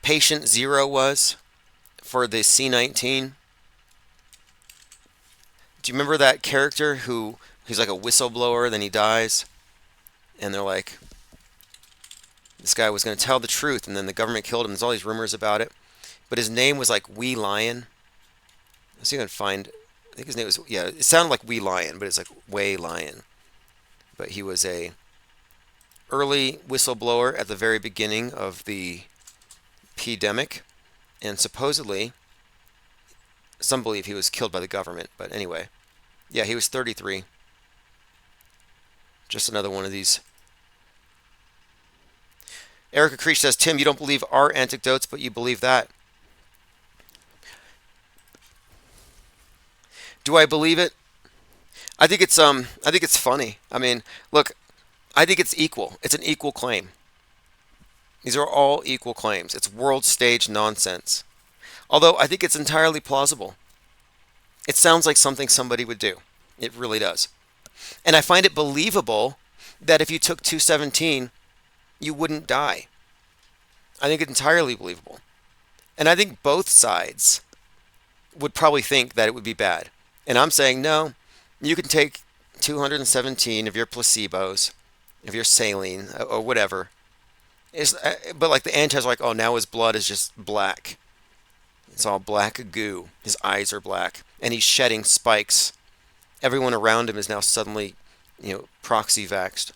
patient 0 was for the C-19? Do you remember that character who's like a whistleblower, then he dies? And they're like, this guy was going to tell the truth, and then the government killed him. There's all these rumors about it. But his name was like Wee Lion. Let's see if I can find, I think his name was, yeah, it sounded like Wee Lion, but it's like Way Lion. But he was a early whistleblower at the very beginning of the pandemic, and supposedly, some believe he was killed by the government, but anyway. Yeah, he was 33. Just another one of these. Erica Creech says, Tim, you don't believe our anecdotes, but you believe that. Do I believe it? I think it's funny. I mean, look, I think it's equal. It's an equal claim. These are all equal claims. It's world stage nonsense. Although I think it's entirely plausible. It sounds like something somebody would do. It really does. And I find it believable that if you took 217, you wouldn't die. I think it's entirely believable. And I think both sides would probably think that it would be bad. And I'm saying, no, you can take 217 of your placebos, of your saline, or whatever. But like the antis are like, oh, now his blood is just black. It's all black goo. His eyes are black. And he's shedding spikes. Everyone around him is now suddenly, proxy vaxxed.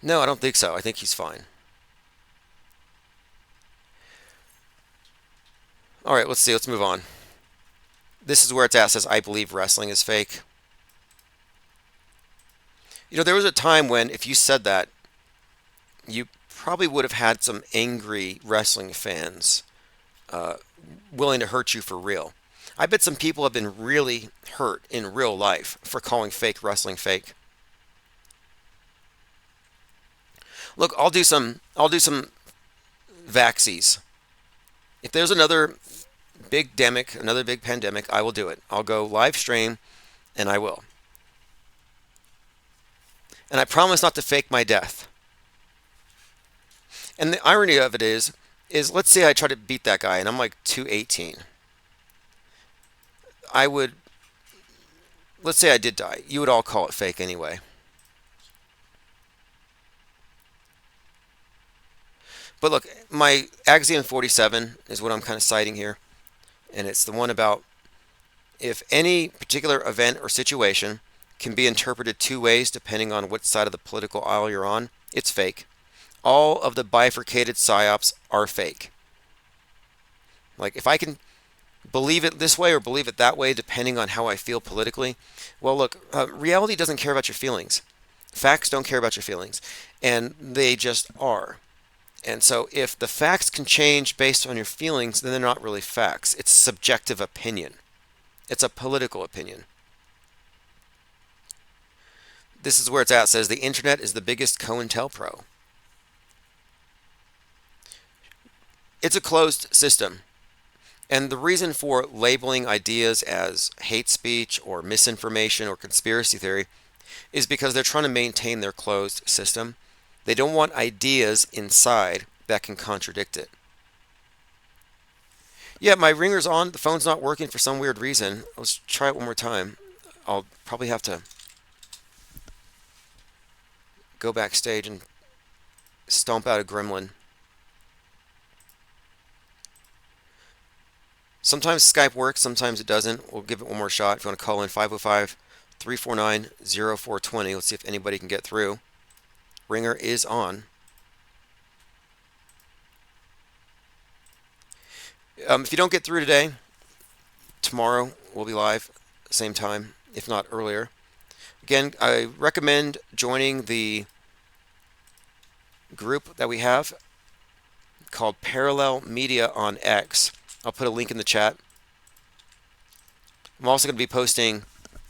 No, I don't think so. I think he's fine. All right, let's see. Let's move on. This is where it's at. It says, I believe wrestling is fake. There was a time when if you said that, you probably would have had some angry wrestling fans willing to hurt you for real. I bet some people have been really hurt in real life for calling fake wrestling fake. Look, I'll do some vaxies. If there's another big demic, another big pandemic, I will do it. I'll go live stream, and I will. And I promise not to fake my death. And the irony of it is let's say I try to beat that guy, and I'm like 218. Let's say I did die. You would all call it fake anyway. But look, my Axiom 47 is what I'm kind of citing here. And it's the one about if any particular event or situation can be interpreted two ways depending on which side of the political aisle you're on, it's fake. All of the bifurcated psyops are fake. Like if I can believe it this way or believe it that way depending on how I feel politically, well look, reality doesn't care about your feelings. Facts don't care about your feelings. And they just are. And so if the facts can change based on your feelings, then they're not really facts. It's subjective opinion. It's a political opinion. This is where it's at. It says the internet is the biggest COINTELPRO. It's a closed system. And the reason for labeling ideas as hate speech or misinformation or conspiracy theory is because they're trying to maintain their closed system. They don't want ideas inside that can contradict it. Yeah, my ringer's on. The phone's not working for some weird reason. Let's try it one more time. I'll probably have to go backstage and stomp out a gremlin. Sometimes Skype works, sometimes it doesn't. We'll give it one more shot. If you want to call in, 505-349-0420. Let's see if anybody can get through. Ringer is on. If you don't get through today, tomorrow we'll be live, same time, if not earlier. Again, I recommend joining the group that we have called Parallel Media on X. I'll put a link in the chat. I'm also going to be posting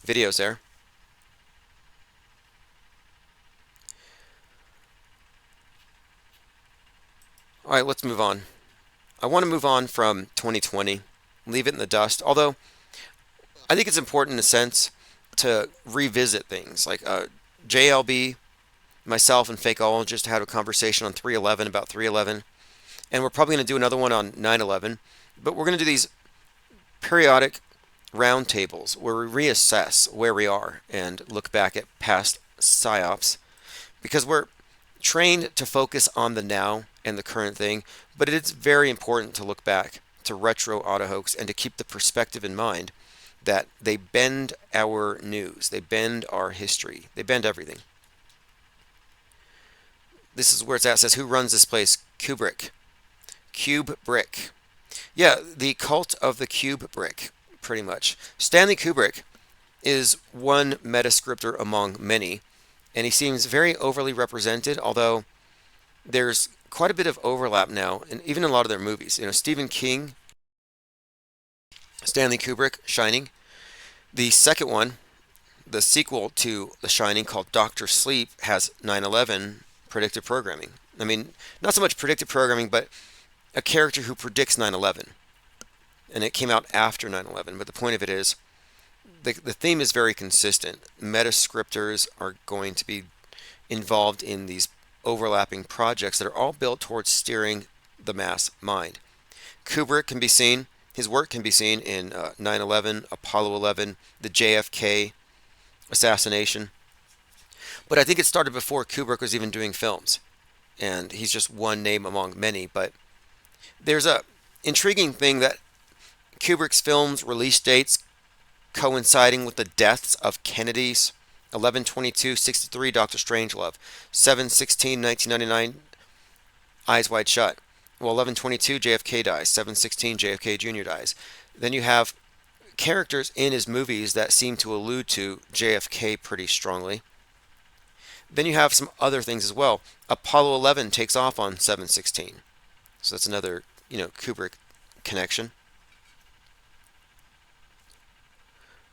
videos there. All right, let's move on. I want to move on from 2020, leave it in the dust. Although I think it's important in a sense to revisit things. Like JLB, myself, and Fakeologist had a conversation on 3/11 about 3/11, and we're probably going to do another one on 9/11. But we're going to do these periodic roundtables where we reassess where we are and look back at past psyops, because we're trained to focus on the now and the current thing, but it's very important to look back to retro auto hoax and to keep the perspective in mind that they bend our news, they bend our history, they bend everything. This is where it's at. It says, who runs this place? Kubrick. Cube Brick. Yeah, the cult of the cube brick, pretty much. Stanley Kubrick is one metascriptor among many, and he seems very overly represented, although there's quite a bit of overlap now, and even in a lot of their movies. You know, Stephen King, Stanley Kubrick, Shining. The second one, the sequel to The Shining, called Doctor Sleep, has 9/11 predictive programming. I mean, not so much predictive programming, but a character who predicts 9/11. And it came out after 9/11, but the point of it is, the theme is very consistent. Metascriptors are going to be involved in these overlapping projects that are all built towards steering the mass mind. Kubrick can be seen, his work can be seen in 9/11, Apollo 11, the JFK assassination. But I think it started before Kubrick was even doing films. And he's just one name among many. But there's a intriguing thing that Kubrick's films release dates coinciding with the deaths of Kennedy's 11/22/63, Dr. Strangelove, 7/16/1999, Eyes Wide Shut. Well, 11/22, JFK dies. 7/16, JFK Jr. dies. Then you have characters in his movies that seem to allude to JFK pretty strongly. Then you have some other things as well. Apollo 11 takes off on 7/16. So that's another, Kubrick connection.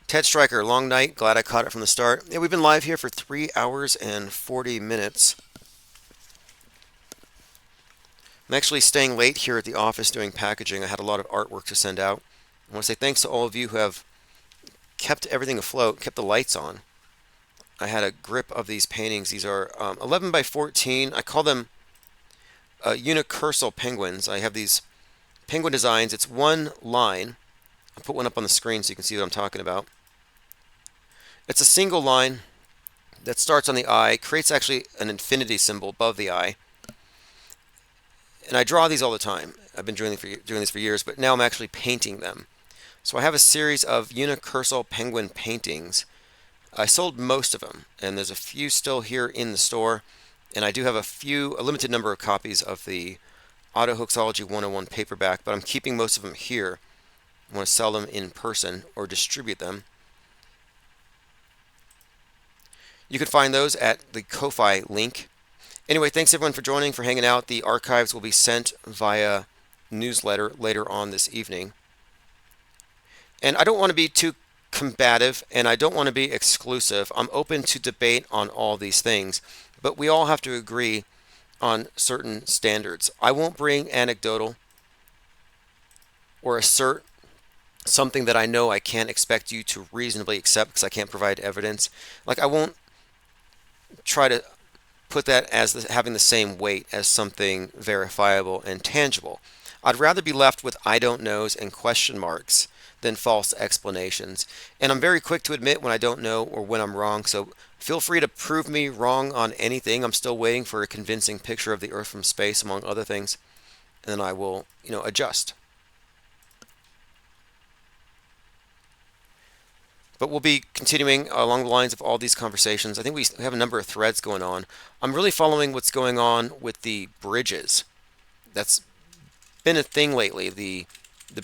Ted Stryker, long night. Glad I caught it from the start. Yeah, we've been live here for 3 hours and 40 minutes. I'm actually staying late here at the office doing packaging. I had a lot of artwork to send out. I want to say thanks to all of you who have kept everything afloat, kept the lights on. I had a grip of these paintings. These are 11 by 14. I call them unicursal penguins. I have these penguin designs. It's one line. I'll put one up on the screen so you can see what I'm talking about. It's a single line that starts on the eye, creates actually an infinity symbol above the eye. And I draw these all the time. I've been doing this for years, but now I'm actually painting them. So I have a series of unicursal penguin paintings. I sold most of them, and there's a few still here in the store. And I do have a limited number of copies of the Auto Hoaxology 101 paperback, but I'm keeping most of them here. I want to sell them in person or distribute them. You can find those at the Ko-Fi link. Anyway, thanks everyone for joining, for hanging out. The archives will be sent via newsletter later on this evening. And I don't want to be too combative, and I don't want to be exclusive. I'm open to debate on all these things, but we all have to agree on certain standards. I won't bring anecdotal or assert something that I know I can't expect you to reasonably accept because I can't provide evidence. Like, I won't try to put that as having the same weight as something verifiable and tangible. I'd rather be left with I don't knows and question marks than false explanations. And I'm very quick to admit when I don't know or when I'm wrong, so feel free to prove me wrong on anything. I'm still waiting for a convincing picture of the Earth from space, among other things, and then I will, adjust. But we'll be continuing along the lines of all these conversations. I think we have a number of threads going on. I'm really following what's going on with the bridges. That's been a thing lately. The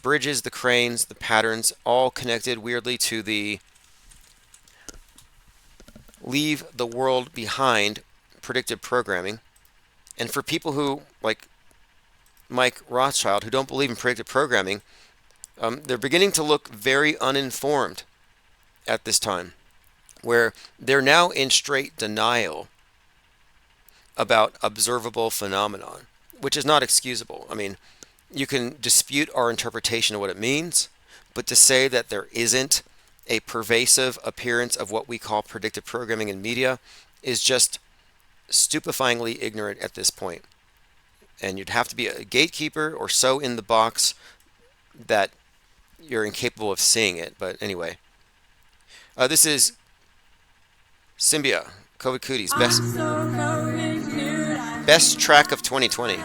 bridges, the cranes, the patterns, all connected weirdly to the leave the world behind predictive programming. And for people who, like Mike Rothschild, who don't believe in predictive programming, they're beginning to look very uninformed at this time, where they're now in straight denial about observable phenomenon. which is not excusable. I mean, you can dispute our interpretation of what it means, but to say that there isn't a pervasive appearance of what we call predictive programming in media is just stupefyingly ignorant at this point. And you'd have to be a gatekeeper or so in the box that you're incapable of seeing it. But anyway, this is Symbia, COVID Cooties, best track of 2020.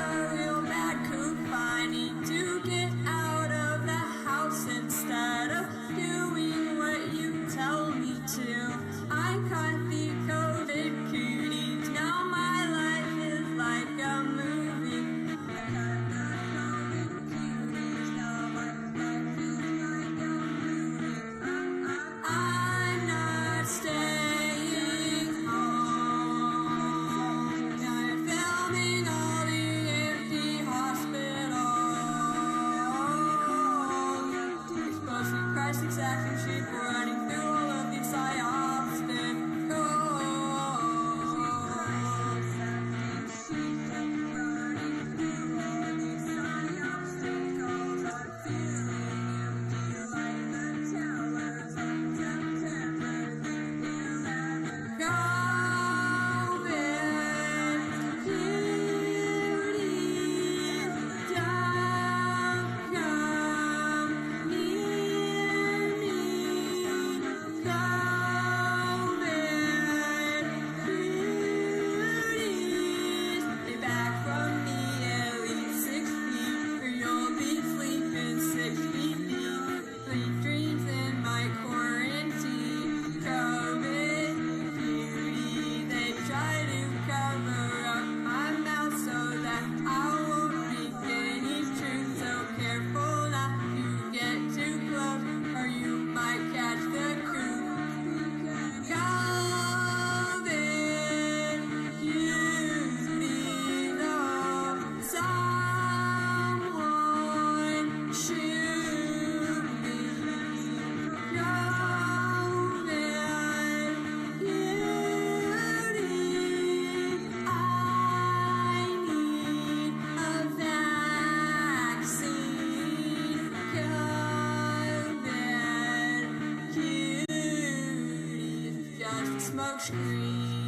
Smoke screen.